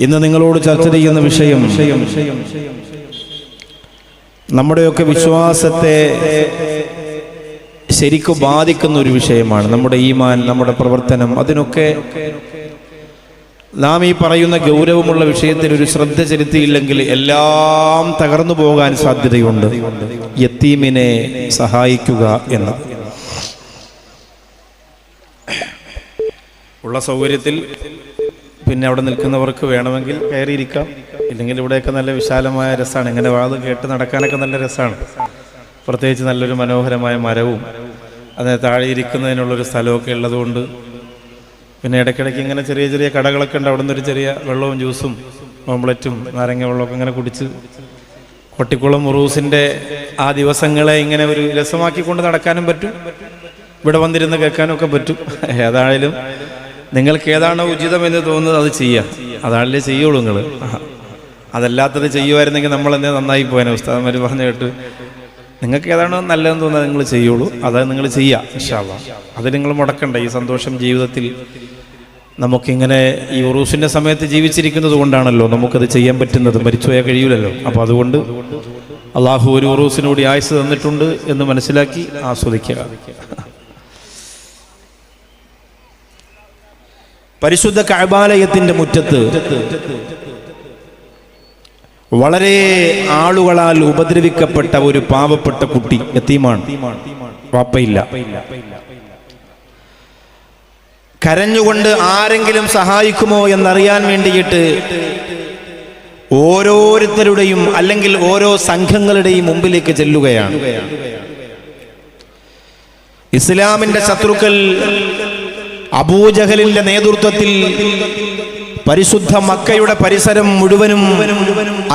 ഇന്ന് നിങ്ങളോട് ചർച്ച ചെയ്യുന്ന വിഷയം നമ്മുടെയൊക്കെ വിശ്വാസത്തെ ശരിക്കും ബാധിക്കുന്ന ഒരു വിഷയമാണ്. നമ്മുടെ ഈമാൻ, നമ്മുടെ പ്രവർത്തനം, അതിനൊക്കെ നാം ഈ പറയുന്ന ഗൗരവമുള്ള വിഷയത്തിൽ ഒരു ശ്രദ്ധ ചെലുത്തിയില്ലെങ്കിൽ എല്ലാം തകർന്നു പോകാൻ സാധ്യതയുണ്ട്. യത്തീമിനെ സഹായിക്കുക എന്ന് ഉള്ള സൗകര്യത്തിൽ പിന്നെ അവിടെ നിൽക്കുന്നവർക്ക് വേണമെങ്കിൽ കയറിയിരിക്കാം. ഇല്ലെങ്കിൽ ഇവിടെയൊക്കെ നല്ല വിശാലമായ രസമാണ്. ഇങ്ങനെ വാത് കേട്ട് നടക്കാനൊക്കെ നല്ല രസമാണ്. പ്രത്യേകിച്ച് നല്ലൊരു മനോഹരമായ മരവും അതിന് താഴെ ഇരിക്കുന്നതിനുള്ളൊരു സ്ഥലമൊക്കെ ഉള്ളതുകൊണ്ട് പിന്നെ ഇടയ്ക്കിടയ്ക്ക് ഇങ്ങനെ ചെറിയ ചെറിയ കടകളൊക്കെ ഉണ്ട്. അവിടെ നിന്നൊരു ചെറിയ വെള്ളവും ജ്യൂസും ഓംലറ്റും നാരങ്ങ വെള്ളമൊക്കെ ഇങ്ങനെ കുടിച്ച് കൊട്ടിക്കുളം ഉറൂസിൻ്റെ ആ ദിവസങ്ങളെ ഇങ്ങനെ ഒരു രസമാക്കിക്കൊണ്ട് നടക്കാനും പറ്റും. ഇവിടെ വന്നിരുന്ന് കേൾക്കാനൊക്കെ പറ്റും. ഏതായാലും നിങ്ങൾക്ക് ഏതാണോ ഉചിതമെന്ന് തോന്നുന്നത് അത് ചെയ്യുക. അതാണല്ലേ ചെയ്യുള്ളൂ നിങ്ങൾ. അതല്ലാത്തത് ചെയ്യുമായിരുന്നെങ്കിൽ നമ്മളെന്നെ നന്നായി പോയാൽ ഉസ്താദന്മാർ പറഞ്ഞു കേട്ട് നിങ്ങൾക്ക് ഏതാണോ നല്ലതെന്ന് തോന്നുന്നത് നിങ്ങൾ ചെയ്യുള്ളൂ. അത് നിങ്ങൾ ചെയ്യുക ഇൻഷാ അല്ലാഹ്. അത് നിങ്ങൾ മുടക്കണ്ട. ഈ സന്തോഷം ജീവിതത്തിൽ നമുക്കിങ്ങനെ ഈ ഉറൂസിൻ്റെ സമയത്ത് ജീവിച്ചിരിക്കുന്നത് കൊണ്ടാണല്ലോ നമുക്കത് ചെയ്യാൻ പറ്റുന്നത്. മരിച്ചുപോയാൽ കഴിയൂലല്ലോ. അപ്പോൾ അതുകൊണ്ട് അള്ളാഹു ഒരു ഉറൂസിനൂടി ആയുസ് തന്നിട്ടുണ്ട് എന്ന് മനസ്സിലാക്കി ആസ്വദിക്കുക. പരിശുദ്ധ കഅബാലയത്തിന്റെ മുറ്റത്ത് വളരെ ആളുകളാൽ ഉപദ്രവിക്കപ്പെട്ട ഒരു പാവപ്പെട്ട കുട്ടി യതീമാണ്. വാപ്പയില്ല. കരഞ്ഞുകൊണ്ട് ആരെങ്കിലും സഹായിക്കുമോ എന്നറിയാൻ വേണ്ടിയിട്ട് ഓരോരുത്തരുടെയും അല്ലെങ്കിൽ ഓരോ സംഘങ്ങളുടെയും മുമ്പിലേക്ക് ചെല്ലുകയാണ്. ഇസ്ലാമിന്റെ ശത്രുക്കൾ അബൂജഹലിന്റെ നേതൃത്വത്തിൽ പരിശുദ്ധ മക്കയുടെ പരിസരം മുഴുവനും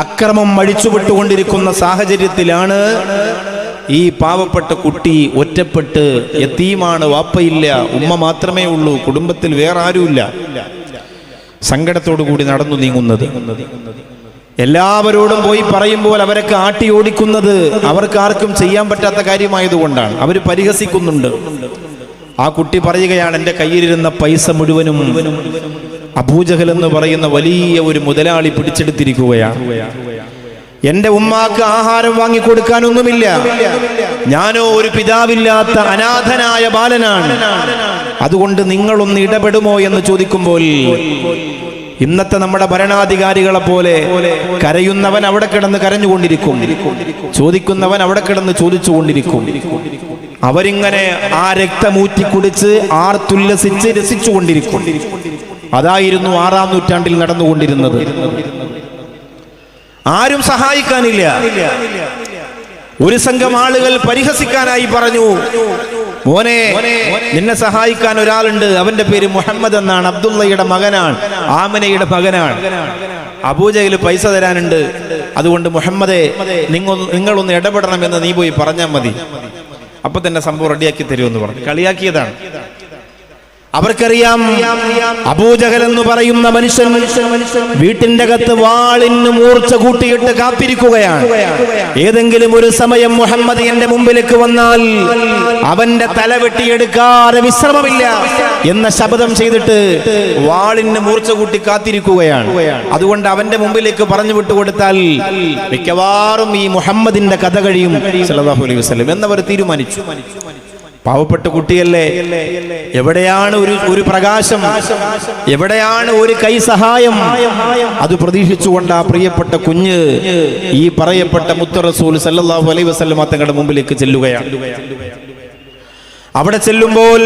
അക്രമം അഴിച്ചുവിട്ടുകൊണ്ടിരിക്കുന്ന സാഹചര്യത്തിലാണ് ഈ പാവപ്പെട്ട കുട്ടി ഒറ്റപ്പെട്ട് യതീമാണ്, വാപ്പയില്ല, ഉമ്മ മാത്രമേ ഉള്ളൂ, കുടുംബത്തിൽ വേറെ ആരുമില്ല, സങ്കടത്തോടു കൂടി നടന്നു നീങ്ങുന്നത്. എല്ലാവരോടും പോയി പറയുമ്പോൾ അവരൊക്കെ ആട്ടി ഓടിക്കുന്നത് അവർക്ക് ആർക്കും ചെയ്യാൻ പറ്റാത്ത കാര്യമായതുകൊണ്ടാണ്. അവർ പരിഹസിക്കുന്നുണ്ട്. ആ കുട്ടി പറയുകയാണ്, എൻ്റെ കയ്യിലിരുന്ന പൈസ മുഴുവനും അബൂജഹൽ എന്ന് പറയുന്ന വലിയ ഒരു മുതലാളി പിടിച്ചെടുത്തിരിക്കുകയാണ്. എൻ്റെ ഉമ്മാക്ക് ആഹാരം വാങ്ങിക്കൊടുക്കാനൊന്നുമില്ല. ഞാനോ ഒരു പിതാവില്ലാത്ത അനാഥനായ ബാലനാണ്. അതുകൊണ്ട് നിങ്ങളൊന്ന് ഇടപെടുമോ എന്ന് ചോദിക്കുമ്പോൾ ഇന്നത്തെ നമ്മുടെ ഭരണാധികാരികളെ പോലെ കരയുന്നവൻ അവിടെ കിടന്ന് കരഞ്ഞുകൊണ്ടിരിക്കും, ചോദിക്കുന്നവൻ അവിടെ കിടന്ന് ചോദിച്ചുകൊണ്ടിരിക്കും. അവരിങ്ങനെ ആ രക്തമൂറ്റി കുടിച്ച് ആർത്തുല്ലസിച്ച് രസിച്ചുകൊണ്ടിരിക്കും. അതായിരുന്നു 6-ാം നൂറ്റാണ്ടിൽ നടന്നുകൊണ്ടിരുന്നത്. ആരും സഹായിക്കാനില്ല. ഒരു സംഘം ആളുകൾ പരിഹസിക്കാനായി പറഞ്ഞു, മോനെ, നിന്നെ സഹായിക്കാൻ ഒരാളുണ്ട്, അവന്റെ പേര് മുഹമ്മദ് എന്നാണ്, അബ്ദുള്ളയുടെ മകനാണ്, ആമിനയുടെ മകനാണ്. അബൂജഹൽ പൈസ തരാനുണ്ട്, അതുകൊണ്ട് മുഹമ്മദേ നിങ്ങളൊന്ന് ഇടപെടണമെന്ന് നീ പോയി പറഞ്ഞാൽ മതി, അപ്പൊ തന്നെ സംഭവം റെഡിയാക്കി തരുമെന്ന് പറഞ്ഞു. കളിയാക്കിയതാണ്. അവർക്കറിയാം അബൂജഹൽ എന്ന് പറയുന്ന മനുഷ്യൻ വീട്ടിന്റെ അകത്ത് വാളിന് മൂർച്ച കൂട്ടിയിട്ട് കാത്തിരിക്കുകയാണ്. ഏതെങ്കിലും ഒരു സമയം മുഹമ്മദ് എന്റെ മുമ്പിലേക്ക് വന്നാൽ അവന്റെ തല വെട്ടിയെടുക്കാതെ വിശ്രമമില്ല എന്ന ശപഥം ചെയ്തിട്ട് വാളിന് മൂർച്ച കൂട്ടി കാത്തിരിക്കുകയാണ്. അതുകൊണ്ട് അവന്റെ മുമ്പിലേക്ക് പറഞ്ഞു വിട്ടുകൊടുത്താൽ മിക്കവാറും ഈ മുഹമ്മദിന്റെ കഥ കഴിയും സല്ലല്ലാഹു അലൈഹി വസല്ലം എന്നവർ തീരുമാനിച്ചു. പാവപ്പെട്ട കുട്ടിയല്ലേ, എവിടെയാണ് ഒരു പ്രകാശം, എവിടെയാണ് ഒരു കൈ സഹായം? അത് പ്രതീക്ഷിച്ചുകൊണ്ട് ആ പ്രിയപ്പെട്ട കുഞ്ഞ് ഈ പറയപ്പെട്ട മുത്ത് റസൂൽ സല്ലല്ലാഹു അലൈഹി വസല്ലം തങ്ങളുടെ മുമ്പിലേക്ക് ചെല്ലുകയാണ്. അവിടെ ചെല്ലുമ്പോൾ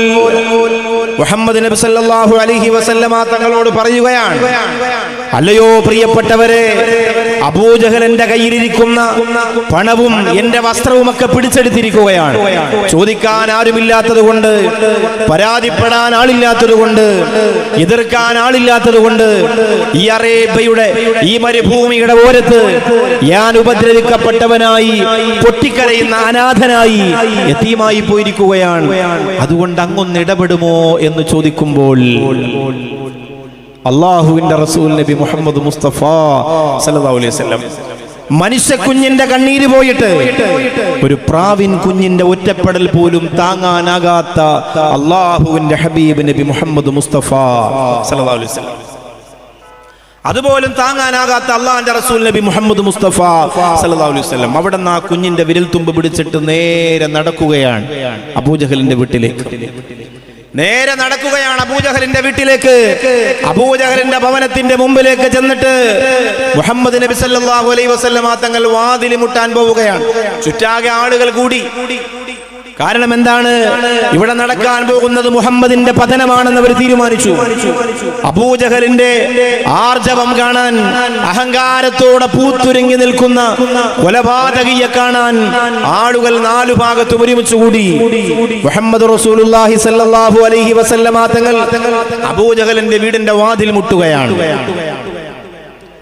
മുഹമ്മദ് നബി സല്ലല്ലാഹു അലൈഹി വസല്ലം തങ്ങളോട് പറയുകയാണ്, അല്ലയോ പ്രിയപ്പെട്ടവരെ, അബൂജഹൽ എന്റെ കയ്യിലിരിക്കുന്ന പണവും എന്റെ വസ്ത്രവുമൊക്കെ പിടിച്ചെടുത്തിരിക്കുകയാണ്. ചോദിക്കാൻ ആരുമില്ലാത്തത് കൊണ്ട്, പരാതിപ്പെടാൻ ആളില്ലാത്തത് കൊണ്ട്, എതിർക്കാൻ ആളില്ലാത്തത് കൊണ്ട് ഈ അറേബ്യയുടെ ഈ മരുഭൂമിയുടെ ഓരത്ത് ഞാൻ ഉപദ്രവിക്കപ്പെട്ടവനായി പൊട്ടിക്കരയുന്ന അനാഥനായി യതീമായി പോയിരിക്കുകയാണ്. അതുകൊണ്ട് അങ്ങൊന്ന് ഇടപെടുമോ എന്ന് ചോദിക്കുമ്പോൾ അല്ലാഹുവിന്റെ റസൂൽ നബി മുഹമ്മദ് മുസ്തഫ സല്ലല്ലാഹു അലൈഹി വസല്ലം മനുഷ്യ കുഞ്ഞിന്റെ കണ്ണീര് പോയിട്ട് ഒരു പ്രാവിൻ കുഞ്ഞിന്റെ ഒറ്റപ്പെടൽ പോലും താങ്ങാനാകാത്ത അല്ലാഹുവിന്റെ ഹബീബ് നബി മുഹമ്മദ് മുസ്തഫ സല്ലല്ലാഹു അലൈഹി വസല്ലം അതുപോലും താങ്ങാനാകാത്ത അള്ളാഹുവിന്റെ റസൂൽ നബി മുഹമ്മദ് മുസ്തഫ സല്ലല്ലാഹു അലൈഹി വസല്ലം അവിടെ നിന്ന് ആ കുഞ്ഞിന്റെ വിരൽ തുമ്പ് പിടിച്ചിട്ട് നേരെ നടക്കുകയാണ് അബൂജഹലിന്റെ വീട്ടിലേക്ക്. നേരെ നടക്കുകയാണ് അബൂജഹലിന്റെ വീട്ടിലേക്ക്. അബൂജഹലിന്റെ ഭവനത്തിന്റെ മുമ്പിലേക്ക് ചെന്നിട്ട് മുഹമ്മദ് നബി സല്ലല്ലാഹു അലൈഹി വസല്ലം തങ്ങൾ വാതിൽ മുട്ടാൻ പോവുകയാണ്. ചുറ്റാകെ ആളുകൾ കൂടി. കാരണം എന്താണ്? ഇവിടെ നടക്കാൻ പോകുന്നത് മുഹമ്മദിന്റെ പതനമാണെന്ന് അവർ തീരുമാനിച്ചു. അബൂജഹലിന്റെ ആർജവം കാണാൻ, അഹങ്കാരത്തോടെ പൂത്തുരുങ്ങി നിൽക്കുന്ന കൊലപാതകിയെ കാണാൻ ആളുകൾ നാലു ഭാഗത്തും ഒരുമിച്ച് കൂടി. മുഹമ്മദ് റസൂലുള്ളാഹി സ്വല്ലല്ലാഹു അലൈഹി വസല്ലമ തങ്ങൾ അബൂജഹലിന്റെ വീടിന്റെ വാതിൽ മുട്ടുകയാണ്.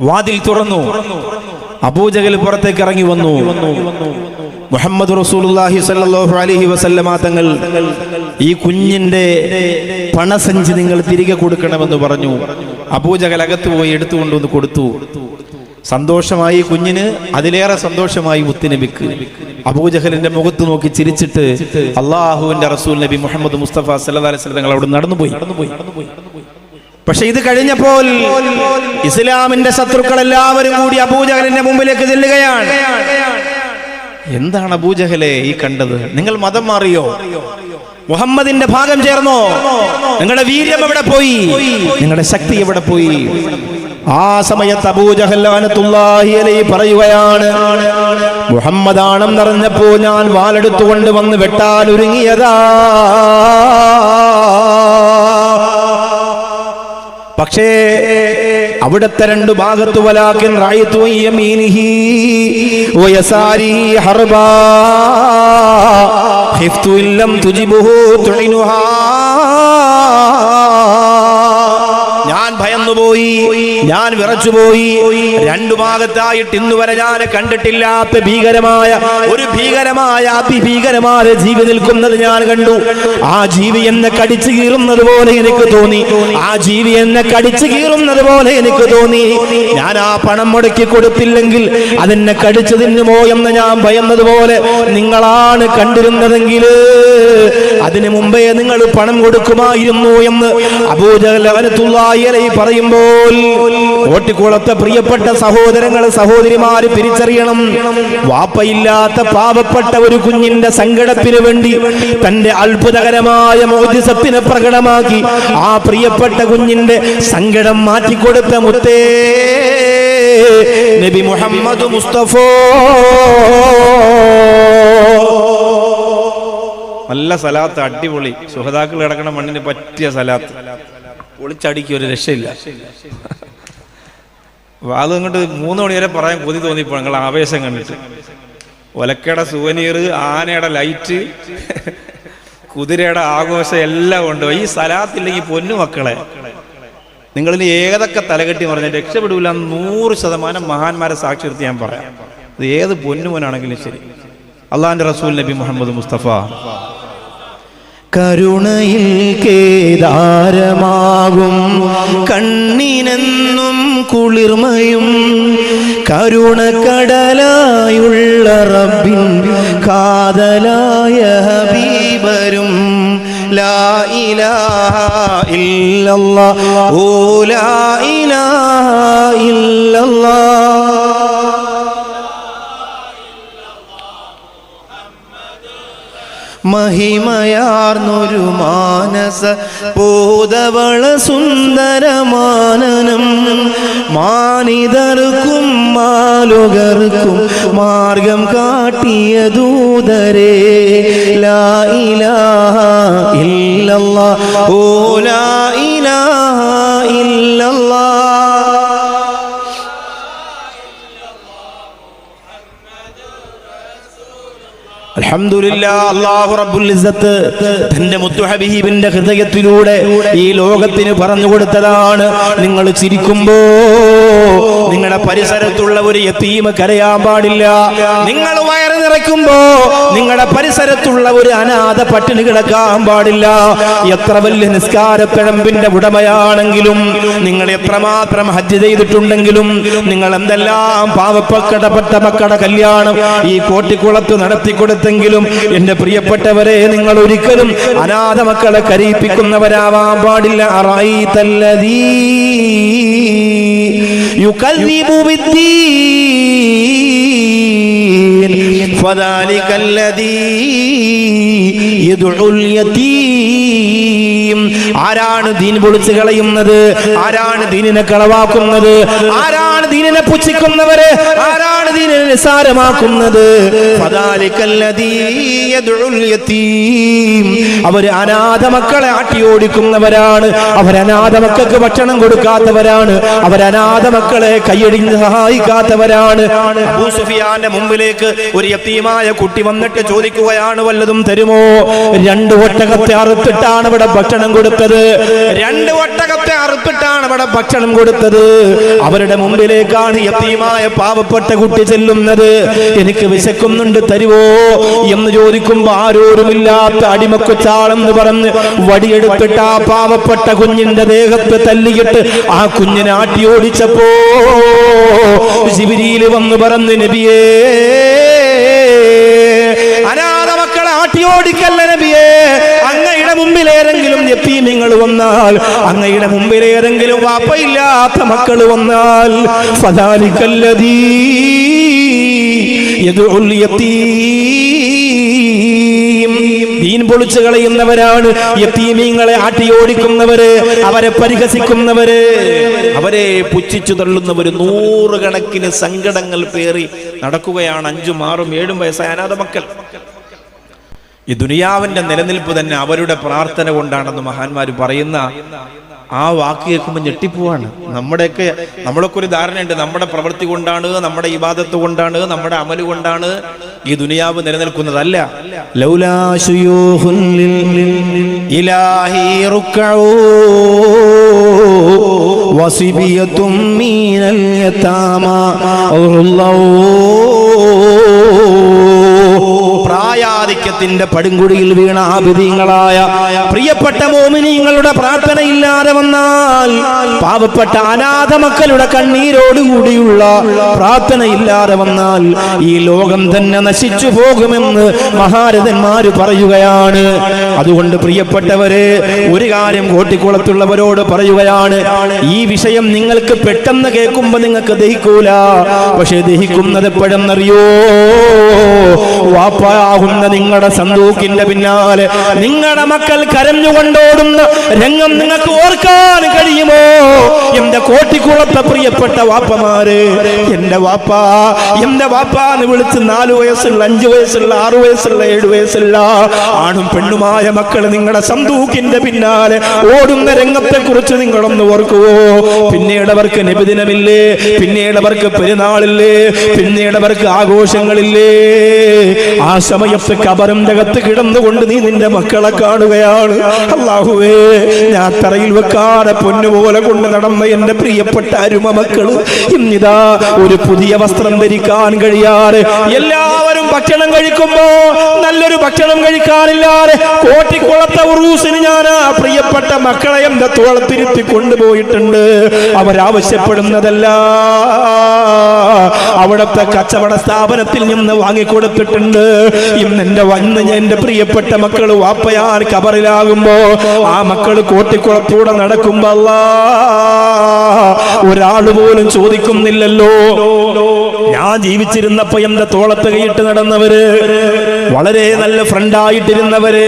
വാതിൽ തുറന്നു. അബൂജഹൽ പുറത്തേക്ക് ഇറങ്ങി വന്നു. മുഹമ്മദ് റസൂലുള്ളാഹി സ്വല്ലല്ലാഹു അലൈഹി വസല്ലമ തങ്ങൾ ഈ കുഞ്ഞിന്റെ പണസഞ്ചി നിങ്ങൾ തിരികെ കൊടുക്കണമെന്ന് പറഞ്ഞു. അബൂജഹൽ അകത്ത് പോയി എടുത്തുകൊണ്ടുവന്ന് കൊടുത്തു. സന്തോഷമായി കുഞ്ഞിന്, അതിലേറെ സന്തോഷമായി മുത്തുനബിക്ക്. അബൂജഹലിന്റെ മുഖത്ത് നോക്കി ചിരിച്ചിട്ട് അള്ളാഹുവിന്റെ റസൂൽ നബി മുഹമ്മദ് മുസ്തഫ സല്ലല്ലാഹു അലൈഹി വസല്ലം തങ്ങൾ അവിടെ നടന്നുപോയി. പക്ഷെ ഇത് കഴിഞ്ഞപ്പോൾ ഇസ്ലാമിന്റെ ശത്രുക്കൾ എല്ലാവരും കൂടി അബൂജഹലിന്റെ മുമ്പിലേക്ക് ചെല്ലുകയാണ്. എന്താണ് അബൂജഹലെ ഈ കണ്ടത്? നിങ്ങൾ മതം മാറിയോ? മുഹമ്മദിന്റെ ഭാഗം ചേർന്നോ? നിങ്ങളുടെ വീര്യം എവിടെ പോയി? നിങ്ങളുടെ ശക്തി എവിടെ പോയി? ആ സമയത്ത് അബൂജഹൽ ലഅനത്തുല്ലാഹി അലൈഹി പറയുകയാണ്, മുഹമ്മദാണെന്നറിഞ്ഞപ്പോ ഞാൻ വാളെടുത്തുകൊണ്ട് വന്ന് വെട്ടാൻ ഒരുങ്ങിയതാ. പക്ഷേ അവിടുത്തെ രണ്ടു ഭാഗത്തു വലാകിൻ റഅയ്തു യമീനിഹി വയസാരിഹി ഹർബാ ഖിഫ്തു ഇല്ലം തുജിബുഹു തുഇനുഹാ. ഞാൻ ഭയന്നുപോയി, ഞാൻ വിറച്ചുപോയി. രണ്ടു ഭാഗത്തായിട്ട് ഇന്നുവരെ ഞാൻ കണ്ടിട്ടില്ലാത്ത ഭീകരമായ അതിഭീകരമായ ജീവി നിൽക്കുന്നത് ഞാൻ കണ്ടു. ആ ജീവി എന്നെ കടിച്ചു കീറുന്നത് പോലെ എനിക്ക് തോന്നി. ഞാൻ ആ പണം മുടക്കി കൊടുത്തില്ലെങ്കിൽ അതെന്നെ കടിച്ചു തിന്നുമോ എന്ന് ഞാൻ ഭയന്നതുപോലെ നിങ്ങളാണ് കണ്ടിരുന്നതെങ്കിൽ അതിനു മുമ്പേ നിങ്ങൾ പണം കൊടുക്കുമായിരുന്നു എന്ന് അബൂജഹൽ ലഅനത്തുല്ലാഹി അലൈഹി പറയുമ്പോൾ കോട്ടിക്കുളത്തെ പ്രിയപ്പെട്ട സഹോദരങ്ങളെ, സഹോദരിമാര് തിരിച്ചറിയണം. വാപ്പയില്ലാത്ത പാവപ്പെട്ട ഒരു കുഞ്ഞിന്റെ സങ്കടത്തിന് വേണ്ടി തന്റെ അത്ഭുതകരമായ മോചിസത്തിനെ പ്രകടമാക്കി ആ പ്രിയപ്പെട്ട കുഞ്ഞിന്റെ സങ്കടം മാറ്റിക്കൊടുത്ത മുത്തേ നബി മുഹമ്മദ് മുസ്തഫ. നല്ല സലാത്ത്, അടിപൊളി. സുഹദാക്കൾ കിടക്കണ മണ്ണിന് പറ്റിയ സലാത്ത്. പൊളിച്ചടിക്ക് ഒരു രക്ഷയില്ല. അതങ്ങോട്ട് 3 മണി വരെ പറയാൻ കൊതി തോന്നിപ്പോ ഞങ്ങൾ ആവേശം കണ്ടിട്ട്. ഒലക്കയുടെ സുവനീർ, ആനയുടെ ലൈറ്റ്, കുതിരയുടെ ആഘോഷം എല്ലാം ഉണ്ട്. ഈ സലാത്തില്ലെങ്കിൽ പൊന്നു മക്കളെ, നിങ്ങളിനി ഏതൊക്കെ തലകെട്ടി പറഞ്ഞാൽ രക്ഷപ്പെടില്ല 100% മഹാന്മാരെ സാക്ഷി നിർത്തി ഞാൻ പറയാം. അത് ഏത് പൊന്നുമോനാണെങ്കിലും ശരി. അള്ളാഹിന്റെ റസൂൽ നബി മുഹമ്മദ് മുസ്തഫ കരുണയിൽ കേദാരമാകും കണ്ണിനെന്നും കുളിർമയും കരുണക്കടലായുള്ള റബ്ബിൻ കാതലായ ഹബീബരും ലാ ഇലാഹ ഇല്ലല്ലാഹ് ഓ ലാ ഇലാഹ ഇല്ലല്ലാഹ്. മഹിമയാർന്നൊരു മാനസ പോതവള സുന്ദരമാനനം മാനിതർക്കും മാലുകർക്കും മാർഗം കാട്ടിയ ദൂതരേ ലാ ഇലാഹ ഇല്ലല്ലാഹ് ഓ ലാ ഇലാഹ ഇല്ലല്ലാഹ്. അൽഹംദുലില്ലാഹ്. അല്ലാഹു റബ്ബുൽ ഇസ്സത്ത് തന്റെ മുത്തു ഹബീബിന്റെ ഹൃദയത്തിലൂടെ ഈ ലോകത്തിന് പറഞ്ഞു കൊടുത്തതാണ്. നിങ്ങൾ ചിരിക്കുമ്പോ നിങ്ങളുടെ പരിസരത്തുള്ള ഒരു യതീം കരയാൻ പാടില്ല. നിങ്ങൾ വയറ് നിറയ്ക്കുമ്പോ നിങ്ങളുടെ പരിസരത്തുള്ള ഒരു അനാഥ പട്ടിണി കിടക്കാൻ പാടില്ല. എത്ര വലിയ നിസ്കാരപ്പിഴമ്പിന്റെ ഉടമയാണെങ്കിലും, നിങ്ങൾ എത്രമാത്രം ഹജ്ജ് ചെയ്തിട്ടുണ്ടെങ്കിലും, നിങ്ങൾ എന്തെല്ലാം പാവപ്പെട്ട മക്കളുടെ കല്യാണം ഈ കോട്ടിക്കുളത്ത് നടത്തിക്കൊടുത്തെങ്കിലും എന്റെ പ്രിയപ്പെട്ടവരെ, നിങ്ങൾ ഒരിക്കലും അനാഥ മക്കളെ കരയിപ്പിക്കുന്നവരാവാൻ പാടില്ല. അറഅയ്തല്ലദീ യുകദ്ദിബു ബിദ്ദീൻ ഫദാലികല്ലദീ യദ്ഉൽ യതീം. ആരാണ് ദീൻ പൊളിച്ചു കളയുന്നത്? ആരാണ് ദീനിനെ കളവാക്കുന്നത്? ആരാണ് ദീനിനെ പുച്ഛിക്കുന്നവര്? ആരാണ് ദീനിനെ നിസാരമാക്കുന്നത്? ഫദാലികല്ലദീ യദ്ഉൽ യതീം. അവര് അനാഥ മക്കളെ ആട്ടിയോടിക്കുന്നവരാണ്. അവർ അനാഥ മക്കൾക്ക് ഭക്ഷണം കൊടുക്കാത്തവരാണ്. അവർ അനാഥ മക്കളെ കൈയടിഞ്ഞ് സഹായിക്കാത്തവരാണ്. അബൂ സുഫിയാന്റെ മുമ്പിലേക്ക് ഒരു യതീമായ കുട്ടി വന്നിട്ട് ചോദിക്കുകയാണ്, വല്ലതും തരുമോ? 2 ഒട്ടകത്തെ അറുത്തിട്ടാണ് ഇവിടെ ഭക്ഷണം കൊടുത്തത്. 2 ഒട്ടകത്തെ അറുത്തിട്ടാണ് ഇവിടെ ഭക്ഷണം കൊടുത്തത്. അവരുടെ മുമ്പിലേക്കാണ് യതീമായ പാവപ്പെട്ട കുട്ടി ചെല്ലുന്നത്. എനിക്ക് വിശക്കുന്നുണ്ട്, തരുവോ എന്ന് ചോദിക്കുമ്പോ ആരോരുമില്ലാത്ത അടിമക്കൊച്ചാളെന്ന് പറഞ്ഞ് വടിയെടുത്തിട്ട് ആ പാവപ്പെട്ട കുഞ്ഞിന്റെ ദേഹത്ത് തല്ലിയിട്ട് ആ കുഞ്ഞിനെ ആട്ടിയോടിച്ചപ്പോ ജിബ്രീൽ വന്ന് പറഞ്ഞു, നബിയേ, അനാഥ മക്കളെ ആട്ടിയോടിക്കല്ല നബിയേ. അങ്ങയുടെ മുമ്പിൽ ഏതെങ്കിലും യതീമിങ്ങൾ വന്നാൽ, അങ്ങയുടെ മുമ്പിൽ ഏതെങ്കിലും വാപ്പയില്ലാത്ത മക്കൾ വന്നാൽ, ഫദാലികല്ലദീ യദ്ഉൽ യതീം. ദീൻ പൊളിച്ചു കളയുന്നവരാണ് യതീമീങ്ങളെ ആട്ടിയോടിക്കുന്നവര്, അവരെ പരിഹസിക്കുന്നവര്, അവരെ പുച്ഛിച്ചു തള്ളുന്നവര്. 100 കണക്കിന് സങ്കടങ്ങൾ പേറി നടക്കുകയാണ് 5, 6, 7 വയസ്സായ അനാഥ മക്കൾ. ഈ ദുനിയാവിന്റെ നിലനിൽപ്പ് തന്നെ അവരുടെ പ്രാർത്ഥന കൊണ്ടാണെന്ന് മഹാന്മാര് പറയുന്ന ആ വാക്ക് കേൾക്കുമ്പോൾ ഞെട്ടിപ്പോവാണ്. നമ്മളൊക്കെ ഒരു ധാരണയുണ്ട്, നമ്മുടെ പ്രവൃത്തി കൊണ്ടാണ്, നമ്മുടെ ഇബാദത്ത് കൊണ്ടാണ്, നമ്മുടെ അമല് കൊണ്ടാണ് ഈ ദുനിയാവ് നിലനിൽക്കുന്നതല്ല. ലൗലാ ശുയൂഖുൻ ഇലാഹി റുക്ഉ വസിബിയതും മിനൽ യതാമാ അല്ലാഹു. പ്രായാധിക്യത്തിന്റെ പടുങ്കുഴിയിൽ വീണ ആബിദീങ്ങളായ പ്രിയപ്പെട്ട മോമിനീങ്ങളുടെ പ്രാർത്ഥന ഇല്ലാതെ വന്നാൽ, പാവപ്പെട്ട അനാഥ മക്കളുടെ കണ്ണീരോടുകൂടിയുള്ള പ്രാർത്ഥന ഇല്ലാതെ വന്നാൽ ഈ ലോകം തന്നെ നശിച്ചു പോകുമെന്ന് മഹാരഥന്മാര് പറയുകയാണ്. അതുകൊണ്ട് പ്രിയപ്പെട്ടവരെ, ഒരു കാര്യം കോട്ടിക്കുളത്തുള്ളവരോട് പറയുകയാണ്. ഈ വിഷയം നിങ്ങൾക്ക് പെട്ടെന്ന് കേൾക്കുമ്പോ നിങ്ങൾക്ക് ദഹിക്കൂല. പക്ഷെ ദഹിക്കുന്നത് എപ്പോഴെന്നറിയോ? വാപ്പാകുന്ന നിങ്ങളുടെ സന്തൂക്കിന്റെ പിന്നാലെ നിങ്ങളുടെ മക്കൾ കരഞ്ഞുകൊണ്ടോടുന്ന രംഗം നിങ്ങൾക്ക് ഓർക്കാൻ കഴിയുമോ? എന്റെ കോട്ടിക്കുളത്തെ പ്രിയപ്പെട്ട വാപ്പമാര്, എന്റെ വാപ്പാ, എന്റെ വാപ്പാന്ന് വിളിച്ച് 4 വയസ്സുള്ള, 5 വയസ്സുള്ള, 6 വയസ്സുള്ള, 7 വയസ്സുള്ള ആണും പെണ്ണുമായ മക്കൾ നിങ്ങളുടെ സന്തൂക്കിന്റെ പിന്നാലെ ഓടുന്ന രംഗത്തെ കുറിച്ച് നിങ്ങളൊന്ന് ഓർക്കുവോ? പിന്നീട് അവർക്ക് നബിദിനമില്ലേ? പിന്നീട് അവർക്ക് പെരുന്നാളില്ലേ? പിന്നീട് അവർക്ക് ആഘോഷങ്ങളില്ലേ? ആ സമയത്ത് കബറിന്റെ അകത്ത് കിടന്നുകൊണ്ട് നീ നിന്റെ മക്കളെ കാണുകയാണ്. അല്ലാഹുവേ, ഞാൻ തറയിൽ വെക്കാതെ പൊന്നുപോലെ കൊണ്ട് നടന്ന എന്റെ പ്രിയപ്പെട്ട അരുമ മക്കള് ഇന്നിതാ ഒരു പുതിയ വസ്ത്രം ധരിക്കാൻ കഴിയാതെ, എല്ലാവരും ഭക്ഷണം കഴിക്കുമ്പോ നല്ലൊരു ഭക്ഷണം കഴിക്കാനില്ലാതെ കോട്ടിക്കുളത്തെ ഉറൂസിന് ഞാൻ ആ പ്രിയപ്പെട്ട മക്കളെ എന്റെ തോളത്തിരുത്തി കൊണ്ടുപോയിട്ടുണ്ട്. അവരാവശ്യപ്പെടുന്നതല്ല, അവിടുത്തെ കച്ചവട സ്ഥാപനത്തിൽ നിന്ന് വാങ്ങിക്കൊടുത്തിട്ടുണ്ട്. ഇന്ന് എന്റെ പ്രിയപ്പെട്ട മക്കള് വാപ്പയാർ കബറിലാകുമ്പോ ആ മക്കള് കോട്ടിക്കുളത്തൂടെ നടക്കുമ്പോ ഒരാൾ പോലും ചോദിക്കുന്നില്ലല്ലോ. ഞാൻ ജീവിച്ചിരുന്നപ്പോ എന്റെ തോളത്ത് കൈയിട്ട് നടന്നവര്, വളരെ നല്ല ഫ്രണ്ടായിട്ടിരുന്നവര്,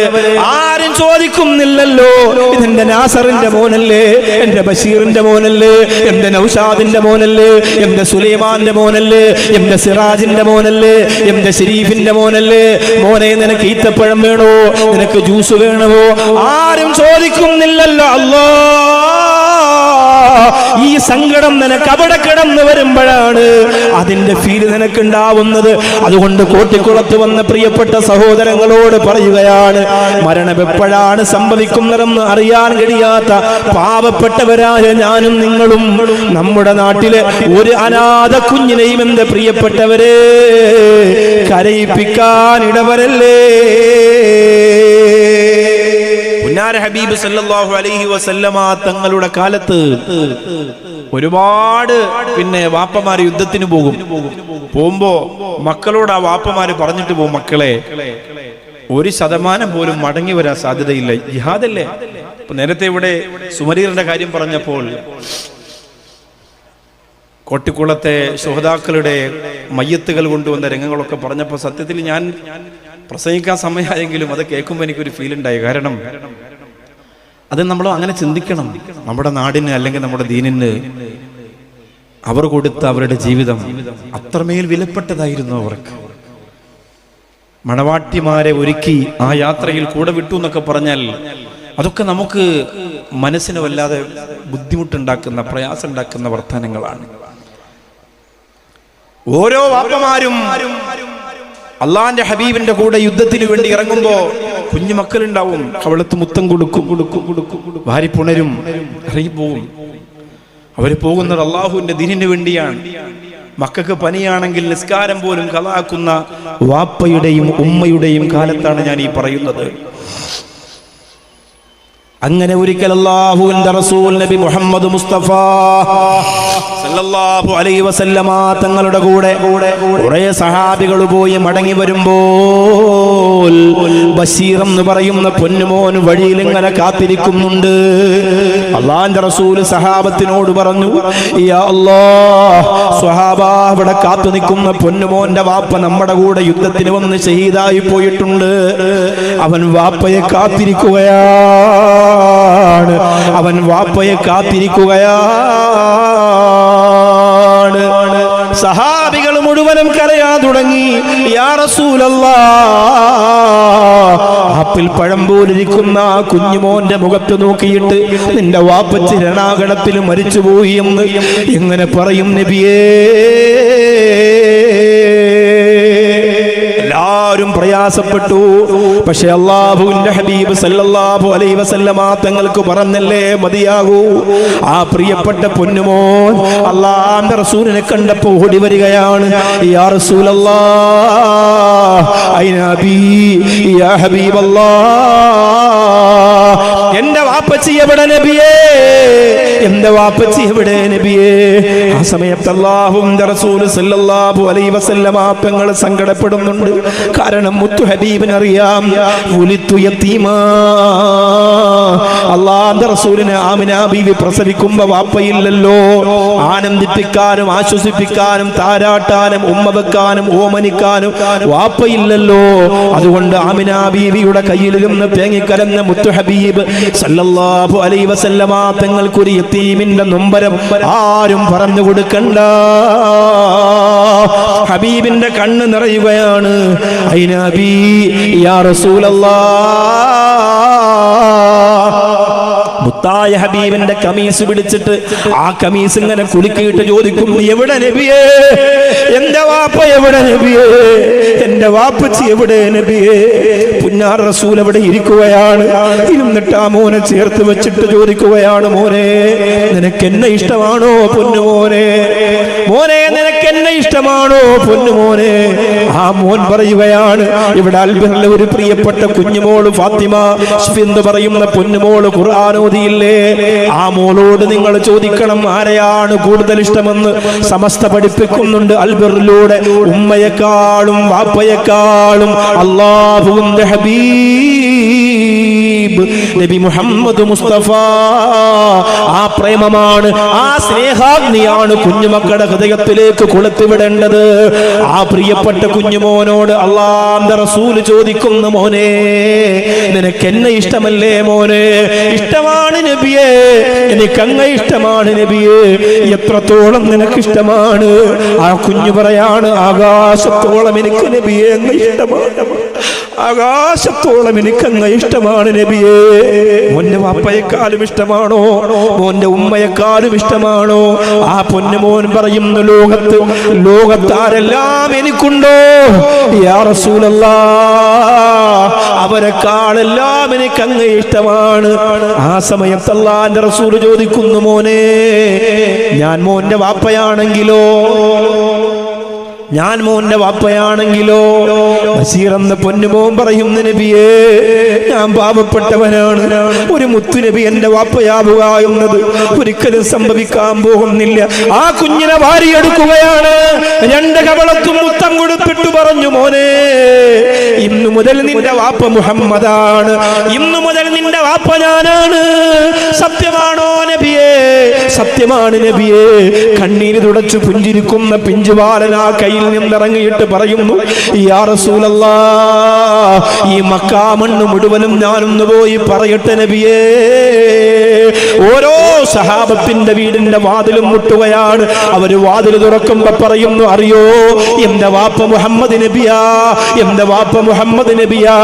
ആരും ചോദിക്കുന്നില്ലല്ലോ, ഇതെന്റെ നാസറിന്റെ മോനല്ലേ, എന്റെ ബഷീറിന്റെ മോനല്ലേ, എന്റെ നൗഷാദിന്റെ മോനല്ലേ, എന്റെ സുലൈമാന്റെ മോനല്ലേ, എന്റെ സിറാജിന്റെ മോനല്ലേ, എന്റെ ഷരീഫിന്റെ മോനല്ലേ, മോനെ നിനക്ക് ഈത്തപ്പഴം വേണോ, നിനക്ക് ജ്യൂസ് വേണമോ? ആരും ചോദിക്കുന്നില്ലല്ലോ. അല്ലാ, ഈ സങ്കടം നിനക്ക് അവിടെ കിടന്നു വരുമ്പോഴാണ് അതിന്റെ ഫീല് നിനക്കുണ്ടാവുന്നത്. അതുകൊണ്ട് കോട്ടിക്കുളത്ത് വന്ന പ്രിയപ്പെട്ട സഹോദരങ്ങളോട് പറയുകയാണ്, മരണം എപ്പോഴാണ് സംഭവിക്കുന്നതെന്ന് അറിയാൻ കഴിയാത്ത പാവപ്പെട്ടവരായ ഞാനും നിങ്ങളും നമ്മുടെ നാട്ടിലെ ഒരു അനാഥ കുഞ്ഞിനെയും എന്റെ പ്രിയപ്പെട്ടവരെ കരയിപ്പിക്കാൻ ഇടവരല്ലേ. ഹബീബ് സല്ലല്ലാഹു അലൈഹി വസല്ലമ തങ്ങളുടെ കാലത്ത് ഒരുപാട് വാപ്പമാര് യുദ്ധത്തിന് പോകുമ്പോ മക്കളോട് ആ വാപ്പമാര് പറഞ്ഞിട്ട് പോകും, മക്കളെ 1% പോലും മടങ്ങി വരാൻ സാധ്യതയില്ല, ജിഹാദല്ലേ. നേരത്തെ ഇവിടെ സുമരീറിന്റെ കാര്യം പറഞ്ഞപ്പോൾ കോട്ടിക്കുളത്തെ ശുഹദാക്കളുടെ മയ്യത്തുകൾ കൊണ്ടുവന്ന രംഗങ്ങളൊക്കെ പറഞ്ഞപ്പോൾ സത്യത്തിൽ ഞാൻ പ്രസംഗിക്കാൻ സമയമായെങ്കിലും അത് കേൾക്കുമ്പോൾ എനിക്കൊരു ഫീൽ ഉണ്ടായി. കാരണം അത് നമ്മൾ അങ്ങനെ ചിന്തിക്കണം. നമ്മുടെ നാടിന് അല്ലെങ്കിൽ നമ്മുടെ ദീനിന് അവർ കൊടുത്ത അവരുടെ ജീവിതം അത്രമേൽ വിലപ്പെട്ടതായിരുന്നു. അവർക്ക് മണവാട്ടിമാരെ ഒരുക്കി ആ യാത്രയിൽ കൂടെ വിട്ടു എന്നൊക്കെ പറഞ്ഞാൽ അതൊക്കെ നമുക്ക് മനസ്സിന് വല്ലാതെ ബുദ്ധിമുട്ടുണ്ടാക്കുന്ന, പ്രയാസം ഉണ്ടാക്കുന്ന വർത്തമാനങ്ങളാണ്. ഓരോ വാപ്പമാരും അള്ളാന്റെ ഹബീബിന്റെ കൂടെ യുദ്ധത്തിന് വേണ്ടി ഇറങ്ങുമ്പോ കുഞ്ഞുമക്കളുണ്ടാവും, കവളത്ത് മുത്തം കൊടുക്കും, വാരിപ്പുണരും, ഇറങ്ങിപ്പോവും. അവര് പോകുന്നത് അള്ളാഹുവിന്റെ ദീനിന് വേണ്ടിയാണ്. മക്കൾക്ക് പനിയാണെങ്കിൽ നിസ്കാരം പോലും കളാക്കുന്ന വാപ്പയുടെയും ഉമ്മയുടെയും കാലത്താണ് ഞാൻ ഈ പറയുന്നത്. അങ്ങനെ ഒരിക്കൽ അല്ലാഹുവിന്റെ റസൂൽ നബി മുഹമ്മദ് മുസ്തഫ സല്ലല്ലാഹു അലൈഹി വസല്ലമ തങ്ങളുടെ കൂടെ കുറേ സഹാബികൾ പോയി മടങ്ങി വരുമ്പോൾ ബശീർ എന്ന് പറയുന്ന പൊന്നുമോൻ വഴിയിൽ ഇങ്ങനെ കാത്തിരിക്കുന്നുണ്ട്. അല്ലാഹുവിന്റെ റസൂൽ സഹാബത്തിനോട് പറഞ്ഞു, യാ അല്ലാഹ്, സ്വഹാബ, ഇവിടെ കാത്തു നിൽക്കുന്ന പൊന്നുമോന്റെ വാപ്പ നമ്മുടെ കൂടെ യുദ്ധത്തിന് വന്ന് ഷഹീദായി പോയിട്ടുണ്ട്. അവൻ വാപ്പയെ കാത്തിരിക്കുകയാണ്, അവൻ വാപ്പയെ കാത്തിരിക്കുകയാണ്. സഹാബികൾ മുഴുവനും കരയാൻ തുടങ്ങി. യാ റസൂലല്ലാഹ്, ആപ്പിൽ പഴം പോലിരിക്കുന്ന കുഞ്ഞുമോന്റെ മുഖത്ത് നോക്കിയിട്ട് നിന്റെ വാപ്പച്ചി രണാകണത്തിൽ മരിച്ചുപോയി എന്ന് എങ്ങനെ പറയും നബിയേ? എല്ലാവരും പ്രയാസപ്പെട്ടു. പക്ഷെ അല്ലാഹുവിന്റെ ഹബീബ് സല്ലല്ലാഹു അലൈഹി വസല്ലമ തങ്ങൾക്ക് പറഞ്ഞല്ലേ മതിയാകൂ. ആ പ്രിയപ്പെട്ട പൊന്നുമോൻ അല്ലാഹുവിന്റെ റസൂലിനെ കണ്ടപ്പോൾ ഓടി വരികയാണ്. യാ റസൂലല്ലാഹ്, ഐന അബീ യാ ഹബീബല്ലാഹ്, എന്റെ വാപ്പച്ചി എവിടെ നബിയേ? എന്റെ വാപ്പച്ചി എവിടെ നബിയേ? ആ സമയത്ത് അല്ലാഹുവിന്റെ റസൂൽ സല്ലല്ലാഹു അലൈഹി വസല്ലമ തങ്ങൾ സങ്കടപ്പെടുന്നുണ്ട്. കാരണം മുത്തു ഹബീബിന് അറിയാം, അല്ലാഹുവിന്റെ റസൂലിനെ ആമിന ബീവി പ്രസവിക്കുമ്പോ വാപ്പയില്ലല്ലോ. ആനന്ദിപ്പിക്കാനും ആശ്വസിപ്പിക്കാനും താരാട്ടാനും ഉമ്മ വെക്കാനും ഓമനിക്കാനും വാപ്പയില്ലല്ലോ. അതുകൊണ്ട് ആമിന ബീവിയുടെ കയ്യിലിരുന്ന് തേങ്ങിക്കരഞ്ഞ മുത്തു ഹബീബ് സല്ലല്ലാഹു അലൈഹി വസല്ലമ തങ്ങൾക്കൊരു യതീമിന്റെ നൊമ്പരം ആരും പറഞ്ഞു കൊടുക്കണ്ട. ഹബീബിന്റെ കണ്ണ് നിറയുകയാണ്. ഐന അബീ യാ റസൂലല്ലാഹ്, മുത്തായ ഹബീബിന്റെ കമീസ് പിടിച്ചിട്ട് ആ കമീസ് ഇങ്ങനെ കുലുക്കിയിട്ട് ചോദിക്കും, എവിടെ നബിയേ? എന്റെ വാപ്പ എവിടെ നബിയേ? എന്റെ വാപ്പച്ചി എവിടെ നബിയേ? പുന്നാർ റസൂൽ അവിടെ ഇരിക്കുകയാണ്. ഇരുന്നിട്ട് ആ മോനെ ചേർത്ത് വെച്ചിട്ട് ചോദിക്കുകയാണ്, മോനെ നിനക്ക് എന്നെ ഇഷ്ടമാണോ പൊന്നുമോനെ? മോനെ നിനക്ക് എന്നെ ഇഷ്ടമാണോ പൊന്നുമോനെ? ആ മോൻ പറയുകയാണ്, ഇവിടെ അൽബഹറിലെ ഒരു പ്രിയപ്പെട്ട കുഞ്ഞുമോള് ഫാത്തിമ എന്ന് പറയുന്ന പൊന്നുമോള് ഖുർആൻ ഓതിയില്ലേ? ആ മോളോട് നിങ്ങൾ ചോദിക്കണം ആരെയാണ് കൂടുതൽ ഇഷ്ടമെന്ന്. സമസ്ത പഠിപ്പിക്കുന്നുണ്ട് അൽബറിലൂടെ. ഉമ്മയെക്കാളും വാപ്പയെക്കാളും അല്ലാഹുവിന്റെ ഹബീബ് നബി മുഹമ്മദ് മുസ്തഫ, ആ പ്രേമമാണ്, ആ സ്നേഹാഗ്നിയാണ് കുഞ്ഞുമക്കളുടെ ഹൃദയത്തിലേക്ക് കൊളുത്തിവിടേണ്ടത്. ആ പ്രിയപ്പെട്ട കുഞ്ഞുമോനോട് അല്ലാഹുവിന്റെ റസൂൽ ചോദിക്കുന്നു, മോനെ നിനക്ക് എന്നെ ഇഷ്ടമല്ലേ മോനെ? ഇഷ്ടമാണ് നബിയേ, എനിക്ക് അങ്ങ് ഇഷ്ടമാണ് നബിയേ. എത്രത്തോളം നിനക്ക് ഇഷ്ടമാണ്? ആ കുഞ്ഞു പറയാണ്, ആകാശത്തോളം എനിക്ക് നബിയെ അങ്ങ് ഇഷ്ടമാണ്, ആകാശത്തോളം എനിക്കങ്ങ് ഇഷ്ടമാണ് നബിയേ. മോന്റെ വാപ്പയെക്കാളും ഇഷ്ടമാണോ? മോന്റെ ഉമ്മയെക്കാളും ഇഷ്ടമാണോ? ആ പൊന്നുമോൻ പറയുന്നു, ലോകത്താരെല്ലാം എനിക്കുണ്ടോ യാ റസൂലല്ലാഹ്, അവരെക്കാളെല്ലാം എനിക്കങ്ങ് ഇഷ്ടമാണ്. ആ സമയത്ത് അല്ലാഹുവിന്റെ റസൂൽ ചോദിക്കുന്നു, മോനെ ഞാൻ മോന്റെ വാപ്പയാണെങ്കിലോ? ഞാൻ മോന്റെ വാപ്പയാണെങ്കിലോ? ബശീർ എന്ന പൊന്നുമോൻ പറയുന്ന, നബിയേ ഞാൻ പാവപ്പെട്ടവനാണ്, ഒരു മുത്തുനബി എന്റെ വാപ്പയാവുക എന്നത് ഒരിക്കലും സംഭവിക്കാൻ പോകുന്നില്ല. ആ കുഞ്ഞിനെ വാരിയെടുക്കുകയാണ്, രണ്ട് കവളത്തും മുത്തം കൊടുത്തിട്ട് പറഞ്ഞു, മോനെ ഇന്നു മുതൽ നിന്റെ വാപ്പ മുഹമ്മദാണ്, ഇന്നു മുതൽ നിന്റെ വാപ്പ ഞാനാണ്. സത്യമാണോ നബിയേ? സത്യമാണ് നബിയേ. കണ്ണീര് തുടച്ചു പുഞ്ചിരിക്കുന്ന പിഞ്ചുബാലൻ ആ കയ്യിൽ നിന്നിറങ്ങിയിട്ട് പറയുന്നു, യാ റസൂലല്ലാഹ്, ഈ മക്കാ മണ്ണ് മുഴുവനും ഞാനൊന്ന് പോയി പറയട്ടെ നബിയേ. ഓരോ സഹാബത്തിന്റെ വീടിന്റെ വാതിലും മുട്ടുകയാണ്. അവര് വാതിൽ തുറക്കുമ്പോ പറയുന്നു, അറിയോ എന്റെ വാപ്പ മുഹമ്മദ് നബിയാ, എന്റെ വാപ്പ മുഹമ്മദ് നബിയാ.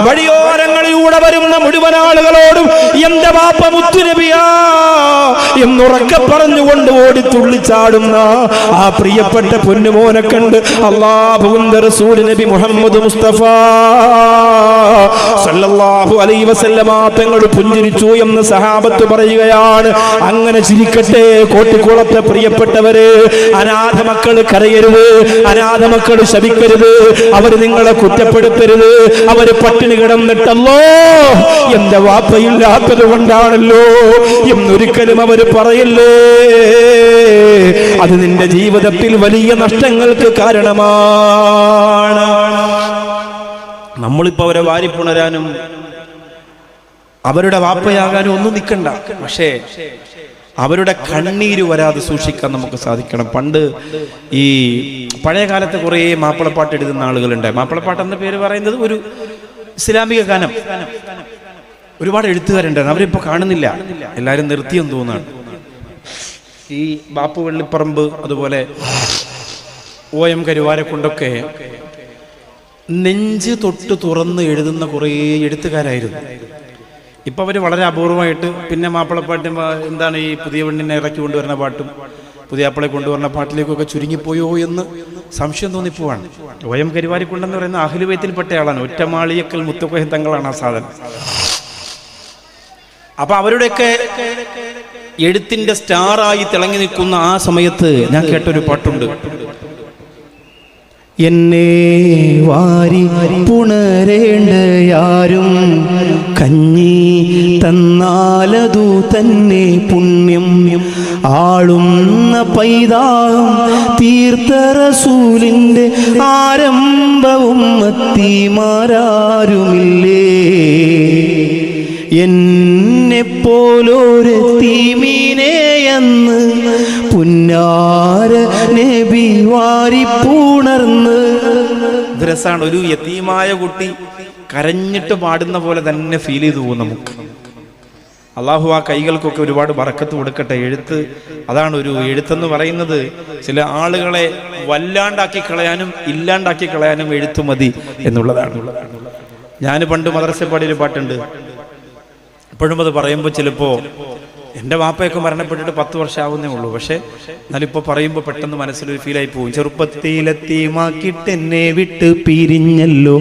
വഴിയോരങ്ങളിലൂടെ വരുന്ന മുഴുവൻ ആളുകളോടും എന്റെ വാപ്പ മുത്തു നബിയാ എന്നുറക്കെ പറഞ്ഞുകൊണ്ട് ഓടി തുള്ളിച്ചാടുന്ന ആ പ്രിയപ്പെട്ട പൊന്നുമോനെ കണ്ട് അല്ലാഹുവിന്റെ റസൂൽ നബി മുഹമ്മദ് മുസ്തഫ സല്ലല്ലാഹു അലൈഹി വസല്ലമ തങ്ങൾ പുഞ്ചിരിച്ചു എന്ന് സഹാബത്ത് പറയുകയാണ്. അങ്ങനെ ചിരിക്കട്ടെ കോട്ടിക്കുളത്തെ പ്രിയപ്പെട്ടവര്. അനാഥ മക്കൾ കരയരുത്, അനാഥ മക്കൾ ശപിക്കരുത്, അവര് നിങ്ങളെ കുറ്റപ്പെടുത്തരുത്. അവര് പട്ടിണി കിടന്നിട്ടല്ലോ എന്റെ വാപ്പയില്ലാത്തത് കൊണ്ടാണല്ലോ എന്നൊരിക്കലും അവര് പറയല്ലേ. അത് നിന്റെ ജീവിതത്തിൽ വലിയ നഷ്ടങ്ങൾക്ക് കാരണമാണ്. നമ്മളിപ്പോ അവരെ വാരിപ്പുണരാനും അവരുടെ വാപ്പയാകാനും ഒന്നും നിൽക്കണ്ട. പക്ഷേ അവരുടെ കണ്ണീര് വരാതെ സൂക്ഷിക്കാൻ നമുക്ക് സാധിക്കണം. പണ്ട് ഈ പഴയ കാലത്ത് കുറേ മാപ്പിളപ്പാട്ട് എഴുതുന്ന ആളുകളുണ്ട്. മാപ്പിളപ്പാട്ട് എന്ന പേര് പറയുന്നത് ഒരു ഇസ്ലാമിക ഗാനം. ഒരുപാട് എഴുത്തുകാരുണ്ടായിരുന്നു, അവരിപ്പോ കാണുന്നില്ല, എല്ലാരും നിർത്തിയെന്ന് തോന്നുന്നു. ഈ ബാപ്പു വെള്ളിപ്പറമ്പ്, അതുപോലെ OM കരുവാരക്കുണ്ടൊക്കെ നെഞ്ച് തൊട്ട് തുറന്ന് എഴുതുന്ന കുറേ എഴുത്തുകാരായിരുന്നു. ഇപ്പൊ അവര് വളരെ അപൂർവമായിട്ട് പിന്നെ മാപ്പിളപ്പാട്ടും എന്താണ് ഈ പുതിയ പെണ്ണിനെ ഇറക്കി കൊണ്ടുവരുന്ന പാട്ടും പുതിയ ആപ്പിളെ കൊണ്ടുവരുന്ന പാട്ടിലേക്കൊക്കെ ചുരുങ്ങിപ്പോയോ എന്ന് സംശയം തോന്നിപ്പോവാണ്. OM കരുവാരിക്കുണ്ടെന്ന് പറയുന്ന അഹ്ലു ബൈത്തിൽപ്പെട്ട ആളാണ്. ഒറ്റമാളിയക്കൽ മുത്തുക്കോയ തങ്ങളാണ് ആ സാധനം. അപ്പൊ അവരുടെയൊക്കെ എഴുത്തിന്റെ സ്റ്റാറായി തിളങ്ങി നിൽക്കുന്ന ആ സമയത്ത് ഞാൻ കേട്ടൊരു പാട്ടുണ്ട്. എന്നെ വാരി പുണരേണ്ടയാരും കഞ്ഞി തന്നാലതു തന്നെ പുണ്യം ആളുന്ന പൈതാഹം തീർത്ത റസൂലിന്റെ ആരംഭവും മത്തിമാരാരുമില്ലേ. എന്നെപ്പോലൊരു തീമീനെയെന്ന് പുന്നാര നബി വാരിപ്പുണർന്ന്. രസാണ്, ഒരു യതീമായ കുട്ടി കരഞ്ഞിട്ട് പാടുന്ന പോലെ തന്നെ ഫീൽ ചെയ്തു പോകും നമുക്ക്. അള്ളാഹു ആ കൈകൾക്കൊക്കെ ഒരുപാട് ബറക്കത്ത് കൊടുക്കട്ടെ. എഴുത്ത് അതാണ്, ഒരു എഴുത്തെന്ന് പറയുന്നത് ചില ആളുകളെ വല്ലാണ്ടാക്കി കളയാനും ഇല്ലാണ്ടാക്കി കളയാനും എഴുത്തു മതി എന്നുള്ളതാണ്. ഞാൻ പണ്ട് മദ്രസയിൽ പാടിയൊരു പാട്ടുണ്ട്. ഇപ്പോഴും അത് പറയുമ്പോൾ ചിലപ്പോൾ എൻ്റെ വാപ്പയൊക്കെ മരണപ്പെട്ടിട്ട് 10 വർഷം ആവുന്നേ ഉള്ളൂ. പക്ഷെ എന്നാലിപ്പോൾ പറയുമ്പോൾ പെട്ടെന്ന് മനസ്സിലൊരു ഫീലായി പോകും. ചെറുപ്പത്തിലെത്തിമാക്കിട്ട് എന്നെ വിട്ട് പിരിഞ്ഞല്ലോ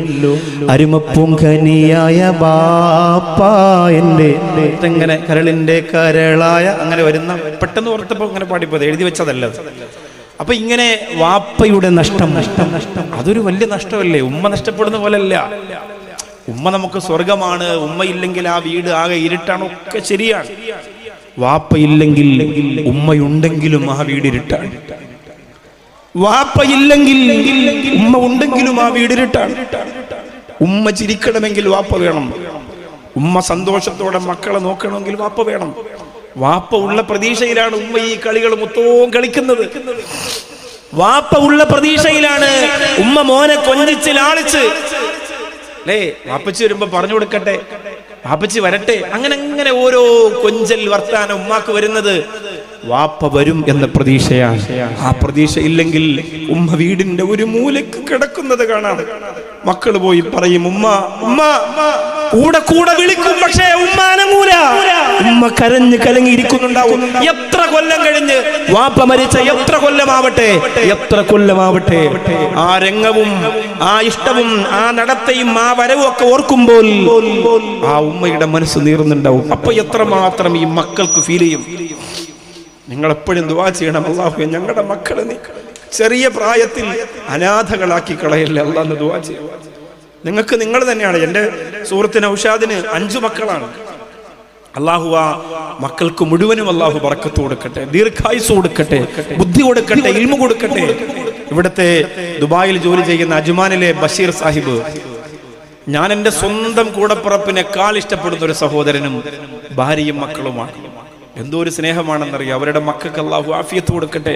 അരുമപ്പൂങ്കനിയായ ബാപ്പ എൻ്റെ, ഇങ്ങനെ കരളിൻ്റെ കരളായ അങ്ങനെ വരുന്ന പെട്ടെന്ന് ഓർത്തപ്പോൾ അങ്ങനെ പാടിപ്പോയത്, എഴുതി വെച്ചതല്ല. അപ്പൊ ഇങ്ങനെ വാപ്പയുടെ നഷ്ടം അതൊരു വലിയ നഷ്ടമല്ലേ? ഉമ്മ നഷ്ടപ്പെടുന്ന പോലല്ല. ഉമ്മ നമുക്ക് സ്വർഗമാണ്. ഉമ്മയില്ലെങ്കിൽ ആ വീട് ആകെ ഇരുട്ടാണ്. ഒക്കെ ശരിയാണ്. വാപ്പയില്ലെങ്കിൽ ഉമ്മയുണ്ടെങ്കിലും ആ വീട് ഇരുട്ടാണ്. വാപ്പയില്ലെങ്കിൽ ഉമ്മ ഉണ്ടെങ്കിലും ആ വീട് ഇരുട്ടാണ്. ഉമ്മ ചിരിക്കണമെങ്കിൽ വാപ്പ വേണം. ഉമ്മ സന്തോഷത്തോടെ മക്കളെ നോക്കണമെങ്കിൽ വാപ്പ വേണം. വാപ്പ ഉള്ള പ്രതീക്ഷയിലാണ് ഉമ്മ ഈ കളികൾ മൊത്തവും കളിക്കുന്നത്. വാപ്പ ഉള്ള പ്രതീക്ഷയിലാണ് ഉമ്മ മോനെ കൊഞ്ചിച്ച് ലാളിച്ച്, അല്ലേ? വാപ്പച്ചി വരുമ്പോ പറഞ്ഞു കൊടുക്കട്ടെ, വാപ്പച്ചി വരട്ടെ, അങ്ങനെ അങ്ങനെ ഓരോ കൊഞ്ചൽ വർത്താനം ഉമ്മാക്ക് വരുന്നത് വാപ്പ വരും എന്ന പ്രതീക്ഷയാണ്. ആ പ്രതീക്ഷ ഇല്ലെങ്കിൽ ഉമ്മ വീടിന്റെ ഒരു മൂലക്ക് കിടക്കുന്നത് കാണാം. മക്കള് പോയി പറയും ഉമ്മ ഉമ്മ, കൂടെ കൂടെ വിളിക്കും, പക്ഷേ ഉമ്മാനമൂല. ഉമ്മ കരഞ്ഞ് കലങ്ങിയിരിക്കുന്നുണ്ടാവും. എത്ര കൊല്ലം കഴിഞ്ഞ് വാപ്പ മരിച്ച എത്ര കൊല്ലമാവട്ടെ, എത്ര കൊല്ലമാവട്ടെ, ആ രംഗവും ആ ഇഷ്ടവും ആ നടത്തയും ആ വരവും ഒക്കെ ഓർക്കുമ്പോൾ ആ ഉമ്മയുടെ മനസ്സ് നീറുന്നുണ്ടാവും. അപ്പൊ എത്രമാത്രം ഈ മക്കൾക്ക് ഫീൽ ചെയ്യും. നിങ്ങൾ എപ്പോഴും ദുആ ചെയ്യണം, അല്ലാഹുവേ ഞങ്ങളുടെ മക്കളെ നീ ചെറിയ പ്രായത്തിൽ അനാഥകളാക്കി കളയല്ലേ അല്ലാഹ് ദുആ ചെയ്യും. നിങ്ങൾക്ക് നിങ്ങൾ തന്നെയാണ്. എൻ്റെ സുഹൃത്തിന് ഔഷാദിന് 5 മക്കളാണ്. അല്ലാഹു ആ മക്കൾക്ക് മുഴുവനും അല്ലാഹു ബറക്കത്ത് കൊടുക്കട്ടെ, ദീർഘായുസ് കൊടുക്കട്ടെ, ബുദ്ധി കൊടുക്കട്ടെ, ഇൽമു കൊടുക്കട്ടെ. ഇവിടുത്തെ ദുബായിൽ ജോലി ചെയ്യുന്ന അജ്മാനിലെ ബഷീർ സാഹിബ്, ഞാൻ എൻ്റെ സ്വന്തം കൂടപ്പിറപ്പിനേക്കാൾ ഇഷ്ടപ്പെടുന്ന ഒരു സഹോദരനും ഭാര്യയും മക്കളുമാണ്. എന്തോ ഒരു സ്നേഹമാണെന്നറിയാം. അവരുടെ മക്കൾക്ക് അല്ലാഹു ആഫിയത്ത് കൊടുക്കട്ടെ.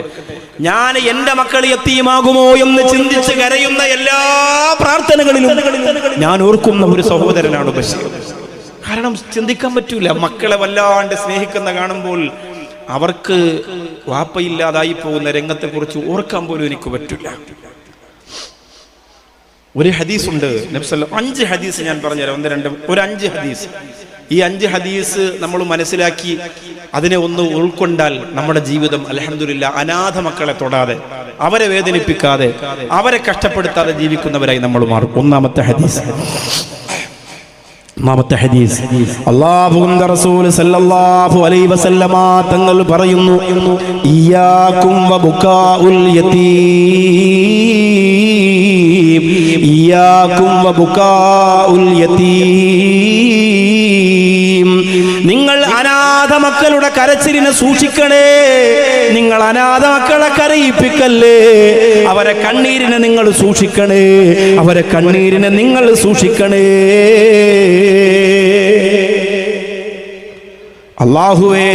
ഞാൻ എൻ്റെ മക്കൾ യത്തീമാകുമോ എന്ന് ചിന്തിച്ച് കരയുന്ന എല്ലാ പ്രാർത്ഥനകളിലും ഞാൻ ഓർക്കുന്ന ഒരു സഹോദരനാണ് ബഷീർ. കാരണം ചിന്തിക്കാൻ പറ്റൂല, മക്കളെ വല്ലാണ്ട് സ്നേഹിക്കുന്ന കാണുമ്പോൾ അവർക്ക് വാപ്പയില്ലാതായി പോകുന്ന രംഗത്തെ കുറിച്ച് ഓർക്കാൻ പോലും എനിക്ക് പറ്റില്ല. ഒരു ഹദീസുണ്ട് നബി സല്ലല്ലാഹു 5 ഹദീസ് ഞാൻ പറഞ്ഞുതരാം. 5 ഹദീസ്. ഈ 5 ഹദീസ് നമ്മൾ മനസ്സിലാക്കി അതിനെ ഒന്ന് ഉൾക്കൊണ്ടാൽ നമ്മുടെ ജീവിതം അൽഹംദുലില്ലാ അനാഥ മക്കളെ തൊടാതെ, അവരെ വേദനിപ്പിക്കാതെ, അവരെ കഷ്ടപ്പെടുത്താതെ ജീവിക്കുന്നവരായി നമ്മൾ മാറും. ഒന്നാമത്തെ ഹദീസ് അല്ലാഹുവിന്റെ റസൂൽ സല്ലല്ലാഹു അലൈഹി വസല്ലമ തങ്ങൾ പറയുന്നു, ഇയ്യാകും വബുകാഉൽ യതീം, ഇയ്യാകും വബുകാഉൽ യതീം. നിങ്ങൾ അനാഥ മക്കളുടെ കരച്ചിലിനെ സൂക്ഷിക്കണേ. നിങ്ങൾ അനാഥ മക്കളെ കരയിപ്പിക്കല്ലേ. അവരെ കണ്ണീരിനെ നിങ്ങൾ സൂക്ഷിക്കണേ. അവരെ കണ്ണീരിനെ നിങ്ങൾ സൂക്ഷിക്കണേ. അല്ലാഹുവേ,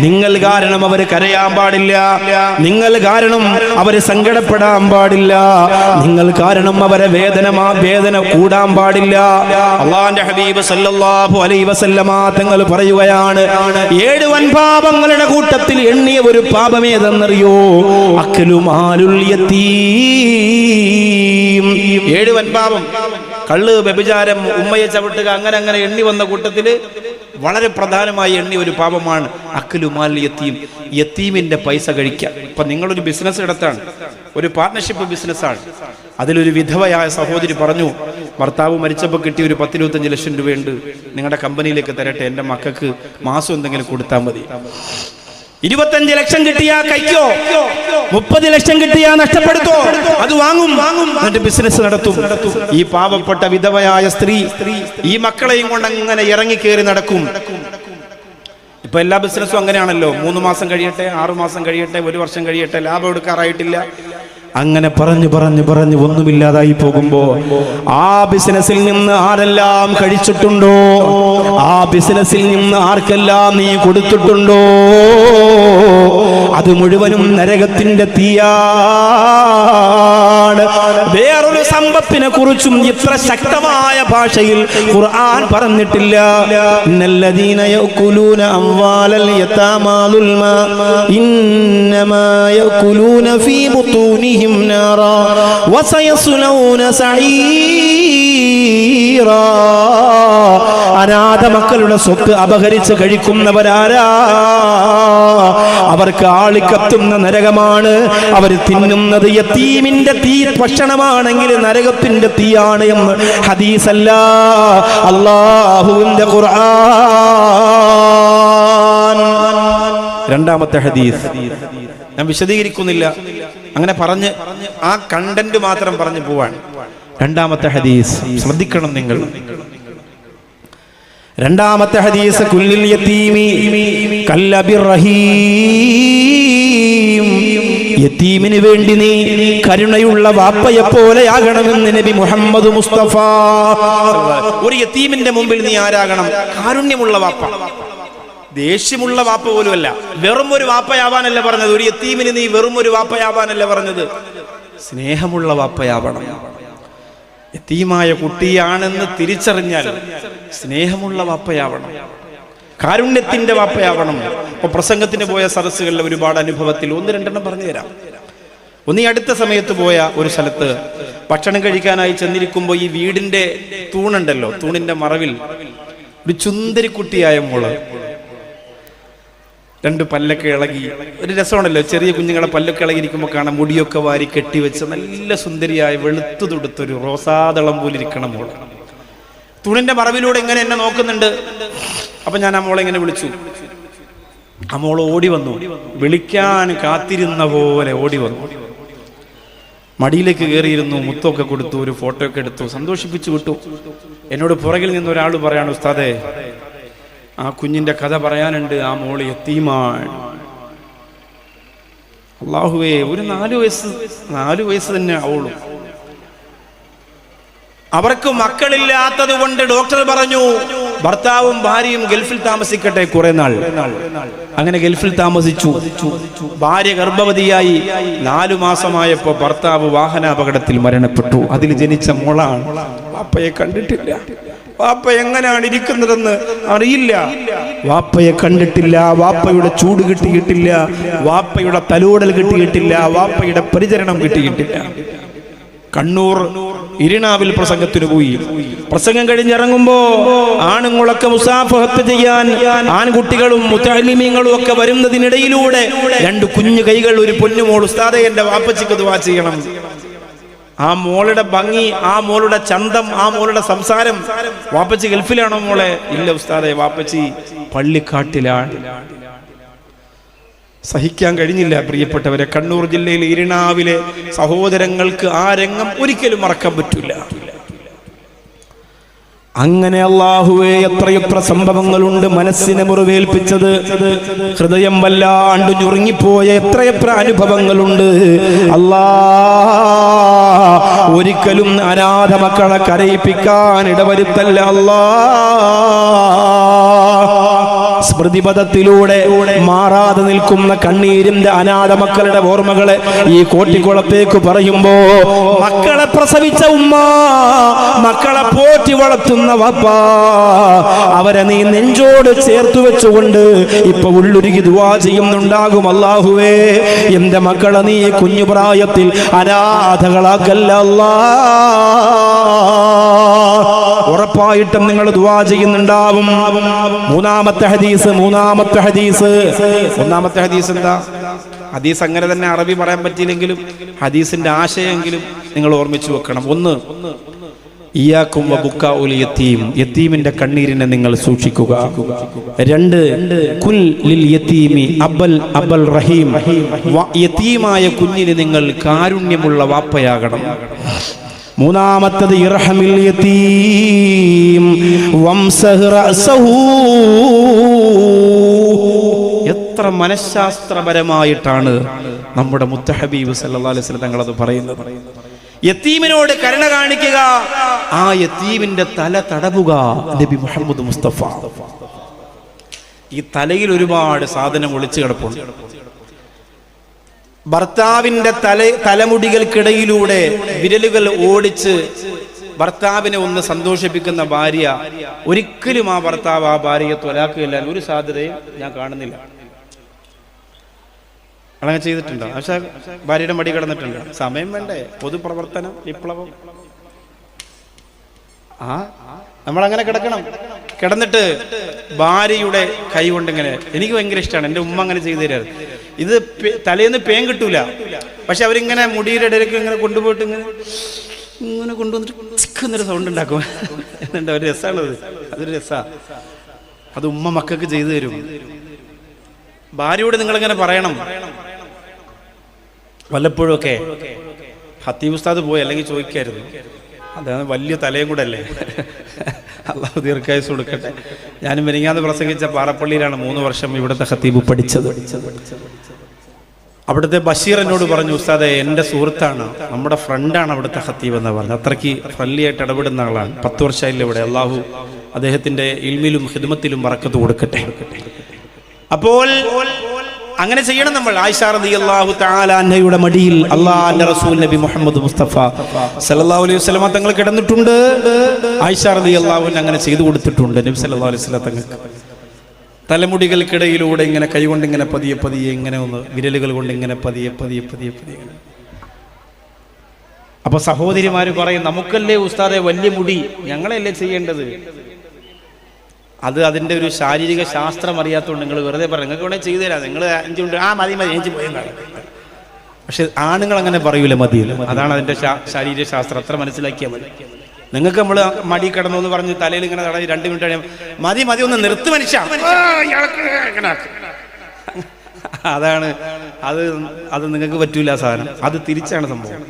നിങ്ങൾ കാരണം അവര് കരയാൻ പാടില്ല. നിങ്ങൾ കാരണം അവര് സങ്കടപ്പെടാൻ പാടില്ല. നിങ്ങൾ കാരണം അവരെ വേദന കൂടാൻ പാടില്ല. അല്ലാഹുവിന്റെ ഹബീബ് സല്ലല്ലാഹു അലൈഹി വസല്ലമ തങ്ങൾ പറയുകയാണ്, 7 വൻപാപങ്ങളുടെ കൂട്ടത്തിൽ എണ്ണിയ ഒരു പാപമേതെന്നറിയോ? അക്ലു മാലുൽ യതീം. 7 വൻപാപം, കള്ള്, വ്യഭിചാരം, ഉമ്മയെ ചവിട്ടുക, അങ്ങനെ എണ്ണി വന്ന കൂട്ടത്തില് വളരെ പ്രധാനമായി എണ്ണി ഒരു പാപമാണ് അക്ലു മാൽ യതീം. യതീമിന്റെ പൈസ കഴിക്കുക. ഇപ്പൊ നിങ്ങളൊരു ബിസിനസ് എടുത്താണ്, ഒരു പാർട്ട്ണർഷിപ്പ് ബിസിനസ്സാണ്. അതിലൊരു വിധവയായ സഹോദരി പറഞ്ഞു, ഭർത്താവ് മരിച്ചപ്പോൾ കിട്ടിയ ഒരു 10-25 ലക്ഷം രൂപയുണ്ട്, നിങ്ങളുടെ കമ്പനിയിലേക്ക് തരട്ടെ, എൻ്റെ മക്കൾക്ക് മാസം എന്തെങ്കിലും കൊടുത്താൽ മതി. 25 ലക്ഷം കിട്ടിയാ കഴിക്കോ? 30 ലക്ഷം കിട്ടിയാ നഷ്ടപ്പെടുത്തോ? അത് വാങ്ങും, എന്നിട്ട് ബിസിനസ് നടത്തും. ഈ പാവപ്പെട്ട വിധവയായ സ്ത്രീ ഈ മക്കളെയും കൊണ്ട് അങ്ങനെ ഇറങ്ങി കയറി നടക്കും. ഇപ്പൊ എല്ലാ ബിസിനസ്സും അങ്ങനെയാണല്ലോ. 3 മാസം കഴിയട്ടെ, 6 മാസം കഴിയട്ടെ, 1 വർഷം കഴിയട്ടെ, ലാഭം എടുക്കാറായിട്ടില്ല. അങ്ങനെ പറഞ്ഞു ഒന്നുമില്ലാതായി പോകുമ്പോ ആ ബിസിനസ്സിൽ നിന്ന് ആരെല്ലാം കഴിച്ചിട്ടുണ്ടോ, ആ ബിസിനസ്സിൽ നിന്ന് ആർക്കെല്ലാം നീ കൊടുത്തിട്ടുണ്ടോ, അത് മുഴുവനും നരകത്തിന്റെ തീയാണ്. വേറൊരു സമ്പത്തിനെ കുറിച്ചും ഇത്ര ശക്തമായ ഭാഷയിൽ ഖുർആൻ പറഞ്ഞിട്ടില്ല. ഇന്നല്ലദീന യഅകുലൂന അംവാലൽ യതാമാ ദുൽമാ ഇന്നമാ യഅകുലൂന ഫീ ബുതൂനിഹിം നാറാ വസയസ്ലൗന സഈറാ. അനാഥ മക്കളുടെ സ്വത്ത് അപഹരിച്ച് കഴിക്കുന്നവരാരാ? അവർക്ക് ആളിക്കത്തുന്ന നരകമാണ്. അവർ തിന്നുന്നത് യതീമിന്റെ തീ ഭക്ഷണമാണെങ്കിൽ നരകത്തിന്റെ തീയാണ് എന്ന് ഹദീസല്ല, അല്ലാഹുവിന്റെ ഖുർആൻ. രണ്ടാമത്തെ ഹദീസ് ഞാൻ വിശദീകരിക്കുന്നില്ല, അങ്ങനെ പറഞ്ഞ് ആ കണ്ടന്റ് മാത്രം പറഞ്ഞു പോവാൻ. രണ്ടാമത്തെ ഹദീസ് ശ്രദ്ധിക്കണം നിങ്ങൾ. രണ്ടാമത്തെ ഹദീസ്, കുല്ലിൽ യതീമി കല്ലബിർ റഹീം. യതീമിന് വേണ്ടി നീ കരുണയുള്ള വാപ്പയെ പോലെയാകണമെന്ന് നബി മുഹമ്മദ് മുസ്തഫ. ഒരു യതീമിന്റെ മുമ്പിൽ നീ ആരാകണം? കാരുണ്യമുള്ള വാപ്പ. ദേഷ്യമുള്ള വാപ്പ പോലുമല്ല, വെറും ഒരു വാപ്പയാവാനല്ല പറഞ്ഞത്. ഒരു യതീമിന് നീ വെറും ഒരു വാപ്പയാവാനല്ല പറഞ്ഞത്, സ്നേഹമുള്ള വാപ്പയാവണം. യതീമായ കുട്ടിയാണെന്ന് തിരിച്ചറിഞ്ഞാൽ സ്നേഹമുള്ള വാപ്പയാവണം, കാരുണ്യത്തിന്റെ വാപ്പയാവണം. ഇപ്പൊ പ്രസംഗത്തിന് പോയ സദസ്സുകളിലെ ഒരുപാട് അനുഭവത്തിൽ 1-2 പറഞ്ഞു തരാം. ഒന്ന്, ഈ അടുത്ത സമയത്ത് പോയ ഒരു സ്ഥലത്ത് ഭക്ഷണം കഴിക്കാനായി ചെന്നിരിക്കുമ്പോൾ ഈ വീടിന്റെ തൂണുണ്ടല്ലോ, തൂണിന്റെ മറവിൽ ഒരു ചുന്ദരിക്കുട്ടിയായ മോള്, 2 പല്ലൊക്കെ ഇളകി. ഒരു രസമാണല്ലോ ചെറിയ കുഞ്ഞുങ്ങളെ പല്ലൊക്കെ ഇളകിയിരിക്കുമ്പോൾ കാണാം, മുടിയൊക്കെ വാരി കെട്ടിവെച്ച് നല്ല സുന്ദരിയായ വെളുത്തു തൊടുത്തൊരു റോസാദളം പോലിരിക്കണം മോള്. തൂണിന്റെ മറവിലൂടെ ഇങ്ങനെ എന്നെ നോക്കുന്നുണ്ട്. അപ്പൊ ഞാൻ ആ മോളെ ഇങ്ങനെ വിളിച്ചു. ആ മോള് ഓടി വന്നു, വിളിക്കാൻ കാത്തിരുന്ന പോലെ ഓടി വന്നു. മടിയിലേക്ക് കയറിയിരുന്നു, മുത്തൊക്കെ കൊടുത്തു, ഒരു ഫോട്ടോ ഒക്കെ എടുത്തു, സന്തോഷിപ്പിച്ചു വിട്ടു. എന്നോട് പുറകിൽ നിന്ന് ഒരാൾ പറയാണ്, ഉസ്താദേ ആ കുഞ്ഞിന്റെ കഥ പറയാനുണ്ട്, ആ മോള് യതീമാണ്. അല്ലാഹുവേ, ഒരു 4 വയസ്സ് തന്നെ ആവുള്ളൂ. അവർക്ക് മക്കളില്ലാത്തത് കൊണ്ട് ഡോക്ടർ പറഞ്ഞു ഭർത്താവും ഭാര്യയും ഗൾഫിൽ താമസിക്കട്ടെ കുറെ നാൾ. അങ്ങനെ ഗൾഫിൽ താമസിച്ചു. ഭാര്യ ഗർഭവതിയായി 4 മാസമായപ്പോ ഭർത്താവ് വാഹനാപകടത്തിൽ മരണപ്പെട്ടു. അതിൽ ജനിച്ച മോളാണ്. വാപ്പയെ കണ്ടിട്ടില്ല. വാപ്പ എങ്ങനെയാണ് ഇരിക്കുന്നതെന്ന് അറിയില്ല. വാപ്പയെ കണ്ടിട്ടില്ല. വാപ്പയുടെ ചൂട് കിട്ടിയിട്ടില്ല. വാപ്പയുടെ തലോടൽ കിട്ടിയിട്ടില്ല. വാപ്പയുടെ പരിചരണം കിട്ടിയിട്ടില്ല. കണ്ണൂർ ഇരിണാവിൽ പ്രസംഗത്തിന് പോയി. പ്രസംഗം കഴിഞ്ഞിറങ്ങുമ്പോ ആണുങ്ങളൊക്കെ മുസാഫഹത്ത് ചെയ്യാൻ ആൺകുട്ടികളും മുത്തഅല്ലിമീങ്ങളും ഒക്കെ വരുന്നതിനിടയിലൂടെ 2 കുഞ്ഞു കൈകൾ, ഒരു പൊന്നുമോൾ, ഉസ്താദേ എന്റെ വാപ്പച്ചിക്ക് ദുആ ചെയ്യണം. ആ മോളുടെ ഭംഗി, ആ മോളുടെ ചന്തം, ആ മോളുടെ സംസാരം. വാപ്പച്ചി ഗൾഫിലാണോ മോളെ? ഇല്ല ഉസ്താദേ, വാപ്പച്ചി പള്ളിക്കാട്ടിലാണ്. സഹിക്കാൻ കഴിഞ്ഞില്ല പ്രിയപ്പെട്ടവരെ. കണ്ണൂർ ജില്ലയിൽ ഇരിണാവിലെ സഹോദരങ്ങൾക്ക് ആ രംഗം ഒരിക്കലും മറക്കാൻ പറ്റില്ല. അങ്ങനെ അല്ലാഹുവേ എത്രയെത്ര സംഭവങ്ങളുണ്ട് മനസ്സിനെ മുറിവേൽപ്പിച്ചത്, ഹൃദയം വല്ലാണ്ട് ഞുറുങ്ങിപ്പോയ എത്രയെത്ര അനുഭവങ്ങളുണ്ട്. അല്ലാ, ഒരിക്കലും അനാഥ മക്കളെ കരയിപ്പിക്കാൻ ഇടവരുത്തല്ല അല്ലാ. സ്മൃതിപഥത്തിലൂടെ മാറാതെ നിൽക്കുന്ന കണ്ണീരിന്റെ അനാഥ മക്കളുടെ ഓർമ്മകളെ ഈ കോട്ടിക്കുളത്തേക്ക് പറയുമ്പോ, മക്കളെ പ്രസവിച്ച ഉമ്മ, മക്കളെ പോറ്റി വളർത്തുന്ന വാപ്പ, അവരെ നീ നെഞ്ചോട് ചേർത്ത് വെച്ചുകൊണ്ട് ഇപ്പൊ ഉള്ളുരുകി ദുആ ചെയ്യുന്നുണ്ടാകും. അല്ലാഹുവേ, എന്റെ മക്കളെ നീ കുഞ്ഞുപ്രായത്തിൽ അനാഥകളാക്കല്ല അല്ലാ. ഉറപ്പായിട്ടും നിങ്ങൾ ദുആ ചെയ്യുന്നുണ്ടാവും. മൂന്നാമത്തെ ഹദീസ് എന്താ? ഹദീസ് അങ്ങനെ തന്നെ അറബി പറയാൻ പറ്റിയില്ലെങ്കിലും ഹദീസിന്റെ ആശയമെങ്കിലും നിങ്ങൾ ഓർമ്മിച്ചു വെക്കണം. 1, ഇയ്യാക്കും വബുക്കാഉൽ യതീം, യതീമിന്റെ കണ്ണീരിനെ നിങ്ങൾ സൂക്ഷിക്കുക. 2, കുൽ ലിൽ യതീമി അബൽ റഹീം, യതീമായ കുഞ്ഞിന് നിങ്ങൾ കാരുണ്യമുള്ള വാപ്പയാകണം. 3, ഇർഹമിൽ യതീം വംസഹ് റഅസഹു. എത്ര മനഃശാസ്ത്രപരമായിട്ടാണ് നമ്മുടെ മുത്ത ഹബീബ് സല്ലല്ലാഹു അലൈഹി വസല്ലം തങ്ങൾ അത് പറയുന്നത്. യതീമിനോട് കരുണ കാണിക്കുക, ആ യതീമിന്റെ തല തടവുക. നബി മുഹമ്മദ് മുസ്തഫ. ഈ തലയിൽ ഒരുപാട് സാധനം ഒളിച്ചു കിടപ്പുണ്ട്. ഭർത്താവിന്റെ തലമുടികൾക്കിടയിലൂടെ വിരലുകൾ ഓടിച്ച് ഭർത്താവിനെ ഒന്ന് സന്തോഷിപ്പിക്കുന്ന ഭാര്യ, ഒരിക്കലും ആ ഭർത്താവ് ആ ഭാര്യയെ ത്വലാഖ് ഒരു സാധ്യതയും ഞാൻ കാണുന്നില്ല. അങ്ങനെ ചെയ്തിട്ടുണ്ടോ? പക്ഷെ ഭാര്യയുടെ മടി കിടന്നിട്ടുണ്ട്. സമയം വേണ്ടേ? പൊതുപ്രവർത്തനം, വിപ്ലവം. നമ്മളങ്ങനെ കിടക്കണം. കിടന്നിട്ട് ഭാര്യയുടെ കൈ കൊണ്ടിങ്ങനെ, എനിക്ക് ഭയങ്കര ഇഷ്ടമാണ്, എൻ്റെ ഉമ്മ അങ്ങനെ ചെയ്തു തരാറ്. ഇത് തലേന്ന് പേൻ കിട്ടൂല, പക്ഷെ അവരിങ്ങനെ മുടിയുടെ ഇടയിലേക്ക് ഇങ്ങനെ കൊണ്ടുപോയിട്ട് ഇങ്ങനെ കൊണ്ടുവന്നിട്ട് സൗണ്ട് ഉണ്ടാക്കും. എന്നുണ്ട്, ഒരു രസമാണത്. അതൊരു രസമാണ്. അത് ഉമ്മ മക്കൾക്ക് ചെയ്തു തരും. ഭാര്യയോട് നിങ്ങളിങ്ങനെ പറയണം. വല്ലപ്പോഴുമൊക്കെ ഹത്തീബ് ഉസ്താദ് പോയി, അല്ലെങ്കിൽ ചോദിക്കായിരുന്നു, അതാണ് വലിയ തലയും കൂടെ അല്ലേ, അള്ളാഹു ദീർഘായുസ്സ് കൊടുക്കട്ടെ. ഞാനും മെനിങ്ങാന്ന് പ്രസംഗിച്ച പാറപ്പള്ളിയിലാണ് 3 വർഷം ഇവിടുത്തെ ഹത്തീബ് പഠിച്ചത്. അവിടുത്തെ ബഷീർ എന്നോട് പറഞ്ഞു, ഉസ്താദെ എൻ്റെ സുഹൃത്താണ്, നമ്മുടെ ഫ്രണ്ടാണ് അവിടുത്തെ ഹത്തീബ് എന്ന് പറഞ്ഞു. അത്രയ്ക്ക് ഫ്രണ്ട്ലി ആയിട്ട് ഇടപെടുന്ന ആളാണ്. 10 വർഷമായില്ല ഇവിടെ. അള്ളാഹു അദ്ദേഹത്തിന്റെ ഇൽമിലും ഖിദ്മത്തിലും ബറക്കത്ത് കൊടുക്കട്ടെ. അപ്പോൾ അങ്ങനെ ചെയ്യണം നമ്മൾ. ആയിഷ റളിയല്ലാഹു തആല അൻഹയുടെ മടിയിൽ അല്ലാഹുവിന്റെ റസൂൽ നബി മുഹമ്മദ് മുസ്തഫ സല്ലല്ലാഹു അലൈഹി വസല്ലം തങ്ങൾ കിടന്നിട്ടുണ്ട്. ആയിഷ റളിയല്ലാഹു അൻഹ അങ്ങനെ ചെയ്തു കൊടുത്തിട്ടുണ്ട്. നബി സല്ലല്ലാഹു അലൈഹി വസല്ലം തങ്ങൾക്ക് തലമുടികൾക്കിടയിലൂടെ ഇങ്ങനെ കൈകൊണ്ട് ഇങ്ങനെ പതിയെ പതിയെ ഇങ്ങനെ ഒന്ന് വിരലുകൾ കൊണ്ട് ഇങ്ങനെ പതിയെ പതിയെ പതിയെ പതിയെ. അപ്പൊ സഹോദരിമാര് പറയും, നമുക്കല്ലേ ഉസ്താദെ വലിയ മുടി, ഞങ്ങളെയല്ലേ ചെയ്യേണ്ടത്? അത് അതിൻ്റെ ഒരു ശാരീരിക ശാസ്ത്രം അറിയാത്തതുകൊണ്ട് നിങ്ങൾ വെറുതെ പറയും, നിങ്ങൾക്ക് വേണമെങ്കിൽ ചെയ്തു തരാം, നിങ്ങൾ 5 മിനിറ്റ് മതി എനിക്ക് പോയി. പക്ഷെ ആണുങ്ങൾ അങ്ങനെ പറയൂല, മതി. അതാണ് അതിൻ്റെ ശാരീരിക ശാസ്ത്രം. അത്ര മനസ്സിലാക്കിയാൽ മതി. നിങ്ങൾക്ക് നമ്മൾ മടി കിടന്നു എന്ന് പറഞ്ഞ് തലയിൽ ഇങ്ങനെ തടഞ്ഞ് 2 മിനിറ്റ് കഴിയാം, മതി മതി ഒന്ന് നിർത്ത് മനുഷ്യ. അതാണ് അത് നിങ്ങൾക്ക് പറ്റൂല സാധനം. അത് തിരിച്ചാണ് സംഭവം.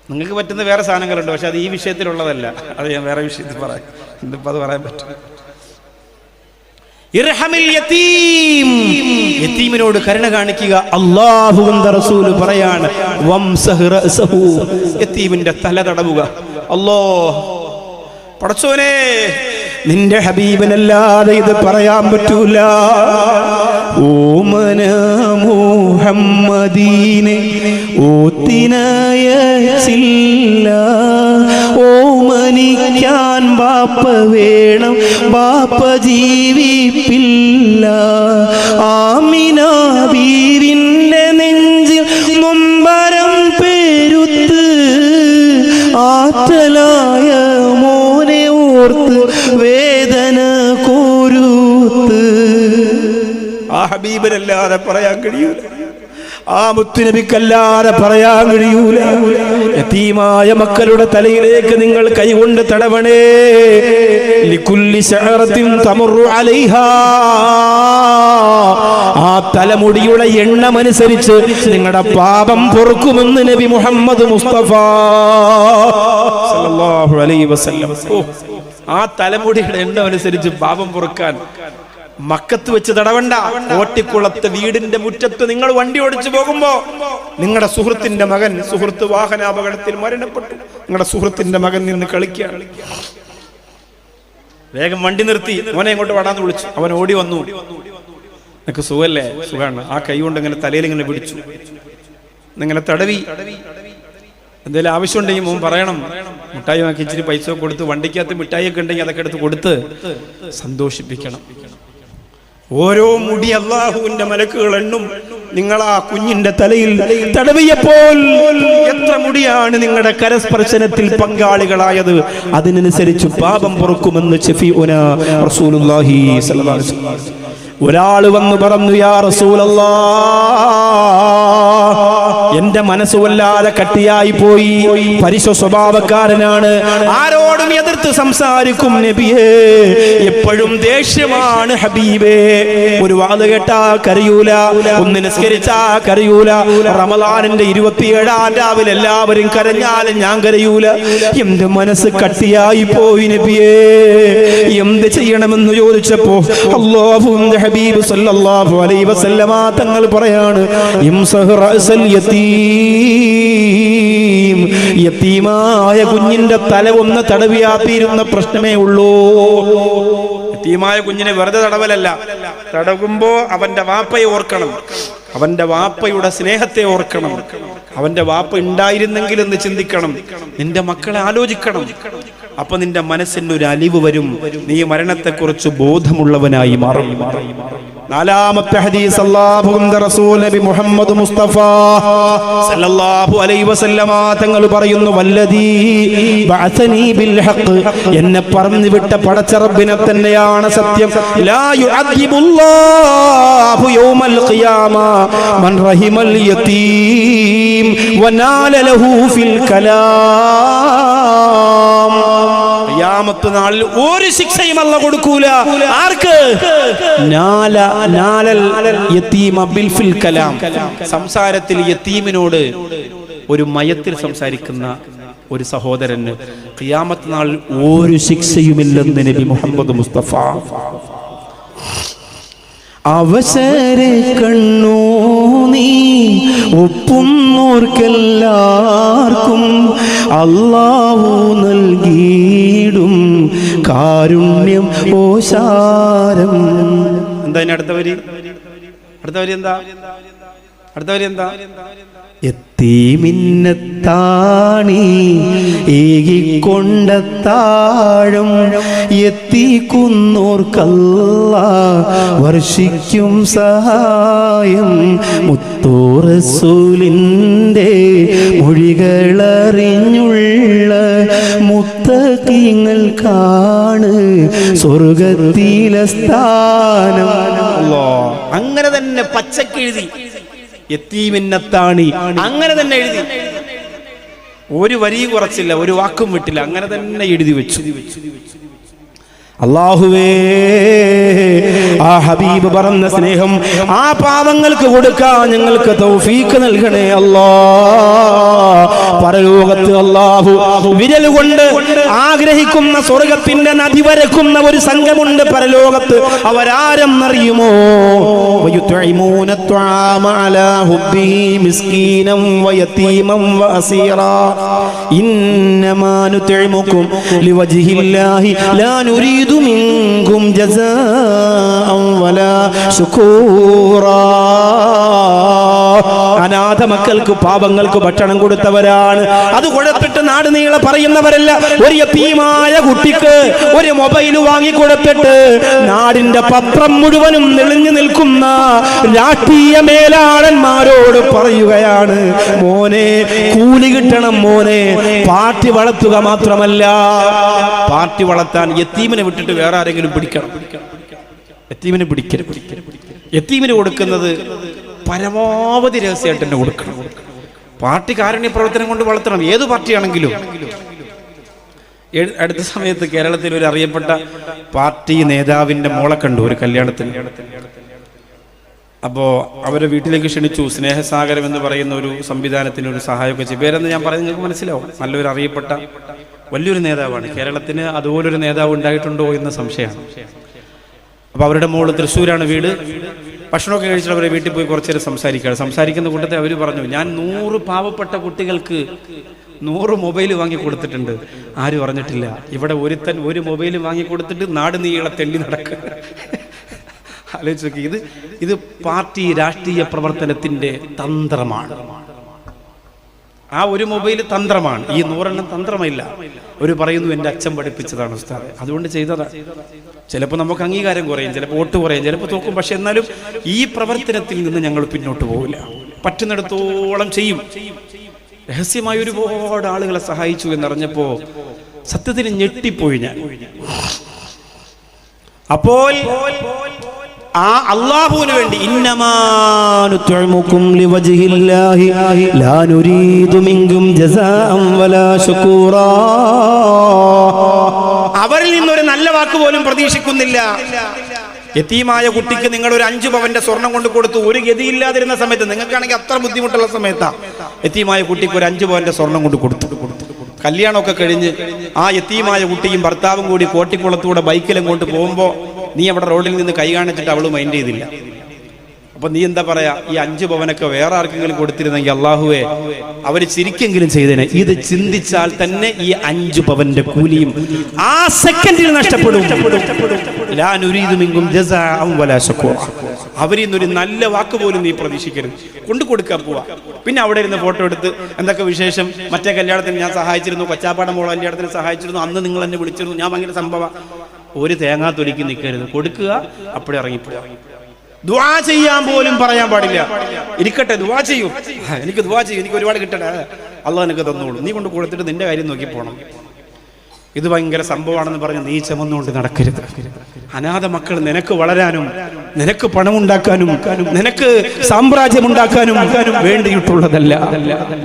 നിങ്ങൾക്ക് പറ്റുന്ന വേറെ സാധനങ്ങളുണ്ട്, പക്ഷെ അത് ഈ വിഷയത്തിലുള്ളതല്ല. അത് ഞാൻ വേറെ വിഷയത്തിൽ പറയാം. ഇന്നിപ്പോൾ അത് പറയാൻ പറ്റും. യതീമിനോട് കരുണ കാണിക്കുക. അല്ലാഹുവിന്റെ റസൂൽ പറയാണ്, വംസഹ് റഅസഹു, യതീമിന്റെ തല തടവുക. അല്ലാഹ് പടച്ചോനെ, നിന്റെ ഹബീബിനല്ലാതെ ഇത് പറയാൻ പറ്റൂല. ഓമന മുഹമ്മദീനെ ഓത്തിനയച്ചില്ല, ഓമനിക്കാൻ ബാപ്പ വേണം, ബാപ്പ ജീവിപ്പില്ല. ആമിന ബീവിന്റെ നെഞ്ചിൽ നൊമ്പരം പെരുത്ത്, ആറ്റലായ മോനെ ഓർത്ത് വേദന കോരുത്ത്. ആ ഹബീബിനല്ലാതെ പറയാൻ കഴിയൂല, ആ മുത്തുനബിക്കല്ലാതെ പറയാൻ കഴിയൂല. യതീമായ മക്കളുടെ തലയിലേക്ക് നിങ്ങൾ കൈകൊണ്ട് തടവണേ. ലികുല്ലി ശഅറത്തിൻ തമറു അലൈഹാ, ആ തലമുടിയുടെ എണ്ണമനുസരിച്ച് നിങ്ങളുടെ പാപം പൊറുക്കുമെന്ന് നബി മുഹമ്മദ് മുസ്തഫ സല്ലല്ലാഹു അലൈഹി വസല്ലം. ആ തലമുടിയുടെ എണ്ണം അനുസരിച്ച് പാപം പൊറുക്കാൻ മക്കത്ത് വെച്ച് തടവണ്ട. ഓട്ടിക്കുളത്ത് വീടിന്റെ മുറ്റത്ത് നിങ്ങൾ വണ്ടി ഓടിച്ചു പോകുമ്പോ നിങ്ങളുടെ സുഹൃത്തിന്റെ മകൻ, സുഹൃത്ത് വാഹനാപകടത്തിൽ മരണപ്പെട്ടു, നിങ്ങളുടെ സുഹൃത്തിന്റെ മകൻ നിന്ന് കളിക്കുകയാണ്. വേഗം വണ്ടി നിർത്തി, മോനെ ഇങ്ങോട്ട് വടാന്ന് വിളിച്ചു. അവൻ ഓടി വന്നു. നിനക്ക് സുഖല്ലേ? സുഖമാണ്. ആ കൈ കൊണ്ട് ഇങ്ങനെ തലയിൽ ഇങ്ങനെ പിടിച്ചു, ഇങ്ങനെ തടവി. എന്തെങ്കിലും ആവശ്യമുണ്ടെങ്കിൽ മോൻ പറയണം. മിഠായി വാങ്ങി ഇച്ചിരി പൈസ കൊടുത്ത്, വണ്ടിക്കകത്ത് മിഠായി ഒക്കെ ഉണ്ടെങ്കിൽ അതൊക്കെ എടുത്ത് കൊടുത്ത് സന്തോഷിപ്പിക്കണം. ഓരോ മുടി അല്ലാഹുവിന്റെ മലക്കുകൾ എണ്ണും. നിങ്ങൾ ആ കുഞ്ഞിന്റെ തലയിൽ തടവിയപ്പോൾ എത്ര മുടിയാണ് നിങ്ങളുടെ കരസ്പർശനത്തിൽ പങ്കാളികളായത്, അതിനനുസരിച്ച് പാപം പൊറുക്കുമെന്ന് ശഫീഉനാ റസൂലുള്ളാഹി സ്വല്ലല്ലാഹു അലൈഹി വസല്ലം. ഒരാൾ വന്നു പറഞ്ഞു, യാ റസൂലല്ലാഹ്, എന്റെ മനസ്സ് വല്ലാതെ കട്ടിയായി പോയി, പരിശ സ്വഭാവക്കാരനാണ്, ആരോടും എതിർത്ത് സംസാരിക്കും നബിയേ, എപ്പോഴും ദേഷ്യമാണ് ഹബീബേ. ഒരു വാത് കേട്ടാ കരയൂല, ഒന്ന് നിസ്കരിച്ചാ കരയൂല. റമളാനിന്റെ 27-ാം രാവിലെ എല്ലാവരും കരഞ്ഞാലും ഞാൻ കരയൂല. എന്റെ മനസ്സ് കട്ടിയായി പോയി നബിയേ, എന്ത് ചെയ്യണമെന്ന് ചോദിച്ചപ്പോ അല്ലാഹുവിന്റെ ഹബീബ് സല്ലല്ലാഹു അലൈഹി വസല്ലമ തങ്ങൾ പറയാണ്, ഇംസഹ് റഅസൽ യതീം, യതീമായ കുഞ്ഞിന്റെ തല ഒന്ന് തടവിയാ തീരുന്ന പ്രശ്നമേ ഉള്ളൂ. യതീമായ കുഞ്ഞിനെ വെറുതെ തടവലല്ല, തടവുമ്പോ അവന്റെ വാപ്പയെ ഓർക്കണം, അവന്റെ വാപ്പയുടെ സ്നേഹത്തെ ഓർക്കണം, അവന്റെ വാപ്പ ഉണ്ടായിരുന്നെങ്കിൽ എന്ന് ചിന്തിക്കണം, നിന്റെ മക്കളെ ആലോചിക്കണം. അപ്പൊ നിന്റെ മനസ്സിനൊരു അലിവ് വരും, നീ മരണത്തെക്കുറിച്ച് ബോധമുള്ളവനായി മാറും. നാലാമത്തെ ഹദീസ് അല്ലാഹുവിന്റെ റസൂൽ നബി മുഹമ്മദ് മുസ്തഫ സല്ലല്ലാഹു അലൈഹി വസല്ലമ തങ്ങൾ പറയുന്നു, വല്ലദീ ബഅസനി ബിൽ ഹഖ്, എന്നെ പറഞ്ഞു വിട്ട പടച്ച റബ്ബിനെ തന്നെയാണ് സത്യം. ലാ യുഅദ്ദിബുല്ലാഹു യൗമൽ ഖിയാമ മൻ റഹിമൽ യതീം വനാല ലഹു ഫിൽ കലാം. ഖിയാമത്ത് നാളിൽ ഒരു ശിക്ഷയും അല്ലാഹു കൊടുക്കൂല. ആർക്ക്? നാലൽ യതീമ ബിൽ ഫിൽ കലാം, സംസാരത്തിൽ യതീമിനോട് ഒരു മയത്തിൽ സംസാരിക്കുന്ന ഒരു സഹോദരന് ഖിയാമത്ത് നാളിൽ ഒരു ശിക്ഷയുമില്ലെന്ന് നബി മുഹമ്മദ് മുസ്തഫ. അവസരെ കണ്ണു നീ ഒപ്പുന്നോർക്കെല്ലാവർക്കും അല്ലാഹു നൽകിയിടും കാരുണ്യം ഓശാരം. എന്താ അടുത്ത വരി? അടുത്ത വരി എന്താ? അടുത്ത വരി എന്താ? എത്തീമിന്നത്താണി ഏകിക്കൊണ്ടത്താഴും എത്തിക്കുന്നോർക്കല്ലാഹ് വർഷിക്കും സഹായം. മുത്തൂ റസൂലിന്റെ മൊഴികളറിഞ്ഞുള്ള മുത്തഖീങ്ങൾക്കാണ് സ്വർഗത്തിലെ സ്ഥാനം. അങ്ങനെ തന്നെ പച്ചക്കെഴുതി യതീമിന്നത്താണി, അങ്ങനെ തന്നെ എഴുതി, ഒരു വരിയും കുറച്ചില്ല, ഒരു വാക്കും വിട്ടില്ല, അങ്ങനെ തന്നെ എഴുതി വെച്ചു. അല്ലാഹുവേ, ആ ഹബീബ് പറഞ്ഞ സ്നേഹം ആ പാവങ്ങൾക്ക് കൊടുക്കാൻ ഞങ്ങൾക്ക് തൗഫീക്ക് നൽകണേ അല്ലാഹ്. പരലോകത്ത് അല്ലാഹു വിരൽ കൊണ്ട് ആഗ്രഹിക്കുന്ന സ്വർഗത്തിന്റെ നദി വരക്കുന്ന ഒരു സംഘമുണ്ട് പരലോകത്ത്. അവരാരെന്നറിയുമോ? വയുത്ഇമൂന അത്വാമ അലാ ഹുബ്ബിഹി മിസ്കീനം വയതീമൻ വഅസീറാ ഇന്നമാ നുത്ഇമുകും ലിവജ്ഹില്ലാഹി ലാ നുരീദു മിൻകും ജസാഅൻ വലാ ശുകൂറാ. അനാഥ മക്കൾക്ക് പാപങ്ങൾക്ക് ഭക്ഷണം കൊടുത്തവരാണ്. അത് കൊടുത്തിട്ട് നാട് നീളെ പറയുന്നവരല്ല. ഒരു യതീമായ കുട്ടിക്ക് ഒരു മൊബൈൽ വാങ്ങിക്കൊടുത്തിട്ട് നാടിന്റെ പത്രം മുഴുവനും തെളിഞ്ഞു നിൽക്കുന്ന രാഷ്ട്രീയ മേലാളന്മാരോട് പറയുകയാണ്, മോനെ കൂലി കിട്ടണം മോനെ. പാർട്ടി വളർത്തുക മാത്രമല്ല, പാർട്ടി വളർത്താൻ യതീമിനെ വിട്ടിട്ട് വേറെ ആരെങ്കിലും പിടിക്കണം. യതീമിനെ പിടിക്കരുത്. യതീമിന് കൊടുക്കുന്നത് പരമാവധി രഹസ്യമായിട്ട് തന്നെ കൊടുക്കണം. പാർട്ടി കാരുണ്യ പ്രവർത്തനം കൊണ്ട് വളർത്തണം, ഏത് പാർട്ടിയാണെങ്കിലും. അടുത്ത സമയത്ത് കേരളത്തിൽ ഒരു അറിയപ്പെട്ട പാർട്ടി നേതാവിന്റെ മോളെ കണ്ടു ഒരു കല്യാണത്തിന്. അപ്പോൾ അവരെ വീട്ടിലേക്ക് ക്ഷണിച്ചു. സ്നേഹസാഗരം എന്ന് പറയുന്ന ഒരു സംവിധാനത്തിന് ഒരു സഹായമൊക്കെ ചെയ്യും. പേരെന്ന് ഞാൻ പറയുന്നത് നിങ്ങൾക്ക് മനസ്സിലാവും. നല്ലൊരു അറിയപ്പെട്ട വലിയൊരു നേതാവാണ്. കേരളത്തിന് അതുപോലൊരു നേതാവ് ഉണ്ടായിട്ടുണ്ടോ എന്ന സംശയമാണ്. അപ്പോൾ അവരുടെ മോള് തൃശ്ശൂരാണ് വീട്. ഭക്ഷണമൊക്കെ കഴിച്ചിട്ട് അവരെ വീട്ടിൽ പോയി കുറച്ചു നേരം സംസാരിക്കുന്ന കൂട്ടത്തിൽ അവർ പറഞ്ഞു, ഞാൻ 100 പാവപ്പെട്ട കുട്ടികൾക്ക് 100 മൊബൈൽ വാങ്ങി കൊടുത്തിട്ടുണ്ട്, ആരും അറിഞ്ഞിട്ടില്ല. ഇവിടെ ഒരുത്തൻ ഒരു മൊബൈൽ വാങ്ങി കൊടുത്തിട്ട് നാട് നീളെ തെണ്ടി നടക്കുക. ആലോചിച്ച് നോക്കി. ഇത് പാർട്ടി രാഷ്ട്രീയ പ്രവർത്തനത്തിന്റെ തന്ത്രമാണ്. ആ ഒരു മൊബൈൽ തന്ത്രമാണ്. ഈ 100 തന്ത്രമില്ല. ഒരു പറയുന്നു എൻ്റെ അച്ഛൻ പഠിപ്പിച്ചതാണ് ഉസ്താദ്, അതുകൊണ്ട് ചെയ്തതാണ്. ചിലപ്പോൾ നമുക്ക് അംഗീകാരം കുറയും, ചിലപ്പോൾ വോട്ട് കുറയും, ചിലപ്പോൾ തോക്കും. പക്ഷെ എന്നാലും ഈ പ്രവർത്തനത്തിൽ നിന്ന് ഞങ്ങൾ പിന്നോട്ട് പോകില്ല. പറ്റുന്നിടത്തോളം ചെയ്യും. രഹസ്യമായി ഒരുപാട് ആളുകളെ സഹായിച്ചു എന്നറിഞ്ഞപ്പോ സത്യത്തിന് ഞെട്ടിപ്പോയി ഞാൻ. അപ്പോൾ ആ അല്ലാഹുവിന് വേണ്ടി ഇന്നമാ നുത്ഇമുകും ലിവജ്ഹില്ലാഹി ലാ നുരീദു മിൻകും ജസാഅൻ വലാ ശുകൂറാ. അവരിൽ നിന്നൊരു നല്ല വാക്ക് പോലും പ്രതീക്ഷിക്കുന്നില്ല. യതീമായ കുട്ടിക്ക് നിങ്ങൾ ഒരു 5 പവന്റെ സ്വർണം കൊണ്ട് കൊടുത്തു. ഒരു ഗതിയില്ലാതിരുന്ന സമയത്ത്, നിങ്ങൾക്കാണെങ്കിൽ അത്ര ബുദ്ധിമുട്ടുള്ള സമയത്താ യതീമായ കുട്ടിക്ക് ഒരു 5 പവന്റെ സ്വർണം കൊണ്ട് കൊടുത്തു. കല്യാണമൊക്കെ കഴിഞ്ഞ് ആ യതീമായ കുട്ടിയും ഭർത്താവും കൂടി കോട്ടിക്കുളത്തൂടെ ബൈക്കിലും കൊണ്ട് പോകുമ്പോൾ നീ അവിടെ റോഡിൽ നിന്ന് കൈ കാണിച്ചിട്ട് അവള് മൈൻഡ് ചെയ്തില്ല. അപ്പൊ നീ എന്താ പറയാ, ഈ 5 പവനൊക്കെ വേറെ ആർക്കെങ്കിലും കൊടുത്തിരുന്നെങ്കിൽ അള്ളാഹുവേ അവര് ചിരിക്കെങ്കിലും ചെയ്തേനെ. ഇത് ചിന്തിച്ചാൽ തന്നെ ഈ 5 പവന്റെ കൂലിയും ആ സെക്കൻഡിൽ നഷ്ടപ്പെടും. ലാ നുരീദു മിൻകും ജസാഅൻ വലാ ശുകൂറ. അവരിൽ നിന്നൊരു നല്ല വാക്ക് പോലും നീ പ്രതീക്ഷിക്കരുത്. കൊണ്ടു കൊടുക്കാൻ പോവാ. പിന്നെ അവിടെ ഇരുന്ന് ഫോട്ടോ എടുത്ത് എന്തൊക്കെ വിശേഷം, മറ്റേ കല്യാണത്തിന് ഞാൻ സഹായിച്ചിരുന്നു, കൊച്ചാപ്പാട മോള കല്യാണത്തിന് സഹായിച്ചിരുന്നു, അന്ന് നിങ്ങൾ എന്നെ വിളിച്ചിരുന്നു, ഞാൻ ഭയങ്കര സംഭവം. ഒരു തേങ്ങാ തൊലിക്ക് നിൽക്കരുത്. കൊടുക്കുക, അപ്പോഴേ ഇറങ്ങിപ്പോവാ. ദുആ ചെയ്യാൻ പോലും പറയാൻ പാടില്ല. ഇരിക്കട്ടെ, ദുആ ചെയ്യൂ, എനിക്ക് ദുആ ചെയ്യും, എനിക്ക് ഒരുപാട് കിട്ടട്ടെ, അള്ളാഹ് എനിക്ക് തന്നോളൂ. നീ കൊണ്ട് കൊടുത്തിട്ട് നിന്റെ കാര്യം നോക്കി പോകണം. ഇത് ഭയങ്കര സംഭവമാണെന്ന് പറഞ്ഞ് നീ ചുമന്നുകൊണ്ട് നടക്കരുത്. അനാഥ മക്കൾ നിനക്ക് വളരാനും നിനക്ക് പണമുണ്ടാക്കാനും നിനക്ക് സാമ്രാജ്യം ഉണ്ടാക്കാനും വേണ്ടിയിട്ടുള്ളതല്ല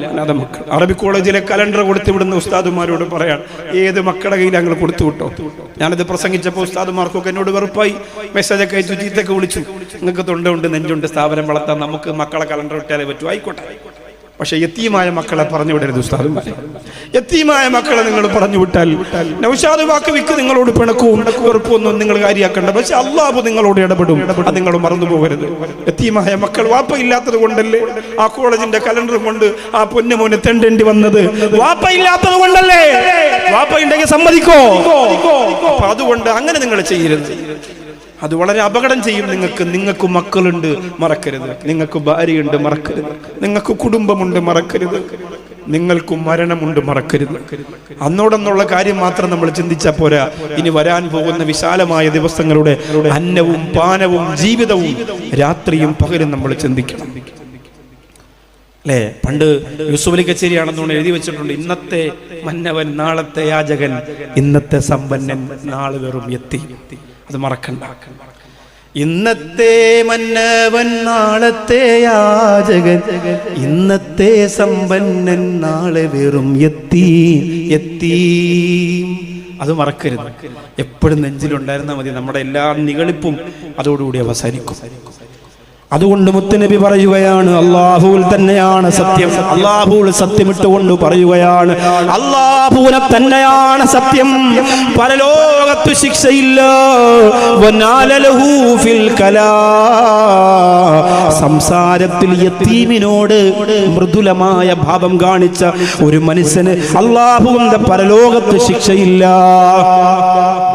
അനാഥ മക്കൾ. അറബി കോളേജിലെ കലണ്ടർ കൊടുത്തുവിടുന്ന ഉസ്താദുമാരോട് പറയാൻ, ഏത് മക്കളുടെ കയ്യിൽ ഞങ്ങൾ കൊടുത്തു വിട്ടോ. ഞാനിത് പ്രസംഗിച്ചപ്പോൾ ഉസ്താദുമാർക്കൊക്കെ എന്നോട് വെറുപ്പായി. മെസ്സേജൊക്കെ അയച്ചു, ചീത്തൊക്കെ വിളിച്ചു. നിങ്ങൾക്ക് തൊണ്ടുണ്ട് നെഞ്ചുണ്ട്, സ്ഥാപനം വളർത്താൻ നമുക്ക് മക്കളെ കലണ്ടർ ഇട്ടാലേ പറ്റൂ. ആയിക്കോട്ടെ, പക്ഷെ യതീമായ മക്കളെ പറഞ്ഞു വിടരുത് ഉസ്താദുമാരെ. യതീമായ മക്കളെ നിങ്ങൾ പറഞ്ഞു വിട്ടാൽ നൗഷാദ് വാക്ക് വിക്ക് നിങ്ങളോട് പിണക്കവും വെറുപ്പൊന്നും നിങ്ങൾ കാര്യമാക്കണ്ട. പക്ഷെ അള്ളാഹു നിങ്ങളോട് ഇടപെടും, അത് നിങ്ങൾ മറന്നു പോകരുത്. യതീമായ മക്കൾ വാപ്പ ഇല്ലാത്തത് കൊണ്ടല്ലേ ആ കോളേജിന്റെ കലണ്ടർ കൊണ്ട് ആ പൊന്നുമോനെ തെണ്ടേണ്ടി വന്നത്? വാപ്പ ഇല്ലാത്തത് കൊണ്ടല്ലേ? വാപ്പ ഉണ്ടെങ്കിൽ സമ്മതിക്കോ? അപ്പൊ അതുകൊണ്ട് അങ്ങനെ നിങ്ങൾ ചെയ്യരുത്. അത് വളരെ അപകടം ചെയ്യും നിങ്ങൾക്ക്. നിങ്ങൾക്ക് മക്കളുണ്ട്, മറക്കരുത്. നിങ്ങൾക്ക് ഭാര്യയുണ്ട്, മറക്കരുത്. നിങ്ങൾക്ക് കുടുംബമുണ്ട്, മറക്കരുത്. നിങ്ങൾക്ക് മരണമുണ്ട്, മറക്കരുത്. അന്നോടെന്നുള്ള കാര്യം മാത്രം നമ്മൾ ചിന്തിച്ചാൽ പോരാ. ഇനി വരാൻ പോകുന്ന വിശാലമായ ദിവസങ്ങളുടെ അന്നവും പാനവും ജീവിതവും രാത്രിയും പകലും നമ്മൾ ചിന്തിക്കണം. അല്ലേ? പണ്ട് യൂസുഫ് അലി കച്ചേരിയാണെന്നുകൊണ്ട് എഴുതി വെച്ചിട്ടുണ്ട്, ഇന്നത്തെ മന്നവൻ നാളത്തെ യാചകൻ, ഇന്നത്തെ സമ്പന്നൻ നാളെ വെറും എത്തി. അത് മറക്കണ്ട. ഇന്നത്തെ മന്നവൻ നാളത്തെ യാചകൻ, ഇന്നത്തെ സമ്പന്നൻ നാളെ വെറും എത്തി. അത് മറക്കരുത്. എപ്പോഴും നെഞ്ചിലുണ്ടായിരുന്നാൽ മതി. നമ്മുടെ എല്ലാ നിഗളിപ്പും അതോടുകൂടി അവസാനിക്കും. അതുകൊണ്ട് മുത്തുനബി പറയുകയാണ്, അല്ലാഹുവിൽ തന്നെയാണ് സത്യം. അല്ലാഹുവിൽ സത്യമിട്ടുകൊണ്ട് പറയുകയാണ്, അല്ലാഹുവിനെ തന്നെയാണ് സത്യം. പരലോകത്ത് ശിക്ഷയില്ല. വനാലലഹു ഫിൽ കലാ, സംസാരത്തിൽ യതീമിനോട് മൃദുലമായ ഭാവം കാണിച്ച ഒരു മനുഷ്യന് അല്ലാഹുവിന്റെ പരലോകത്ത് ശിക്ഷയില്ല.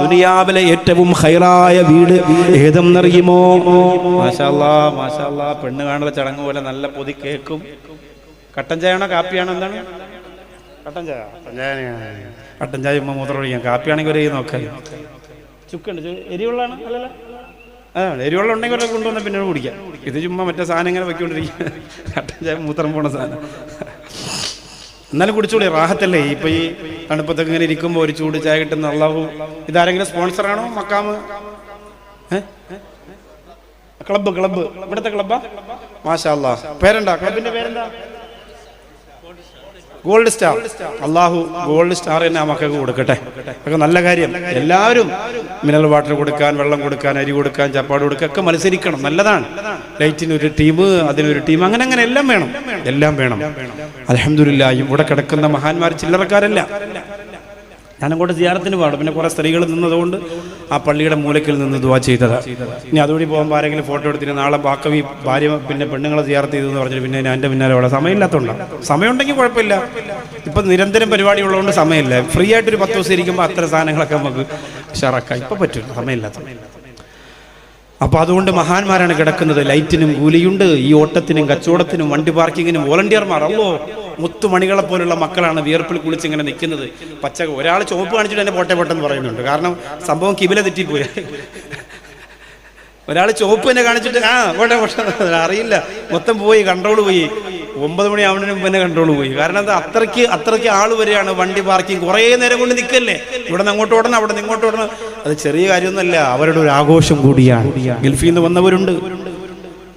ദുനിയാവിലെ ഏറ്റവും ഖൈറായ വീട് ഏതെന്നറിയുമോ? മാഷാ അല്ലാഹ്, മാഷാ അല്ലാഹ്. പെണ്ണ് കാണുന്ന ചടങ്ങ് പോലെ നല്ല പൊതി കേക്കും. കട്ടൻ ചായയാണോ കാപ്പിയാണോ? എന്താണ്? കട്ടൻ ചായ. കട്ടൻ ചായ ഉമ്മ മൂത്രം ഒഴിക്കാം. കാപ്പിയാണെങ്കിൽ ഒരു നോക്കാം. ചുക്കുണ്ട്, എരിവുള്ളതാണ് അല്ലല്ലോ. അതാണ്, എരിവുള്ള ഉണ്ടെങ്കിൽ ഒരാൾ കൊണ്ടുവന്നാൽ പിന്നെ കുടിക്കാം. ഇത് ചുമ്മാ മറ്റേ സാധനം ഇങ്ങനെ വെക്കൊണ്ടിരിക്കുക. കട്ടൻ ചായ മൂത്രം പോണ സാധനം. എന്നാലും കുടിച്ചോളി, റാഹത്തല്ലേ. ഇപ്പൊ ഈ തണുപ്പത്തൊക്കെ ഇങ്ങനെ ഇരിക്കുമ്പോൾ ഒരു ചൂട് ചായ കിട്ടുന്ന അല്ലാഹു. ഇതാരെങ്കിലും സ്പോൺസറാണോ? മക്കാമ് ക്ലബ്ബ്, ഇവിടുത്തെ ക്ലബ്ബാ? മാഷാ അല്ലാഹ്. പേരെന്താ ക്ലബിന്റെ? പേരെന്താ? Gold star. അല്ലാഹു ഗോൾഡ് സ്റ്റാർ തന്നെ ആ മക്കൾക്ക് കൊടുക്കട്ടെ. അതൊക്കെ നല്ല കാര്യം. എല്ലാവരും മിനറൽ വാട്ടർ കൊടുക്കാൻ, വെള്ളം കൊടുക്കാൻ, അരി കൊടുക്കാൻ, ചപ്പാട് കൊടുക്കാൻ ഒക്കെ മത്സരിക്കണം. നല്ലതാണ്. ലൈറ്റിനൊരു ടീം, അതിനൊരു ടീം, അങ്ങനെ എല്ലാം വേണം, എല്ലാം വേണം. അൽഹംദുലില്ലാഹ്, ഇവിടെ കിടക്കുന്ന മഹാന്മാർ ചില്ലറക്കാരല്ല. ഞാനങ്ങോട്ട് സിയാറത്തിന് പോകണം. പിന്നെ കുറെ സ്ത്രീകൾ നിന്നതുകൊണ്ട് ആ പള്ളിയുടെ മൂലക്കിൽ നിന്ന് ദുആ ചെയ്തതാണ്. ഇനി അതുവഴി പോകുമ്പോൾ ആരെങ്കിലും ഫോട്ടോ എടുത്തിട്ട് നാളെ ബാക്കവി ഭാര്യ പിന്നെ പെണ്ണുങ്ങളെ സിയാറത്ത് ചെയ്തെന്ന് പറഞ്ഞിട്ട് പിന്നെ എൻ്റെ പിന്നാലെ അവിടെ സമയമില്ലാത്തതുകൊണ്ടാണ്. സമയമുണ്ടെങ്കിൽ കുഴപ്പമില്ല. ഇപ്പം നിരന്തരം പരിപാടി ഉള്ളതുകൊണ്ട് സമയമില്ല. ഫ്രീ ആയിട്ടൊരു 10 ദിവസം ഇരിക്കുമ്പോൾ അത്തരം സാധനങ്ങളൊക്കെ നമുക്ക് ഷറക്കാം. ഇപ്പം പറ്റില്ല, സമയമില്ലാത്ത. അപ്പൊ അതുകൊണ്ട് മഹാന്മാരാണ് കിടക്കുന്നത്. ലൈറ്റിനും കൂലിയുണ്ട്. ഈ ഓട്ടത്തിനും കച്ചവടത്തിനും വണ്ടി പാർക്കിങ്ങിനും വോളണ്ടിയർമാർ. അല്ലോ, മുത്തുമണികളെ പോലുള്ള മക്കളാണ് വിയർപ്പിൽ കുളിച്ച് ഇങ്ങനെ നിൽക്കുന്നത്. ഒരാൾ ചുവപ്പ് കാണിച്ചിട്ട് എന്നെ പോട്ടെന്ന് പറയുന്നുണ്ട്. കാരണം സംഭവം കിബില തെറ്റിപ്പോയി. ഒരാൾ ചുവപ്പ് തന്നെ കാണിച്ചിട്ട് പോട്ടെ അറിയില്ല, മൊത്തം പോയി, കൺട്രോൾ പോയി. 9 മണിയാവുന്നതിന് മുമ്പ് തന്നെ കൺട്രോൾ പോയി. കാരണം എന്താ, അത്രയ്ക്ക് ആൾ വരികയാണ്. വണ്ടി പാർക്കിംഗ് കുറേ നേരം കൊണ്ട് നിൽക്കല്ലേ. ഇവിടെ നിന്ന് അങ്ങോട്ട് ഓടണം, അവിടെ നിന്ന് ഇങ്ങോട്ട് ഓടണം. അത് ചെറിയ കാര്യമൊന്നുമല്ല, അവരുടെ ഒരു ആഘോഷം കൂടിയാണ്. ഗൾഫിൽ നിന്ന് വന്നവരുണ്ട്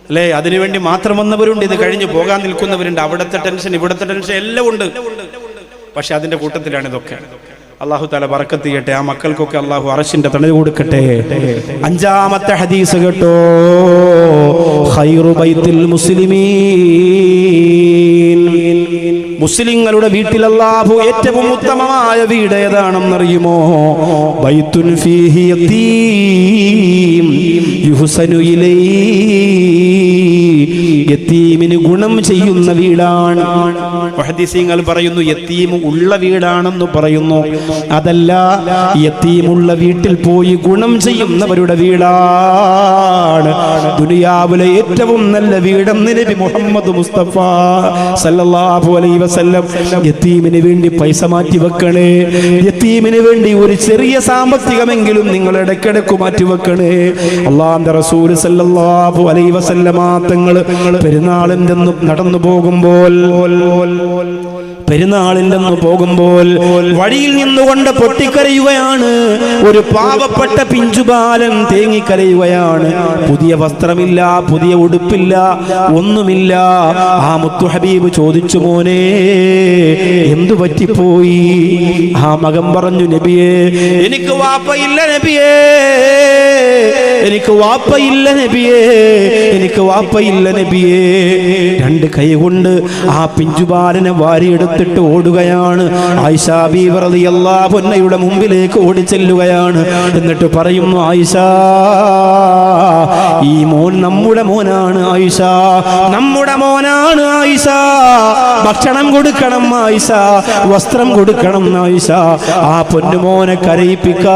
അല്ലേ, അതിനുവേണ്ടി മാത്രം വന്നവരുണ്ട്. ഇത് കഴിഞ്ഞ് പോകാൻ നിൽക്കുന്നവരുണ്ട്. അവിടുത്തെ ടെൻഷൻ, ഇവിടുത്തെ ടെൻഷൻ എല്ലാം ഉണ്ട്. പക്ഷെ അതിന്റെ കൂട്ടത്തിലാണ് ഇതൊക്കെ. അല്ലാഹു തആല ബറക്കത്ത് ചെയ്യട്ടെ. ആ മക്കൾക്കൊക്കെ അല്ലാഹു അർശിന്റെ തണൽ കൊടുക്കട്ടെ. 5-ാമത്തെ ഹദീസ് കേട്ടോ, ഖൈറു ബൈത്തിൽ മുസ്ലിമീൻ, മുസ്ലിങ്ങളുടെ വീട്ടിൽ അല്ലാഹു ഏറ്റവും ഉത്തമമായ വീട് ഏതാണെന്നറിയുമോ? ബൈത്തുൻ ഫീഹി യതീം യുഹ്സനു ഇലൈഹി, യതീമിന് ഗുണം ചെയ്യുന്ന വീടാണ്. മുഹദ്ദിസീങ്ങൾ പറയുന്നു യതീം ഉള്ള വീടാണെന്ന് പറയുന്നു. അതല്ല, യതീമുള്ള വീട്ടിൽ പോയി ഗുണം ചെയ്യുന്നവരുടെ വീടാണ് ദുനിയാവിലെ ഏറ്റവും നല്ല വീടെന്ന് നബി മുഹമ്മദ് മുസ്തഫ സല്ലല്ലാഹു അലൈഹി വസല്ലം. യതീമിന് വേണ്ടി പൈസ മാറ്റി വെക്കണേ. യതീമിന് വേണ്ടി ഒരു ചെറിയ സാമ്പത്തികമെങ്കിലും നിങ്ങൾ ഇടയ്ക്കിടയ്ക്ക് മാറ്റി വെക്കണേ. അല്ലാഹുവിന്റെ റസൂൽ സല്ലല്ലാഹു അലൈഹി വസല്ലം തങ്ങൾ പെരുന്നാളിന്റെ നടന്നു പോകുമ്പോൾ വഴിയിൽ നിന്നുകൊണ്ട് പൊട്ടിക്കരയുകയാണ്. ഒരു പാവപ്പെട്ട പിഞ്ചുബാലൻ തേങ്ങിക്കരയുകയാണ്. പുതിയ വസ്ത്രമില്ല, പുതിയ ഉടുപ്പില്ല, ഒന്നുമില്ല. ആ മുത്തു ഹബീബ് ചോദിച്ചു, മോനെ എന്തു പറ്റിപ്പോയി? ആ മകൻ പറഞ്ഞു, നബിയേ, എനിക്ക് വാപ്പയില്ല നബിയേ, എനിക്ക് വാപ്പയില്ല നബിയേ, എനിക്ക് വാപ്പയില്ല നബിയേ. 2 കൈ കൊണ്ട് ആ പിഞ്ചുബാലനെ വാരിയെടുത്തിട്ട് ഓടുകയാണ്. ആയിഷ ബീവി റളിയല്ലാഹു അൻഹയുടെ മുമ്പിലേക്ക് ഓടിച്ചെല്ലുകയാണ്. എന്നിട്ട് പറയുന്നു, ആയിഷ, ഈ മോൻ നമ്മുടെ മോനാണ് ആയിഷ, നമ്മുടെ മോനാണ് ആയിഷ. ഭക്ഷണം കൊടുക്കണം ആയിഷ, വസ്ത്രം കൊടുക്കണം ആയിഷ. ആ പൊന്നുമോനെ കരയിപ്പിക്കാൻ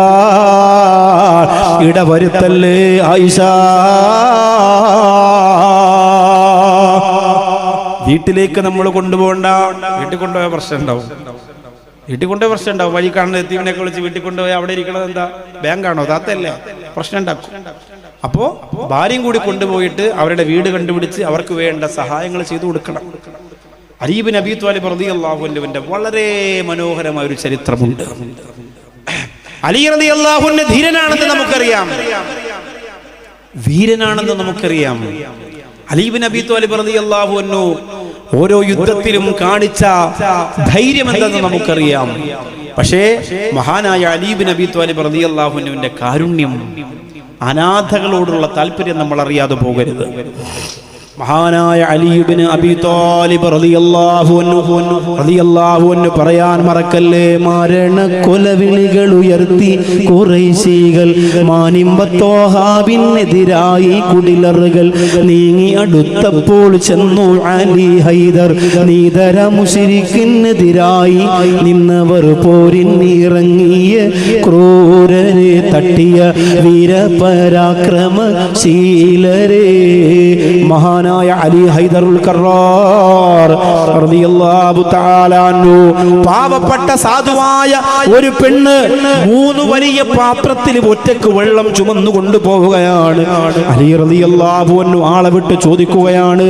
ഇടവരുത്തല്ലേ ആയിഷ. വീട്ടിലേക്ക് നമ്മൾ കൊണ്ടുപോകണ്ട. വീട്ടിൽ കൊണ്ടുപോയ പ്രശ്നം ഉണ്ടാവും. വഴി കാണുന്ന എത്തിവിനെയൊക്കെ വിളിച്ച് വീട്ടിൽ കൊണ്ടുപോയി അവിടെ ഇരിക്കണത് എന്താ, ബാങ്കാണോ? താത്തല്ലേ, പ്രശ്നം ഉണ്ടാക്കും. അപ്പോ ഭാര്യയും കൂടി കൊണ്ടുപോയിട്ട് അവരുടെ വീട് കണ്ടുപിടിച്ച് അവർക്ക് വേണ്ട സഹായങ്ങൾ ചെയ്തു കൊടുക്കണം. അലി ഇബ്നു അബീ ത്വാലിബ് റളിയല്ലാഹു അൻഹുവിന്റെ വളരെ മനോഹരമായ ഒരു ചരിത്രമുണ്ട്. അലി റളിയല്ലാഹു അൻഹു ധീരനാണെന്ന് നമുക്കറിയാം, വീരനാണെന്ന് നമുക്കറിയാം. അലി ഇബ്നു അബീ ത്വാലിബ് റളിയല്ലാഹു അൻഹു ഓരോ യുദ്ധത്തിലും കാണിച്ച ധൈര്യം എന്തെന്ന് നമുക്കറിയാം. പക്ഷേ മഹാനായ അലി ഇബ്നു അബീ ത്വാലിബ് റളിയല്ലാഹു അൻഹുവിന്റെ കാരുണ്യം, അനാഥകളോടുള്ള താല്പര്യം നമ്മൾ അറിയാതെ പോകരുത്. മഹാനായ അലി ഇബ്നു അബീ ത്വാലിബ് റളിയല്ലാഹു അൻഹു പറയാൻ മറക്കല്ലേ, മരണക്കൊലവിളികൾ ഉയർത്തി ഖുറൈശികൾ മാനിമ്പത്തോഹാബിനെതിരായി കുടിലറുകൾ നീങ്ങി അടുത്തപ്പോൾ ചെന്നു അലി ഹൈദർ നീതര മുശ്രിക്കിനെതിരായി നിന്നവർ പോരിനിറങ്ങിയ ക്രൂരരെ തട്ടിയ വീരപരാക്രമശീലരെ. മഹാനായ അലി ഹൈദറുൽ കറാർ റളിയല്ലാഹു തആല അൻഹു പാവപ്പെട്ട സാധുവായ ഒരു പെണ്ണ് 3 വലിയ പാത്രത്തിൽ ഒറ്റക്ക് വെള്ളം ചുമന്നു കൊണ്ടുപോവുകയാണ്. അലി റളിയല്ലാഹു അൻഹു ആളെ വിട്ട് ചോദിക്കുകയാണ്,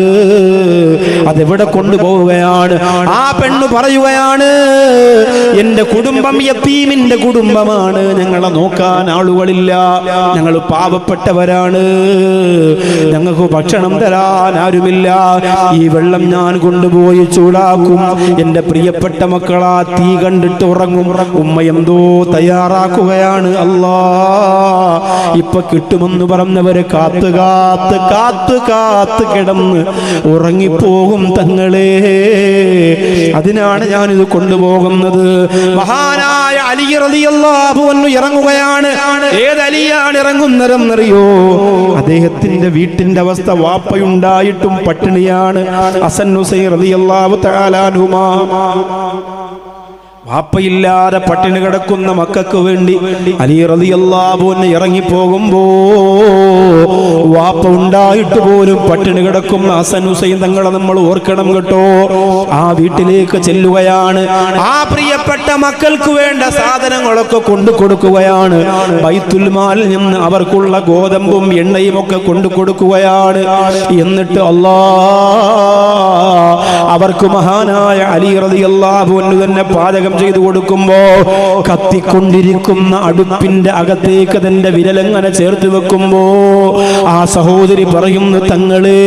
അതെവിടെ കൊണ്ടുപോവുകയാണ്? ആ പെണ്ണ് പറയുകയാണ്, എന്റെ കുടുംബം യതീമിന്റെ കുടുംബമാണ്, ഞങ്ങളെ നോക്കാൻ ആളുകളില്ല, ഞങ്ങൾ പാവപ്പെട്ടവരാണ്, ഞങ്ങൾക്ക് ഭക്ഷണം തരാൻ ആരുമില്ല, ഈ വെള്ളം ഞാൻ കൊണ്ടുപോയി ചൂടാക്കും, എന്റെ പ്രിയപ്പെട്ട മക്കളാ തീ കണ്ടിട്ട് ഉറങ്ങും. ഉമ്മ എന്തോ തയ്യാറാക്കുകയാണ്. അല്ലാ, ഇപ്പൊ കിട്ടുമെന്ന് പറഞ്ഞവര് കാത്ത് കാത്ത് കാത്ത് കാത്ത് കിടന്ന് ഉറങ്ങിപ്പോകും തങ്ങളെ. അതിനാണ് ഞാനിത് കൊണ്ടുപോകുന്നത്. മഹാനായ അലി റളിയല്ലാഹു അൻഹു ഇറങ്ങുകയാണ്. ഏത് അലിയാണ് ഇറങ്ങുന്നതെന്നറിയോ? അദ്ദേഹത്തിന്റെ വീട്ടിന്റെ അവസ്ഥ, വാപ്പയുണ്ടായിട്ടും പട്ടിണിയാണ്. ഹസൻ ഹുസൈൻ റളിയല്ലാഹു തആല അൻഹുമാ വാപ്പയില്ലാതെ പട്ടിണി കിടക്കുന്ന മക്കൾക്ക് വേണ്ടി അലി റളിയല്ലാഹു അൻഹു ഇറങ്ങിപ്പോകുമ്പോ വാപ്പ ഉണ്ടായിട്ട് പോലും പട്ടിണി കിടക്കുന്ന ഹസൻ ഹുസൈൻ തങ്ങളെ നമ്മൾ ഓർക്കണം കേട്ടോ. ആ വീട്ടിലേക്ക് ചെല്ലുകയാണ്. ആ പ്രിയപ്പെട്ട മക്കൾക്ക് വേണ്ട സാധനങ്ങളൊക്കെ കൊണ്ടു കൊടുക്കുകയാണ്. ബൈത്തുൽ മാലിൽ നിന്ന് അവർക്കുള്ള ഗോതമ്പും എണ്ണയും ഒക്കെ കൊണ്ടു കൊടുക്കുകയാണ്. എന്നിട്ട് അവർക്ക് മഹാനായ അലി റളിയല്ലാഹു അൻഹു തന്നെ പാചകം ചെയ്തു കൊടുക്കുമ്പോ കത്തിക്കൊണ്ടിരിക്കുന്ന അടുപ്പിന്റെ അകത്തേക്ക് തന്റെ വിരലങ്ങനെ ചേർത്ത് വെക്കുമ്പോ ആ സഹോദരി പറയുന്നു, തങ്ങളെ,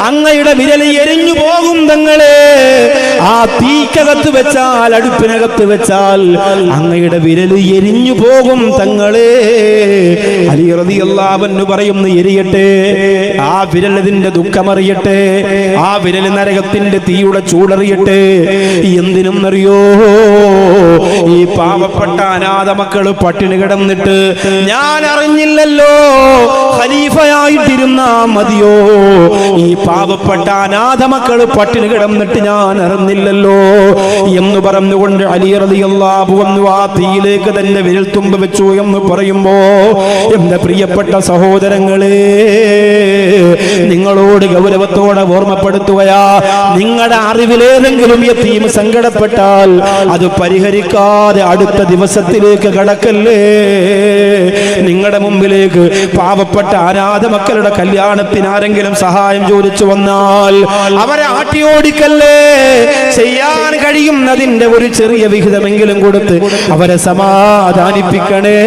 അങ്ങയുടെ വിരല് എരിഞ്ഞു പോകും തങ്ങളെ. ആ തീക്കകത്ത് വെച്ചാൽ, അടുപ്പിനകത്ത് വെച്ചാൽ അങ്ങയുടെ വിരല് എരിഞ്ഞു പോകും തങ്ങളെ. അലി റളിയല്ലാഹു അൻഹു പറയുന്നു, എരിയട്ടെ, ആ വിരലതിന്റെ ദുഃഖമറിയട്ടെ, ആ വിരൽ നരകത്തിന്റെ തീയുടെ ചൂടറിയട്ടെ. എന്തിനും അറിയോ? ഈ പാവപ്പെട്ട അനാഥ മക്കള് പട്ടിണി കിടന്നിട്ട് ഞാൻ അറിഞ്ഞില്ലല്ലോ, ഖലീഫയായിട്ടിരുന്ന മതിയോ? ഈ പാവപ്പെട്ട അനാഥ മക്കള് പട്ടിണി കിടന്നിട്ട് ഞാൻ അറിഞ്ഞില്ലല്ലോ എന്ന് പറഞ്ഞുകൊണ്ട് അലി റളിയല്ലാഹു അൻഹു ആ തീയിലേക്ക് തന്നെ വിരൽ തുമ്പ് വെച്ചു എന്ന് പറയുമ്പോ, എന്റെ പ്രിയപ്പെട്ട സഹോദരങ്ങളെ, നിങ്ങളോട് ഗൗരവത്തോടെ ഓർമ്മപ്പെടുത്തുകയാ, നിങ്ങളുടെ അറിവിലേതെങ്കിലും യതീം സങ്കടപ്പെട്ടാൽ അത് പരിഹരിക്കാതെ അടുത്ത ദിവസത്തിലേക്ക് കടക്കല്ലേ. നിങ്ങളുടെ മുമ്പിലേക്ക് പാവപ്പെട്ട അനാഥ മക്കളുടെ കല്യാണത്തിന് ആരെങ്കിലും സഹായം ചോദിച്ചു വന്നാൽ അവരെ ആട്ടിയോടിക്കല്ലേ. ചെയ്യാൻ കഴിയുന്നതിന്റെ ഒരു ചെറിയ വിഹിതമെങ്കിലും കൊടുത്ത് അവരെ സമാധാനിപ്പിക്കണേ.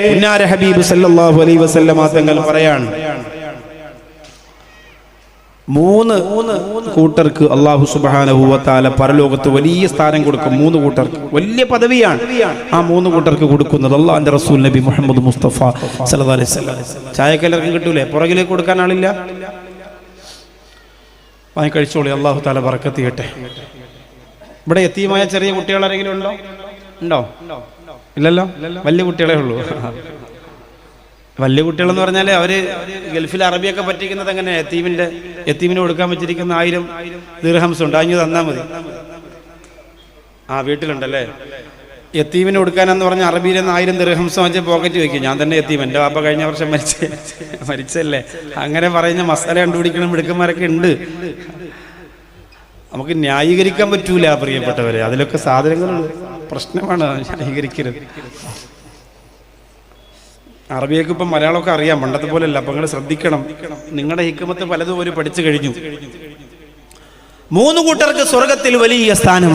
പുന്നാര ഹബീബ് സല്ലല്ലാഹു അലൈഹി വസല്ലമ തങ്ങൾ പറയാണ്, 3 കൂട്ടർക്ക് അല്ലാഹു സുബ്ഹാനഹു വ തആല പരലോകത്ത് വലിയ സ്ഥാനം കൊടുക്കും. 3 കൂട്ടർക്ക് വലിയ പദവിയാണ്. ആ 3 കൂട്ടർക്ക് കൊടുക്കുന്നത് അല്ലാഹുവിന്റെ റസൂൽ നബി മുഹമ്മദ് മുസ്തഫ സല്ലല്ലാഹു അലൈഹി വസല്ലം. ചായക്കെല്ലാവർക്കും കിട്ടൂലേ? പുറകിലേക്ക് കൊടുക്കാൻ ആളില്ല, വാങ്ങി കഴിച്ചോളി. അല്ലാഹു തആല ബറക്കത്ത് ചെയ്യട്ടെ. ഇവിടെ യതീമായ ചെറിയ കുട്ടികളാരെങ്കിലും ഉണ്ടോ? ഇല്ലല്ലോ, വലിയ കുട്ടികളെ ഉള്ളൂ. വലിയ കുട്ടികളെന്ന് പറഞ്ഞാൽ അവര് ഗൾഫിൽ അറബിയൊക്കെ പറ്റിക്കുന്നത് എങ്ങനെ? യതീമിന് കൊടുക്കാൻ വെച്ചിരിക്കുന്ന 1000 ദിർഹംസ് ഉണ്ട്, അഞ്ഞു തന്നാൽ മതി. ആ വീട്ടിലുണ്ടല്ലേ. യതീമിന് കൊടുക്കാനെന്ന് പറഞ്ഞ അറബിയിൽ 1000 ദിർഹംസ് വെച്ച് പോക്കറ്റ് വെക്കും. ഞാൻ തന്നെ യതീം, എൻ്റെ വാപ്പ കഴിഞ്ഞ വർഷം മരിച്ചല്ലേ. അങ്ങനെ പറയുന്ന മസാല കണ്ടുപിടിക്കണം മിടുക്കന്മാരൊക്കെ ഉണ്ട്. നമുക്ക് ന്യായീകരിക്കാൻ പറ്റൂല പ്രിയപ്പെട്ടവരെ, അതിലൊക്കെ സാധനങ്ങളുണ്ട്. പ്രശ്നമാണ്, ന്യായീകരിക്കരുത്. അറബിയൊക്കെ ഇപ്പം മലയാളമൊക്കെ അറിയാം, പണ്ടത്തെ പോലെ അല്ല. അപ്പം നിങ്ങൾ ശ്രദ്ധിക്കണം, നിങ്ങളുടെ ഹിക്മത്ത് പലതും ഒരു പഠിച്ചു കഴിഞ്ഞു. 3 കൂട്ടർക്ക് സ്വർഗത്തിൽ വലിയ സ്ഥാനം.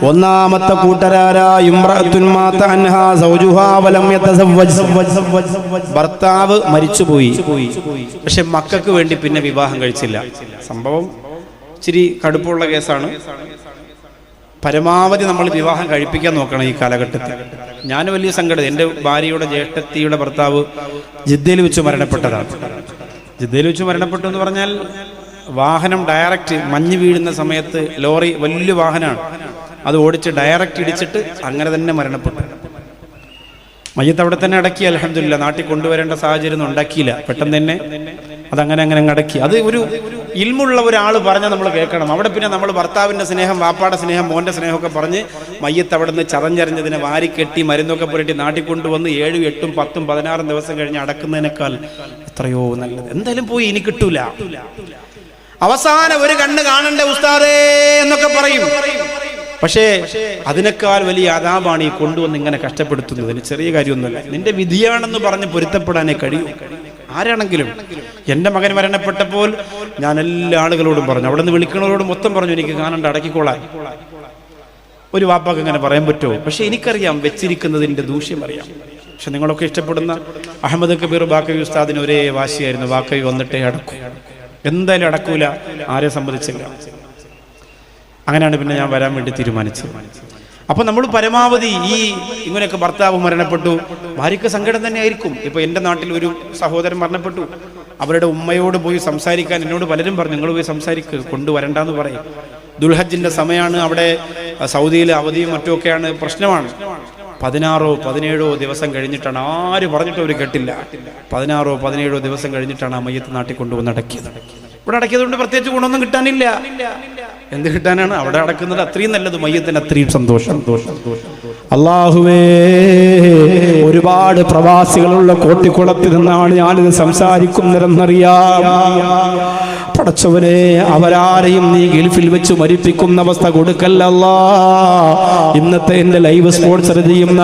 ഒന്നാമത്തെ കൂട്ടരാരാ? ഇംറഅത്തുൻ മാത അൻഹാ സൗജുഹാ വലം യതസവ്വജ്. ഭർത്താവ് മരിച്ചുപോയി, പക്ഷെ മക്കൾക്ക് വേണ്ടി പിന്നെ വിവാഹം കഴിച്ചില്ല. സംഭവം ഇച്ചിരി കടുപ്പുള്ള കേസാണ്. പരമാവധി നമ്മൾ വിവാഹം കഴിപ്പിക്കാൻ നോക്കണം ഈ കാലഘട്ടത്തിൽ. ഞാൻ വലിയ സങ്കടം, എൻ്റെ ഭാര്യയുടെ ജ്യേഷ്ഠത്തിയുടെ ഭർത്താവ് ജിദ്ദയിൽ വെച്ച് മരണപ്പെട്ടതാണ്. ജിദ്ദയിൽ വെച്ച് മരണപ്പെട്ടു എന്ന് പറഞ്ഞാൽ വാഹനം ഡയറക്റ്റ് മഞ്ഞ് വീഴുന്ന സമയത്ത് ലോറി വലിയ വാഹനമാണ്, അത് ഓടിച്ച് ഡയറക്റ്റ് ഇടിച്ചിട്ട് അങ്ങനെ തന്നെ മരണപ്പെട്ടു. മയ്യത്ത് അവിടെ തന്നെ അടക്കി. അൽഹംദുലില്ലാ, നാട്ടിൽ കൊണ്ടുവരേണ്ട സാഹചര്യം ഒന്നും ഉണ്ടാക്കിയില്ല, പെട്ടെന്ന് തന്നെ അതങ്ങനെ അങ്ങനെ അടക്കി. അത് ഒരു ഇൽമുള്ള ഒരാൾ പറഞ്ഞാൽ നമ്മൾ കേൾക്കണം. അവിടെ പിന്നെ നമ്മൾ ഭർത്താവിൻ്റെ സ്നേഹം, വാപ്പാടെ സ്നേഹം, മോൻ്റെ സ്നേഹമൊക്കെ പറഞ്ഞ് മയ്യത്ത് അവിടെ നിന്ന് ചതഞ്ഞറിഞ്ഞതിനെ വാരിക്കെട്ടി മരുന്നൊക്കെ പുരട്ടി നാട്ടിൽ കൊണ്ടുവന്ന് 7, 8, 10, 16 ദിവസം കഴിഞ്ഞ് അടക്കുന്നതിനേക്കാൾ എത്രയോ നല്ലത്. എന്തായാലും പോയി ഇനി കിട്ടൂല. അവസാനം ഒരു കണ്ണ് കാണണ്ട ഉസ്താദേ എന്നൊക്കെ പറയും. പക്ഷേ അതിനേക്കാൾ വലിയ അദാബാണ് ഈ കൊണ്ടുവന്ന് ഇങ്ങനെ കഷ്ടപ്പെടുത്തുന്നതിന്. ചെറിയ കാര്യമൊന്നുമല്ല. നിന്റെ വിധിയാണെന്ന് പറഞ്ഞ് പൊരുത്തപ്പെടാനേ കഴിയൂ ആരാണെങ്കിലും. എൻ്റെ മകൻ മരണപ്പെട്ടപ്പോൾ ഞാൻ എല്ലാ ആളുകളോടും പറഞ്ഞു, അവിടെ നിന്ന് വിളിക്കുന്നവരോട് മൊത്തം പറഞ്ഞു, എനിക്ക് കാണണ്ട, അടക്കിക്കോളാൻ. ഒരു വാപ്പാക്ക് ഇങ്ങനെ പറയാൻ പറ്റുമോ? പക്ഷെ എനിക്കറിയാം വെച്ചിരിക്കുന്നതിൻ്റെ ദൂഷ്യം അറിയാം. പക്ഷെ നിങ്ങളൊക്കെ ഇഷ്ടപ്പെടുന്ന അഹമ്മദ് കബീർ ബാക്കവി ഉസ്താദിന് ഒരേ വാശിയായിരുന്നു, ബാക്കവി വന്നിട്ടേ അടക്കൂ, എന്തായാലും അടക്കൂല, ആരെ സമ്മതിച്ചില്ല. അങ്ങനെയാണ് പിന്നെ ഞാൻ വരാൻ വേണ്ടി തീരുമാനിച്ചത്. അപ്പൊ നമ്മൾ പരമാവധി ഈ ഇങ്ങനെയൊക്കെ ഭർത്താവ് മരണപ്പെട്ടു, ഭാര്യയ്ക്ക് സങ്കടം തന്നെ ആയിരിക്കും. ഇപ്പൊ എൻ്റെ നാട്ടിൽ ഒരു സഹോദരൻ മരണപ്പെട്ടു, അവരുടെ ഉമ്മയോട് പോയി സംസാരിക്കാൻ എന്നോട് പലരും പറഞ്ഞു, നിങ്ങൾ പോയി സംസാരിക്കുക, കൊണ്ടുവരണ്ടെന്ന് പറയും. ദുൽഹജ്ജിന്റെ സമയമാണ്, അവിടെ സൗദിയിൽ അവധിയും മറ്റുമൊക്കെയാണ്, പ്രശ്നമാണ്. 16, 17 ദിവസം കഴിഞ്ഞിട്ടാണ്, ആര് പറഞ്ഞിട്ടും അവർ കേട്ടില്ല, 16, 17 ദിവസം കഴിഞ്ഞിട്ടാണ് ആ മയ്യത്ത് നാട്ടിൽ കൊണ്ടുവന്ന് അടക്കിയത്. ഇവിടെ അടക്കിയതുകൊണ്ട് പ്രത്യേകിച്ച് ഗുണമൊന്നും കിട്ടാനില്ല. എന്ത് കിട്ടാനാണ്? അവിടെ അടക്കുന്നത് അത്രയും നല്ലത്, മയ്യത്തിന് അത്രയും സന്തോഷം. അല്ലാഹുവേ, ഒരുപാട് പ്രവാസികളുള്ള കോട്ടിക്കുളത്തിൽ നിന്നാണ് ഞാനിത് സംസാരിക്കുന്നതെന്നറിയാം. പടച്ചവനെ, അവരാരെയും നീ ഗൾഫിൽ വെച്ച് മരിപ്പിക്കുന്ന അവസ്ഥ കൊടുക്കല്ലല്ലാ. ഇന്നത്തെ എന്റെ ലൈവ് സ്പോൺസർ ചെയ്യുന്ന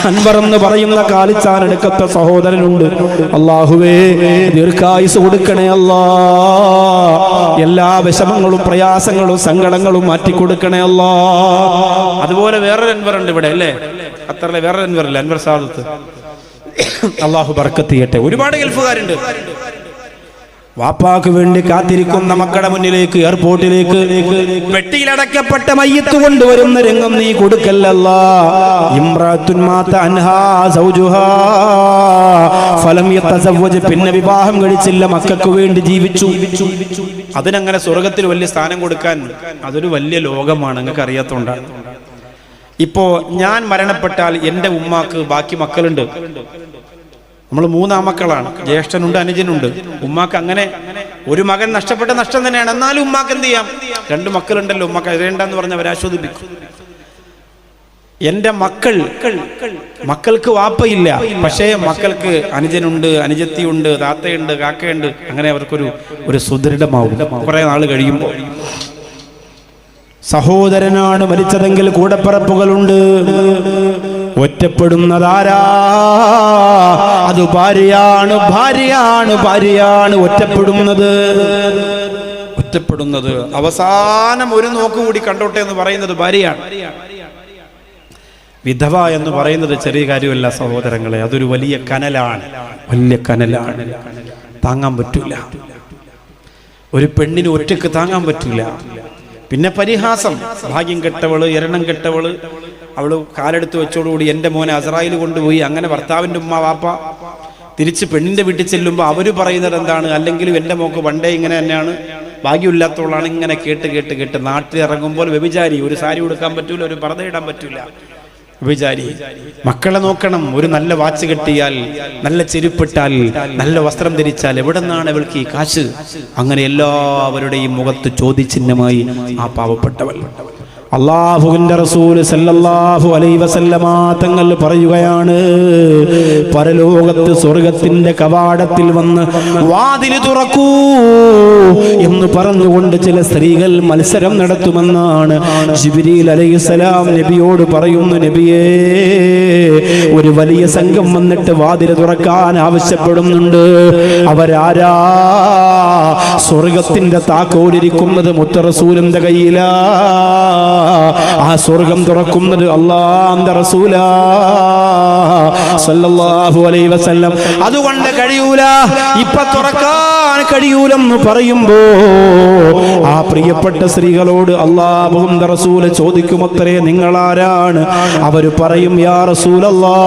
അൻവർ എന്ന് പറയുന്ന കാലിച്ചാനെടുക്കത്തെ സഹോദരനുണ്ട്. അല്ലാഹുവേ, ദീർഘായുസ് കൊടുക്കണേ അല്ലാ. എല്ലാ വിഷമങ്ങളും പ്രയാസങ്ങളും സങ്കടങ്ങളും മാറ്റിക്കൊടുക്കണേ അല്ലാ. അതുപോലെ വേറൊരു അൻവർ ഉണ്ട് ഇവിടെ അല്ലേ, അത്രല്ലേ വേറൊരു അൻവർ അല്ലേ, അൻവർ സാദത്ത്. അള്ളാഹു ബർക്കത്ത് ചെയ്യട്ടെ. ഒരുപാട് ഗൾഫുകാരുണ്ട്. വാപ്പാക്ക് വേണ്ടി കാത്തിരിക്കുന്ന മക്കളുടെ മുന്നിലേക്ക്, എയർപോർട്ടിലേക്ക് പെട്ടിയിലടക്കപ്പെട്ട മയ്യത്ത് കൊണ്ടുവരുന്ന രംഗം നീ കൊടുക്കല്ലല്ലാ. ഇംറഅത്തുൻ മാത അൻഹാ സൗജുഹാ ഫലം യതസവ്വജ്, പിന്നെ വിവാഹം കഴിച്ചില്ല, മക്കൾക്ക് വേണ്ടി ജീവിച്ചു. അതിനങ്ങനെ സ്വർഗത്തിൽ വലിയ സ്ഥാനം കൊടുക്കാൻ അതൊരു വലിയ ലോകമാണ്, നിങ്ങൾക്ക് അറിയാത്തോണ്ടാണ്. ഇപ്പോ ഞാൻ മരണപ്പെട്ടാൽ എൻ്റെ ഉമ്മാക്ക് ബാക്കി മക്കളുണ്ട്. നമ്മൾ 3 ആമക്കളാണ്, ജ്യേഷ്ഠനുണ്ട്, അനുജനുണ്ട്. ഉമ്മാക്ക് അങ്ങനെ ഒരു മകൻ നഷ്ടപ്പെട്ട നഷ്ടം തന്നെയാണ്. എന്നാലും ഉമ്മാക്ക് എന്ത് ചെയ്യാം? 2 മക്കളുണ്ടല്ലോ, ഉമ്മാക്ക് എഴുതേണ്ടെന്ന് പറഞ്ഞ് അവരെ ആസ്വദിപ്പിക്കും. എൻ്റെ മക്കൾക്ക് വാപ്പയില്ല, പക്ഷേ മക്കൾക്ക് അനുജനുണ്ട്, അനുജത്തിയുണ്ട്, താത്തയുണ്ട്, കാക്കയുണ്ട്. അങ്ങനെ അവർക്കൊരു സുദൃഢമാവും കുറെ നാൾ കഴിയുമ്പോൾ. സഹോദരനാണ് മരിച്ചതെങ്കിൽ കൂടപ്പിറപ്പുകളുണ്ട്. ഒറ്റപ്പെടുന്നതാരാ? അത് ഭാര്യയാണ്. ഒറ്റപ്പെടുന്നത് അവസാനം ഒരു നോക്ക് കൂടി കണ്ടോട്ടെ എന്ന് പറയുന്നത് ഭാര്യയാണ്. വിധവ എന്ന് പറയുന്നത് ചെറിയ കാര്യമല്ല സഹോദരങ്ങളെ, അതൊരു വലിയ കനലാണ്. താങ്ങാൻ പറ്റൂല. ഒരു പെണ്ണിന് ഒറ്റക്ക് താങ്ങാൻ പറ്റൂല. പിന്നെ പരിഹാസം, ഭാഗ്യം കെട്ടവള്, എരണം കെട്ടവള്, അവള് കാലെടുത്ത് വെച്ചോടുകൂടി എൻ്റെ മോനെ അസറായിൽ കൊണ്ടുപോയി. അങ്ങനെ ഭർത്താവിൻ്റെ ഉമ്മ വാപ്പ തിരിച്ച് പെണ്ണിൻ്റെ വീട്ടിൽ ചെല്ലുമ്പോൾ അവര് പറയുന്നത് എന്താണ്? അല്ലെങ്കിലും എൻ്റെ മോക്ക് വണ്ടേ ഇങ്ങനെ തന്നെയാണ്, ഭാഗ്യമില്ലാത്തവളാണ്. ഇങ്ങനെ കേട്ട് നാട്ടിൽ ഇറങ്ങുമ്പോൾ വ്യഭിചാരി. ഒരു സാരി ഉടുക്കാൻ പറ്റൂല, ഒരു പർദ്ദ ഇടാൻ പറ്റൂല, വ്യഭിചാരി. മക്കളെ നോക്കണം. ഒരു നല്ല വാച്ച് കെട്ടിയാൽ, നല്ല ചെരുപ്പിട്ടാൽ, നല്ല വസ്ത്രം ധരിച്ചാൽ എവിടെ നിന്നാണ് അവൾക്ക് ഈ കാശ്? അങ്ങനെ എല്ലാവരുടെയും മുഖത്ത് ചോദ്യചിഹ്നമായി ആ പാവപ്പെട്ടവൾ. അല്ലാഹുവിന്റെ റസൂൽ സല്ലല്ലാഹു അലൈഹി വസല്ലമ തങ്ങൾ പറയുകയാണ്, പരലോകത്ത് സ്വർഗത്തിന്റെ കവാടത്തിൽ വന്ന് വാതിൽ തുറക്കൂ എന്ന് പറഞ്ഞുകൊണ്ട് ചില സ്ത്രീകൾ മത്സരം നടത്തുമെന്നാണ് ജിബ്രീൽ അലൈഹിസ്സലാം നബിയോട് പറയുന്നു. നബിയേ, ഒരു വലിയ സംഘം വന്നിട്ട് വാതിൽ തുറക്കാൻ ആവശ്യപ്പെടുന്നുണ്ട്. അവരാരാ? സ്വർഗത്തിന്റെ താക്കോലിരിക്കുന്നത് മുത്ത റസൂലിന്റെ കയ്യിലാ. ആ സ്വർഗം തുറക്കുന്നത് അല്ലാഹുവിന്റെ റസൂലാ സല്ലല്ലാഹു അലൈഹി വസല്ലം. അതുകൊണ്ട് കഴിയൂല, ഇപ്പൊ തുറക്കാൻ കഴിയൂലെന്ന് പറയുമ്പോ ആ പ്രിയപ്പെട്ട സ്ത്രീകളോട് അല്ലാഹുവിന്റെ റസൂൽ ചോദിക്കുമത്രേ, നിങ്ങളാരാണ്? അവര് പറയും, യാ റസൂലല്ലാഹ്,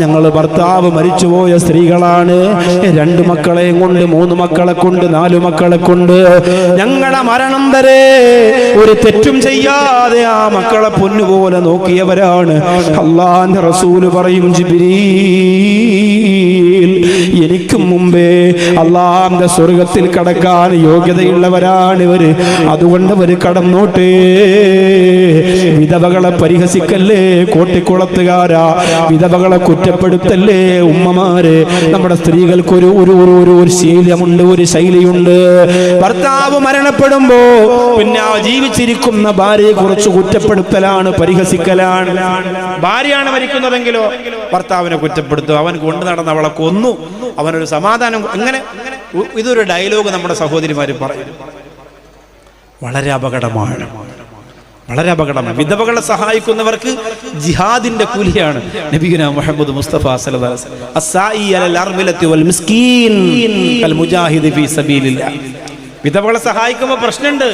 ഞങ്ങൾ ഭർത്താവ് മരിച്ചുപോയ സ്ത്രീകളാണ്. 2 മക്കളെയും കൊണ്ട്, 3 മക്കളെ കൊണ്ട്, 4 മക്കളെ കൊണ്ട് ഞങ്ങളുടെ മരണം വരെ ഒരു തെറ്റും ചെയ്യാതെ ആ മക്കളെ പൊന്നുപോലെ നോക്കിയവരാണ്. അല്ലാഹുവിന്റെ റസൂല് പറയും, ജിബ്രീൽ, എനിക്കും മുമ്പേ അല്ലാഹുവിന്റെ സ്വർഗത്തിൽ കടക്കാൻ യോഗ്യതയുള്ളവരാണ് ഇവര്, അതുകൊണ്ട് അവര് കടന്നോട്ടേ. വിധവകളെ പരിഹസിക്കല്ലേ കോട്ടിക്കുളത്തുകാരാ, വിധവകളെ കുറ്റപ്പെടുത്തല്ലേ ഉമ്മമാരെ. നമ്മുടെ സ്ത്രീകൾക്ക് ഒരു ശീലമുണ്ട്, ഒരു ശൈലിയുണ്ട്. ഭർത്താവ് മരണപ്പെടുമ്പോ പിന്നെ ആ ജീവിച്ചിരിക്കുന്ന ഭാര്യയെ കുറിച്ച് കുറ്റപ്പെടുത്തലാണ്, പരിഹസിക്കലാണ്. ഭാര്യയാണ് മരിക്കുന്നതെങ്കിലോ ഭർത്താവിനെ കുറ്റപ്പെടുത്തും, അവൻ കൊണ്ടു നടന്ന അവളെ കൊന്നു, അവനൊരു സമാധാനം. അങ്ങനെ ഇതൊരു ഡയലോഗ് നമ്മുടെ സഹോദരിമാര് പറയും. വളരെ അപകടമാണ്, വളരെ അപകടമാണ്. വിധവകളെ സഹായിക്കുന്നവർക്ക് ജിഹാദിന്റെ കൂലിയാണ് നബിയുനാ മുഹമ്മദ് മുസ്തഫ സല്ലല്ലാഹു അലൈഹി വസല്ലം, അസ്സായി അലൽ അർമിലത്തി വൽ മിസ്കീൻ കൽ മുജാഹിദി ഫീ സബീലില്ലാഹ്. വിധവകളെ സഹായിക്കുമ്പോൾ പ്രശ്നമുണ്ട്.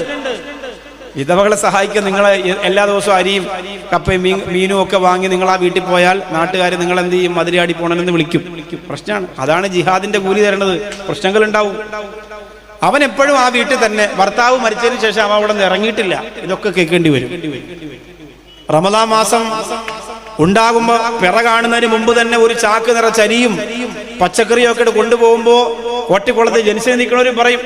വിധവകളെ സഹായിക്കാൻ നിങ്ങൾ എല്ലാ ദിവസവും അരിയും കപ്പയും മീനും ഒക്കെ വാങ്ങി നിങ്ങൾ ആ വീട്ടിൽ പോയാൽ നാട്ടുകാർ നിങ്ങൾ എന്ത് ചെയ്യും? മതിരാടി പോണെന്ന് വിളിക്കും. പ്രശ്നമാണ്. അതാണ് ജിഹാദിന്റെ കൂലി തരണത്. പ്രശ്നങ്ങൾ ഉണ്ടാവും. അവൻ എപ്പോഴും ആ വീട്ടിൽ തന്നെ, ഭർത്താവ് മരിച്ചതിന് ശേഷം അവൻ അവിടെ നിന്ന് ഇറങ്ങിയിട്ടില്ല. ഇതൊക്കെ കേൾക്കേണ്ടി വരും. റമദാൻ മാസം ഉണ്ടാകുമ്പോ പിറ കാണുന്നതിന് മുമ്പ് തന്നെ ഒരു ചാക്ക് നിറച്ചരിയും പച്ചക്കറിയും ഒക്കെ കൊണ്ടുപോകുമ്പോ കോട്ടിക്കുളത്ത് ജനിച്ചു നിൽക്കുന്നവരും പറയും,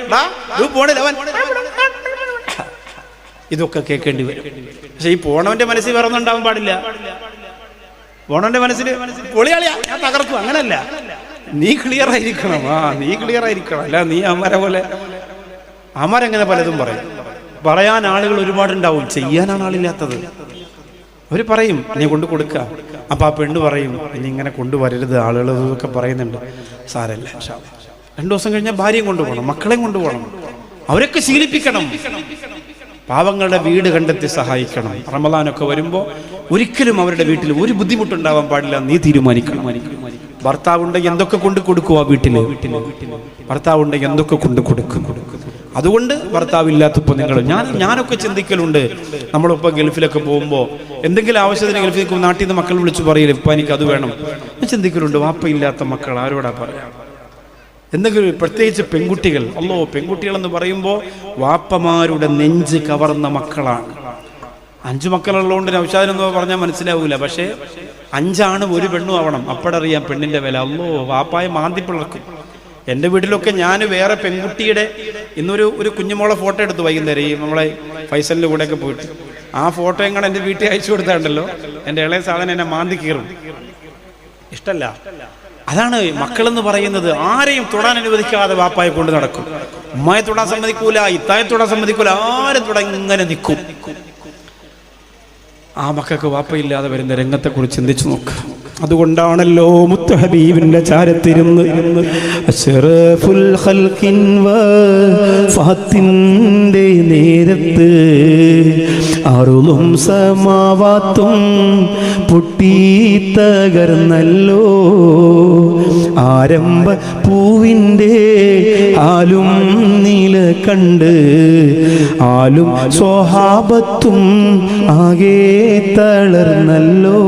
ഇതൊക്കെ കേൾക്കേണ്ടി വരും. പക്ഷെ ഈ പോണവന്റെ മനസ്സിൽ വേറൊന്നുണ്ടാവാൻ പാടില്ല. പോണവന്റെ മനസ്സിൽ പൊളിയാളിയാ, ഞാൻ തകർക്കും, അങ്ങനല്ല. നീ ക്ലിയർ ആയിരിക്കണം. നീ ക്ലിയർ ആയിരിക്കണം. അല്ല നീ അമ്മരെങ്ങനെ പലതും പറയും. പറയാൻ ആളുകൾ ഒരുപാടുണ്ടാവും, ചെയ്യാനാണ് ആളില്ലാത്തത്. അവര് പറയും, നീ കൊണ്ട് കൊടുക്കുക. അപ്പൊ ആ പെണ്ണ് പറയും, ഇനി ഇങ്ങനെ കൊണ്ടുവരരുത്, ആളുകൾ ഇതൊക്കെ പറയുന്നുണ്ട്. സാരല്ല, 2 ദിവസം കഴിഞ്ഞാൽ ഭാര്യയും കൊണ്ടുപോകണം, മക്കളെയും കൊണ്ടുപോകണം. അവരൊക്കെ ശീലിപ്പിക്കണം. പാവങ്ങളുടെ വീട് കണ്ടെത്തി സഹായിക്കണം. റമദാനൊക്കെ വരുമ്പോൾ ഒരിക്കലും അവരുടെ വീട്ടിൽ ഒരു ബുദ്ധിമുട്ടുണ്ടാവാൻ പാടില്ല. നീ തീരുമാനിക്കണം. ഭർത്താവുണ്ടെങ്കിൽ എന്തൊക്കെ കൊണ്ട് കൊടുക്കും ആ വീട്ടില്? ഭർത്താവുണ്ടെങ്കിൽ എന്തൊക്കെ കൊണ്ട് കൊടുക്കും? അതുകൊണ്ട് ഭർത്താവില്ലാത്തപ്പോൾ ഞാനൊക്കെ ചിന്തിക്കലുണ്ട്. നമ്മളിപ്പോൾ ഗൾഫിലൊക്കെ പോകുമ്പോൾ എന്തെങ്കിലും ആവശ്യത്തിന് ഗൾഫിൽ നിൽക്കുമ്പോൾ നാട്ടിൽ നിന്ന് മക്കൾ വിളിച്ചു പറയില്ല, ഇപ്പം എനിക്ക് അത് വേണം. ഞാൻ ചിന്തിക്കലുണ്ട്, വാപ്പയില്ലാത്ത മക്കൾ ആരോടാ പറയാം? എന്തെങ്കിലും പ്രത്യേകിച്ച് പെൺകുട്ടികൾ. പെൺകുട്ടികളെന്ന് പറയുമ്പോൾ വാപ്പമാരുടെ നെഞ്ച് കവർന്ന മക്കളാണ്. 5 മക്കളുള്ളതുകൊണ്ട് നൗഷാദിനെന്ന് പറഞ്ഞാൽ മനസ്സിലാവൂല. പക്ഷേ 5 ആണും 1 പെണ്ണും ആവണം. അപ്പോഴറിയാം പെണ്ണിന്റെ വില. വാപ്പായ മാന്തിപ്പിളർക്കും. എൻ്റെ വീട്ടിലൊക്കെ ഞാൻ വേറെ പെൺകുട്ടിയുടെ ഇന്നൊരു കുഞ്ഞുമോളെ ഫോട്ടോ എടുത്തു വൈകുന്നേരം, ഈ നമ്മളെ ഫൈസലിൻ്റെ കൂടെയൊക്കെ പോയിട്ട്. ആ ഫോട്ടോ എങ്ങനെ എൻ്റെ വീട്ടിൽ അയച്ചു കൊടുത്താണ്ടല്ലോ, എൻ്റെ ഇളയ സാധനം എന്നെ മാന്തി കീറും. ഇഷ്ടല്ല. അതാണ് മക്കളെന്ന് പറയുന്നത്. ആരെയും തൊടാൻ അനുവദിക്കാതെ വാപ്പായെ കൊണ്ട് നടക്കും. ഉമ്മയെ തൊടാൻ സമ്മതിക്കൂല, ഇത്തായെ തൊടാൻ സമ്മതിക്കൂല, ആരും തൊടാൻ ഇങ്ങനെ നിൽക്കും. ആ മക്കൾക്ക് വാപ്പയില്ലാതെ വരുന്ന രംഗത്തെ കുറിച്ച് ചിന്തിച്ചു നോക്കുക. അതുകൊണ്ടാണല്ലോ മുത്ത് ഹബീബിന്റെ ചാരത്തിരുന്ന് അശ്റഫുൽ ഖൽഖിൻ വഫാത്തിന്റെ നേരത്ത് അറുളും സമാവാത്തും പൊട്ടിത്തകർന്നല്ലോ. ആരംഭ പൂവിൻ്റെ ആലും നീല കണ്ട് ആലും സ്വഹാബത്തും ആകെ തളർന്നല്ലോ.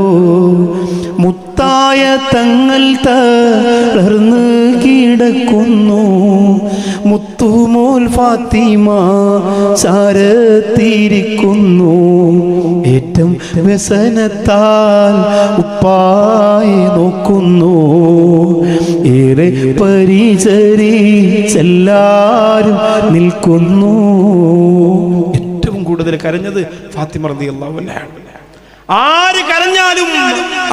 മുത്തായ തങ്ങൾ തളർന്ന് കിടക്കുന്നു. മുത്തുമോൽ ഫാത്തിമ ചാരത്തിരിക്കുന്നു. ഏറ്റവും വ്യസനത്താൽ ഉപ്പായെ നോക്കുന്നു. ഏറെ പരിചരിച്ചെല്ലാരും നിൽക്കുന്നു. ഏറ്റവും കൂടുതൽ കരഞ്ഞത് ഫാത്തിമ റളിയല്ലാഹു അൻഹ. ആര് കരഞ്ഞാലും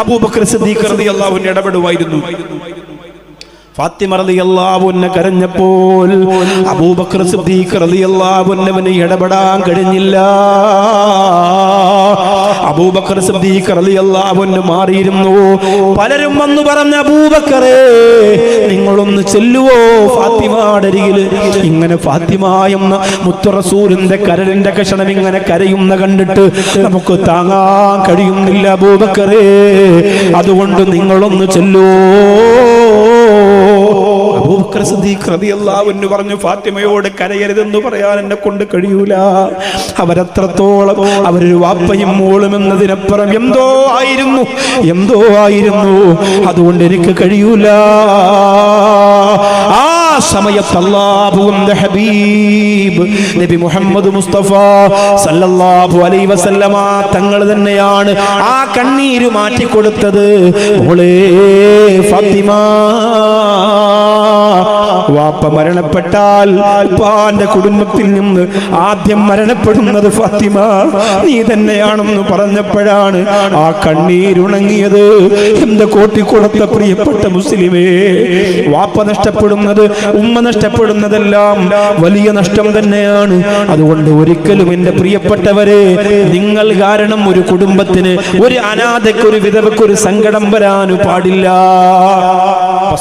അബൂബക്കർ സിദ്ദീഖ് റളിയല്ലാഹു അൻഹു ഇടപെടുമായിരുന്നു. ഫാത്തിമ റളിയല്ലാഹു അൻഹ കരഞ്ഞപ്പോൾ അബൂബക്കർ സിദ്ദീഖ് റളിയല്ലാഹു അൻഹുവിന് ഇടപെടാൻ കഴിഞ്ഞില്ല. അബൂബക്കർ സിദ്ദീഖ് റളിയല്ലാഹു അൻഹു മാറിയിരുന്നു. പലരും വന്നു പറഞ്ഞ അബൂബക്കറേ, നിങ്ങളൊന്ന് ചെല്ലുവോ ഫാത്തിമയുടെ അരികിൽ? ഇങ്ങനെ ഫാത്തിമ എന്ന മുത്തു റസൂലിന്റെ കരളിന്റെ കഷണം ഇങ്ങനെ കരയുന്ന കണ്ടിട്ട് നമുക്ക് താങ്ങാൻ കഴിയുന്നില്ല അബൂബക്കറേ, അതുകൊണ്ട് നിങ്ങളൊന്ന് ചെല്ലുവോ? അബൂബക്കർ സിദ്ദീഖ് റളിയല്ലാഹു അൻഹു പറഞ്ഞു, ഫാത്തിമയോട് കരയരുതെന്ന് പറയാൻ എന്നെ കൊണ്ട് കഴിയൂല. അവരത്രത്തോളം അവരൊരു വാപ്പയും മോളും എന്നതിനപ്പുറം എന്തോ ആയിരുന്നു. അതുകൊണ്ട് എനിക്ക് കഴിയൂല. ആ സമയത്ത് അല്ലാഹുവിന്റെ ഹബീബ് നബി മുഹമ്മദ് മുസ്തഫ സല്ലല്ലാഹു അലൈഹി വസല്ലമ തങ്ങൾ തന്നെയാണ് ആ കണ്ണീര് മാറ്റിക്കൊടുത്തത്. മോളെ ഫാത്തിമ, വാപ്പ മരണപ്പെട്ടാൽ ഉപ്പാന്റെ കുടുംബത്തിൽ നിന്ന് ആദ്യം മരണപ്പെടുന്നത് ഫാത്തിമ നീ തന്നെയാണെന്ന് പറഞ്ഞപ്പോഴാണ് ആ കണ്ണീരുണങ്ങിയത്. എന്റെ കോട്ടിക്കുളത്തെ പ്രിയപ്പെട്ട മുസ്ലിമേ, വാപ്പ നഷ്ടപ്പെടുന്നത്, ഉമ്മ നഷ്ടപ്പെടുന്നതെല്ലാം വലിയ നഷ്ടം തന്നെയാണ്. അതുകൊണ്ട് ഒരിക്കലും എന്റെ പ്രിയപ്പെട്ടവരെ, നിങ്ങൾ കാരണം ഒരു കുടുംബത്തിന്, ഒരു അനാഥയ്ക്ക്, ഒരു വിധവയ്ക്ക് ഒരു സങ്കടം വരാൻ പാടില്ല.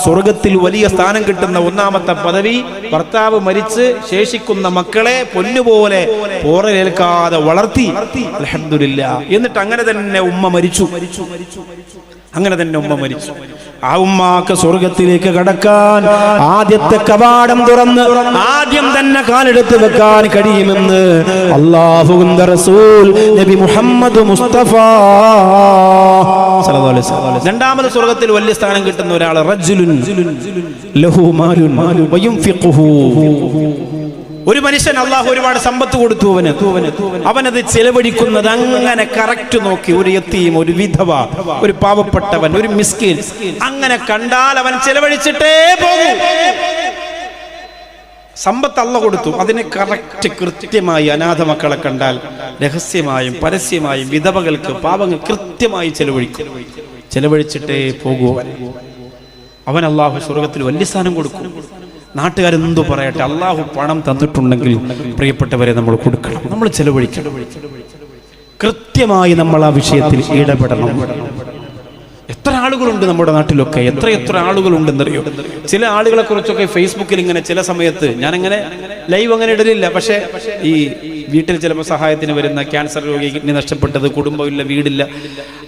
സ്വർഗത്തിൽ വലിയ സ്ഥാനം കിട്ടുന്ന ഒന്നാമത്തെ പദവി, ഭർത്താവ് മരിച്ച് ശേഷിക്കുന്ന മക്കളെ പൊന്നുപോലെ പോറലേൽക്കാതെ വളർത്തി, അൽഹംദുലില്ലാഹ്. എന്നിട്ട് അങ്ങനെ തന്നെ ഉമ്മ മരിച്ചു. ആ ഉമ്മാക്ക് സ്വർഗത്തിലേക്ക് കടക്കാൻ ആദ്യത്തെ കവാടം തുറന്ന് ആദ്യം തന്നെ കാലെടുത്ത് വെക്കാൻ കഴിയുമെന്ന് അല്ലാഹുവിന്റെ റസൂൽ നബി മുഹമ്മദ് മുസ്തഫ സല്ലല്ലാഹു അലൈഹി വസല്ലം. രണ്ടാമത് സ്വർഗത്തിൽ വലിയ സ്ഥാനം കിട്ടുന്ന ഒരാൾ, റജ്ജുലുൻ ലഹു മാലുൻ വയുൻഫിഖുഹു. ഒരു മനുഷ്യൻ അള്ളാഹു ഒരുപാട് സമ്പത്ത് കൊടുത്തു, അവനത് ചെലവഴിക്കുന്നത് അങ്ങനെ കറക്റ്റ് നോക്കി, ഒരു യതീം, ഒരു വിധവ, ഒരു പാവപ്പെട്ടവൻ, ഒരു മിസ്കീൻ അങ്ങനെ കണ്ടാൽ അവൻ ചെലവഴിച്ചിട്ടേ പോകൂ. സമ്പത്ത് അള്ളാഹു കൊടുത്തു, അതിനെ കറക്റ്റ് കൃത്യമായി അനാഥ മക്കളെ കണ്ടാൽ രഹസ്യമായും പരസ്യമായും വിധവകൾക്ക്, പാവങ്ങൾ കൃത്യമായി ചെലവഴിച്ചിട്ടേ പോകൂ. അവൻ അള്ളാഹു സ്വർഗത്തിൽ വലിയ സ്ഥാനം കൊടുക്കും. നാട്ടുകാരെന്തോ പറയട്ടെ, അള്ളാഹു പണം തന്നിട്ടുണ്ടെങ്കിൽ പ്രിയപ്പെട്ടവരെ നമ്മൾ കൊടുക്കണം, നമ്മൾ ചെലവഴിക്കണം. കൃത്യമായി നമ്മൾ ആ വിഷയത്തിൽ ഇടപെടണം. എത്ര ആളുകളുണ്ട് നമ്മുടെ നാട്ടിലൊക്കെ, എത്ര ആളുകളുണ്ടെന്നറിയോ? ചില ആളുകളെ കുറിച്ചൊക്കെ ഫേസ്ബുക്കിൽ ഇങ്ങനെ ചില സമയത്ത്, ഞാനങ്ങനെ ലൈവ് അങ്ങനെ ഇടലില്ല, പക്ഷെ ഈ വീട്ടിൽ ചിലപ്പോൾ സഹായത്തിന് വരുന്ന ക്യാൻസർ രോഗിക്ക് നഷ്ടപ്പെട്ടത്, കുടുംബമില്ല, വീടില്ല,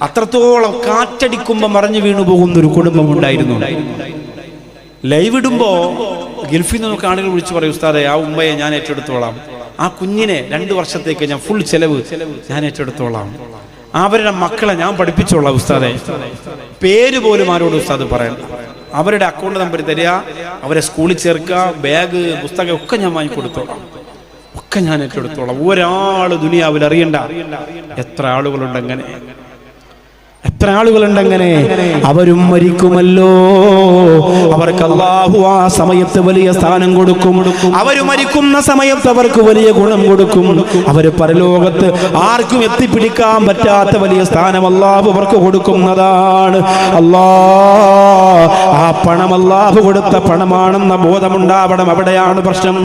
അത്രത്തോളം കാറ്റടിക്കുമ്പോൾ മറിഞ്ഞു വീണു പോകുന്നൊരു കുടുംബം ഉണ്ടായിരുന്നു. ലൈവ് ഇടുമ്പോ ഗൾഫിൽ നിന്നൊക്കെ ആളുകൾ വിളിച്ചു പറയും, ഉസ്താദെ ആ ഉമ്മയെ ഞാൻ ഏറ്റെടുത്തോളാം, ആ കുഞ്ഞിനെ 2 വർഷത്തേക്ക് ഞാൻ ഫുൾ ചെലവ് ഞാൻ ഏറ്റെടുത്തോളാം, അവരുടെ മക്കളെ ഞാൻ പഠിപ്പിച്ചോളാം ഉസ്താദെ. പേര് പോലും ആരോട് ഉസ്താദ് പറയണ്ട, അവരുടെ അക്കൗണ്ട് നമ്പർ തരിക, അവരെ സ്കൂളിൽ ചേർക്കുക, ബാഗ്, പുസ്തകം ഒക്കെ ഞാൻ വാങ്ങിക്കൊടുത്തോളാം, ഒക്കെ ഞാൻ ഏറ്റെടുത്തോളാം. ഒരാൾ ദുനിയാവിൽ അറിയണ്ട. എത്ര ആളുകളുണ്ട് അങ്ങനെ, അവരും മരിക്കുമല്ലോ. അവർക്ക് അല്ലാഹു ആ സമയത്ത് വലിയ സ്ഥാനം കൊടുക്കും. അവർ മരിക്കുന്ന സമയത്ത് അവർക്ക് വലിയ ഗുണം കൊടുക്കും. അവര് പരലോകത്ത് ആർക്കും എത്തിപ്പിടിക്കാൻ പറ്റാത്ത വലിയ സ്ഥാനം അല്ലാഹു അവർക്ക് കൊടുക്കുന്നതാണ്. ആ പണം അല്ലാഹു കൊടുത്ത പണമാണെന്ന ബോധമുണ്ടാവണം. അവിടെയാണ് പ്രശ്നം.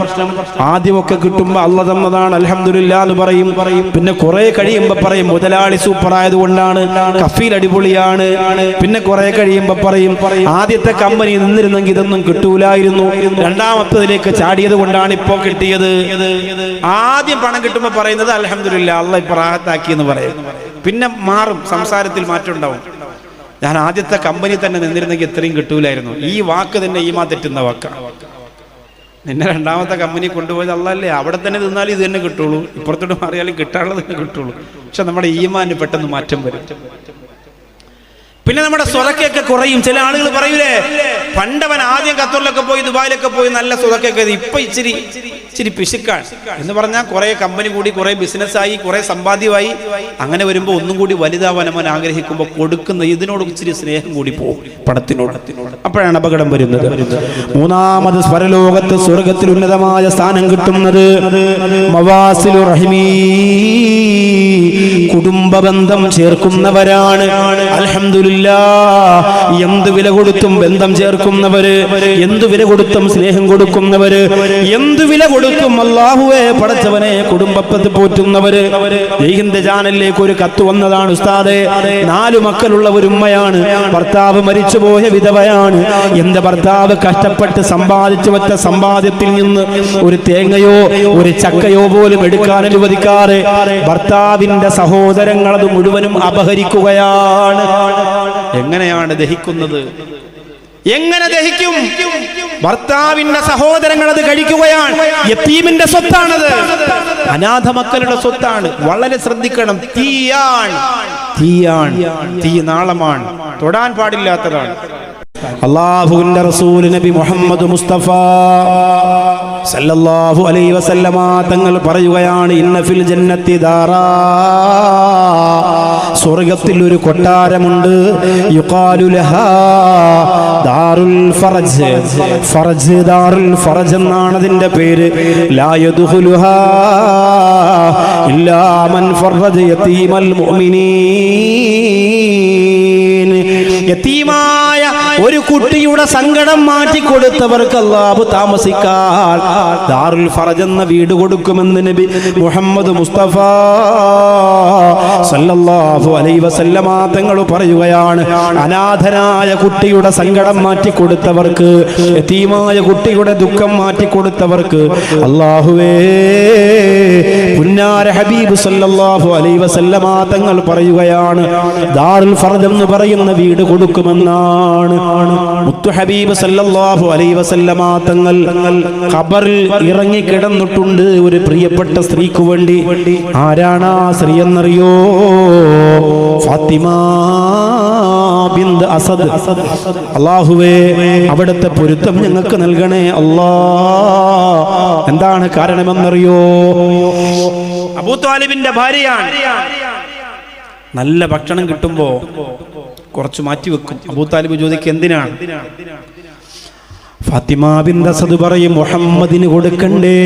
ആദ്യമൊക്കെ കിട്ടുമ്പോ അല്ലാഹു തന്നതാണ് അൽഹംദുലില്ലാഹ് എന്ന് പറയും. പിന്നെ കുറെ കഴിയുമ്പോ പറയും മുതലാളി സൂപ്പർ ആയതുകൊണ്ടാണ്, കഫീൽ അടിപൊളിയാണ്. പിന്നെ കുറെ കഴിയുമ്പോ പറയും ആദ്യത്തെ കമ്പനി നിന്നിരുന്നെങ്കിൽ ഇതൊന്നും കിട്ടൂലായിരുന്നു, രണ്ടാമത്തതിലേക്ക് ചാടിയത് കൊണ്ടാണ് ഇപ്പോ കിട്ടിയത്. ആദ്യം പണം കിട്ടുമ്പോ പറയുന്നത് അൽഹംദുലില്ലാഹ് അല്ലാഹ് ഇപ്പൊ റാഹത്താക്കി എന്ന് പറയും. പിന്നെ മാറും, സംസാരത്തിൽ മാറ്റം ഉണ്ടാവും. ഞാൻ ആദ്യത്തെ കമ്പനി തന്നെ നിന്നിരുന്നെങ്കിൽ ഇത്രയും കിട്ടൂലായിരുന്നു. ഈ വാക്ക് തന്നെ ഈമാൻ തെറ്റുന്ന വാക്കാണ്. നിന്നെ രണ്ടാമത്തെ കമ്പനി കൊണ്ടുപോയത് അല്ലാഹല്ലേ, അവിടെ തന്നെ നിന്നാലും ഇത് തന്നെ കിട്ടുള്ളൂ, ഇപ്പുറത്തോട്ട് മാറിയാലും കിട്ടാനുള്ളത് തന്നെ കിട്ടുള്ളൂ. പക്ഷെ നമ്മുടെ ഈമാന് പെട്ടെന്ന് മാറ്റം വരും. പിന്നെ നമ്മുടെ സ്വതക്കൊക്കെ കുറയും. ചില ആളുകൾ പറയൂലേ, പണ്ടവൻ ആദ്യം ഖത്തറിലൊക്കെ പോയി ദുബായിലൊക്കെ പോയി നല്ല സ്വതക്കൊക്കെ, ഇപ്പൊ ഇച്ചിരി പിശുക്കാൻ എന്ന് പറഞ്ഞാൽ കുറെ കമ്പനി കൂടി, കുറെ ബിസിനസ്സായി, കുറെ സമ്പാദ്യമായി. അങ്ങനെ വരുമ്പോൾ ഒന്നും കൂടി വലുതാവാൻ അവൻ ആഗ്രഹിക്കുമ്പോൾ കൊടുക്കുന്ന ഇതിനോട് ഇച്ചിരി സ്നേഹം കൂടി പോകും, പണത്തിനോട്. അപ്പോഴാണ് അപകടം വരുന്നത്. മൂന്നാമത് പരലോകത്ത് സ്വർഗത്തിൽ ഉന്നതമായ സ്ഥാനം കിട്ടുന്നത് മവാസിലു റഹിമീ, കുടുംബ ബന്ധം ചേർക്കുന്നവരാണ്. അൽഹംദുലില്ലാഹ് ഇല്ല. എന്ത് വില കൊടുത്തും ബന്ധം ചേർക്കുന്നവര്, എന്ത് വില കൊടുത്തും സ്നേഹം കൊടുക്കുന്നവര്, എന്ത് വില കൊടുത്തും അല്ലാഹുവേ പടച്ചവനെ കുടുംബത്തെ പോറ്റുന്നവര്. ജയ്ഹിന്ദ് ചാനലിലേക്ക് ഒരു കത്ത് വന്നതാണ്. ഉസ്താദേ, 4 മക്കളുള്ള ഒരു ഉമ്മയാണ്, ഭർത്താവ് മരിച്ചുപോയ വിധവയാണ്. എന്റെ ഭർത്താവ് കഷ്ടപ്പെട്ട് സമ്പാദിച്ചു വെച്ച സമ്പാദ്യത്തിൽ നിന്ന് ഒരു തേങ്ങയോ ഒരു ചക്കയോ പോലും എടുക്കാൻ അനുവദിക്കാറ് ഭർത്താവിന്റെ സഹോദരങ്ങൾ അത് മുഴുവനും അപഹരിക്കുകയാണ്. എങ്ങനെയാണ് ദഹിക്കുന്നത്? എങ്ങനെ ദഹിക്കും? ഭർത്താവിന്റെ സഹോദരങ്ങൾ അത് കഴിക്കുകയാണ്. യതീമിന്റെ സ്വത്താണത്, അനാഥ മക്കളുടെ സ്വത്താണ്. വളരെ ശ്രദ്ധിക്കണം. തീയാണ്, തീ നാളമാണ്, തൊടാൻ പാടില്ലാത്തതാണ്. അല്ലാഹുവിന്റെ റസൂൽ നബി മുഹമ്മദ് മുസ്തഫ സല്ലല്ലാഹു അലൈഹി വസല്ലമ തങ്ങൾ പറയുകയാണ്, ഇന്ന ഫിൽ ജന്നത്തി ദാറാ, സ്വർഗ്ഗത്തിൽ ഒരു കൊട്ടാരമുണ്ട്. യുഖാലു ലഹാ ദാറുൽ ഫറജ്. ഫറജ്, ദാറുൽ ഫറജ് എന്നാണ് അതിന്റെ പേര്. ലാ യദ്ഖുലുഹാ ഇല്ലാ മൻ ഫറജ യതീമൽ മുഅ്മിനീൻ. യതീമായ ഒരു കുട്ടിയുടെ സങ്കടം മാറ്റിക്കൊടുത്തവർക്ക് അല്ലാഹു താമസിക്കാൻ ദാറുൽ ഫറജ് എന്ന വീട് കൊടുക്കുമെന്ന് നബി മുഹമ്മദ് മുസ്തഫ സല്ലല്ലാഹു അലൈഹി വസല്ലമ തങ്ങൾ പറയുകയാണ്. അനാഥനായ കുട്ടിയുടെ സങ്കടം മാറ്റിക്കൊടുത്തവർക്ക്, യതീമായ കുട്ടിയുടെ ദുഃഖം മാറ്റിക്കൊടുത്തവർക്ക് അല്ലാഹുവേ പുന്നാര ഹബീബ് സല്ലല്ലാഹു അലൈഹി വസല്ലമ തങ്ങൾ പറയുകയാണ്, ദാറുൽ ഫറജ് എന്ന് പറയുന്ന വീട് കൊടുക്കുമെന്നാണ്. മുത്തു ഹബീബ് സല്ലല്ലാഹു അലൈഹി വസല്ലമ തങ്ങൾ ഖബറിൽ ഇറങ്ങി കിടന്നിട്ടുണ്ട് ഒരു പ്രിയപ്പെട്ട സ്ത്രീക്ക് വേണ്ടി. ആരാണ് ആ സ്ത്രീ എന്നറിയോ? ഫാത്തിമ ബിന്ത് അസദ്. അല്ലാഹുവേ അവിടുത്തെ പൊരുത്തം ഞങ്ങൾക്ക് നൽകണേ അല്ലാ. എന്താണ് കാരണമെന്നറിയോ? അബൂ ത്വാലിബിന്റെ ഭാര്യയാണ്. നല്ല ഭക്ഷണം കിട്ടുമ്പോ കുറച്ച് മാറ്റിവെക്കും. അബൂ താലിബ് ചോദിക്കും, എന്തിനാണ്? ഫാത്തിമ ബിന്ത് അസദ് പറയും, മുഹമ്മദിന് കൊടുക്കണ്ടേ.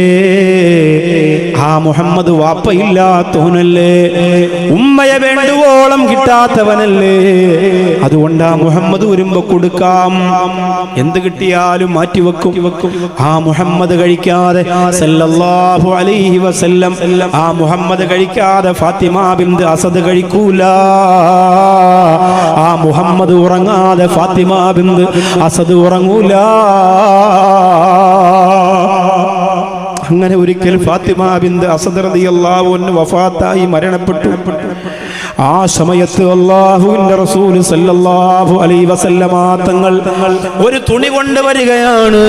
ആ മുഹമ്മദ് വാപ്പയില്ലാത്തവനല്ലേ, ഉമ്മയെ വേണ്ടുവോളം കിട്ടാത്തവനല്ലേ, അതുകൊണ്ട് ആ മുഹമ്മദ് വരുമ്പോ കൊടുക്കാം. എന്ത് കിട്ടിയാലും മാറ്റിവെക്കും. ആ മുഹമ്മദ് കഴിക്കാതെ സല്ലല്ലാഹു അലൈഹി വസല്ലം, ആ മുഹമ്മദ് കഴിക്കാതെ ഫാത്തിമ ബിന്ത് അസദ് കഴിക്കൂല. ആ മുഹമ്മദ് ഉറങ്ങാതെ ഫാത്തിമ ബിന്ത് അസദ് ഉറങ്ങൂല. അങ്ങനെ ഒരിക്കൽ ഫാത്തിമ ബിന്ത് അസദ് റളിയല്ലാഹു അൻഹ വഫാത്തായി മരണപ്പെട്ടു. ആ സമയത്ത് അല്ലാഹുവിന്റെ റസൂൽ സല്ലല്ലാഹു അലൈഹി വസല്ലമ തങ്ങൾ ഒരു തുണി കൊണ്ടുവരികയാണ്.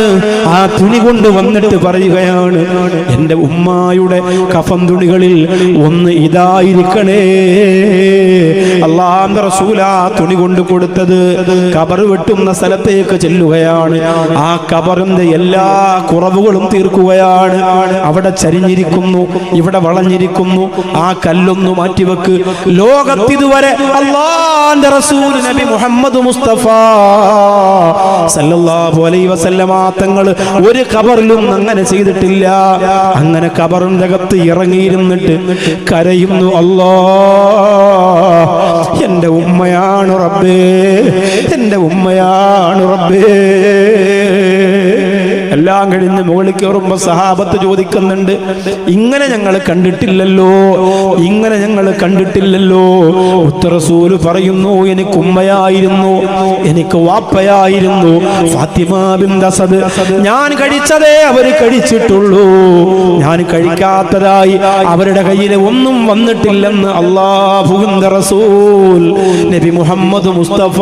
ആ തുണി കൊണ്ട് വന്നിട്ട് പറയുകയാണ്, എൻ്റെ ഉമ്മായുടെ കഫൻ തുണികളിൽ ഒന്ന് ഇതായിരിക്കണേ. അല്ലാഹുവിന്റെ റസൂൽ ആ തുണി കൊണ്ട് കൊടുത്തത് ഖബർ വെട്ടുന്ന സ്ഥലത്തേക്ക് ചെല്ലുകയാണ്. ആ ഖബറിന്റെ എല്ലാ കുറവുകളും തീർക്കുകയാണ്. അവിടെ ചരിഞ്ഞിരിക്കുന്നു, ഇവിടെ വളഞ്ഞിരിക്കുന്നു, ആ കല്ലൊന്നു മാറ്റിവെക്ക്. ലോകത്തിതുവരെ അല്ലാഹുവിന്റെ റസൂൽ നബി മുഹമ്മദ് മുസ്തഫ സല്ലല്ലാഹു അലൈഹി വസല്ലമ തങ്ങൾ ഒരു ഖബറിലും അങ്ങനെ ചെയ്തിട്ടില്ല. അങ്ങനെ ഖബറിന്റെ അകത്ത് ഇറങ്ങിയിരുന്നിട്ട് കരയുന്നു, അല്ലാഹ് എൻ്റെ ഉമ്മയാണ് റബ്ബേ, എൻ്റെ ഉമ്മയാണ് റബ്ബേ. എല്ലാം കഴിഞ്ഞ് മുകളിൽ കയറുമ്പോ സഹാബത്ത് ചോദിക്കുന്നുണ്ട്, ഇങ്ങനെ ഞങ്ങൾ കണ്ടിട്ടില്ലല്ലോ, ഇങ്ങനെ ഞങ്ങൾ കണ്ടിട്ടില്ലല്ലോ. റസൂൽ പറയുന്നു, എനിക്ക് ഉമ്മയായിരുന്നു, എനിക്ക് വാപ്പയായിരുന്നു. ഫാത്തിമ ബിന്ത് അസദ് ഞാൻ കഴിച്ചതേ അവര് കഴിച്ചിട്ടുള്ളൂ, ഞാൻ കഴിക്കാത്തതായി അവരുടെ കയ്യിൽ ഒന്നും വന്നിട്ടില്ലെന്ന് അല്ലാഹുവിന്റെ റസൂൽ നബി മുഹമ്മദ് മുസ്തഫ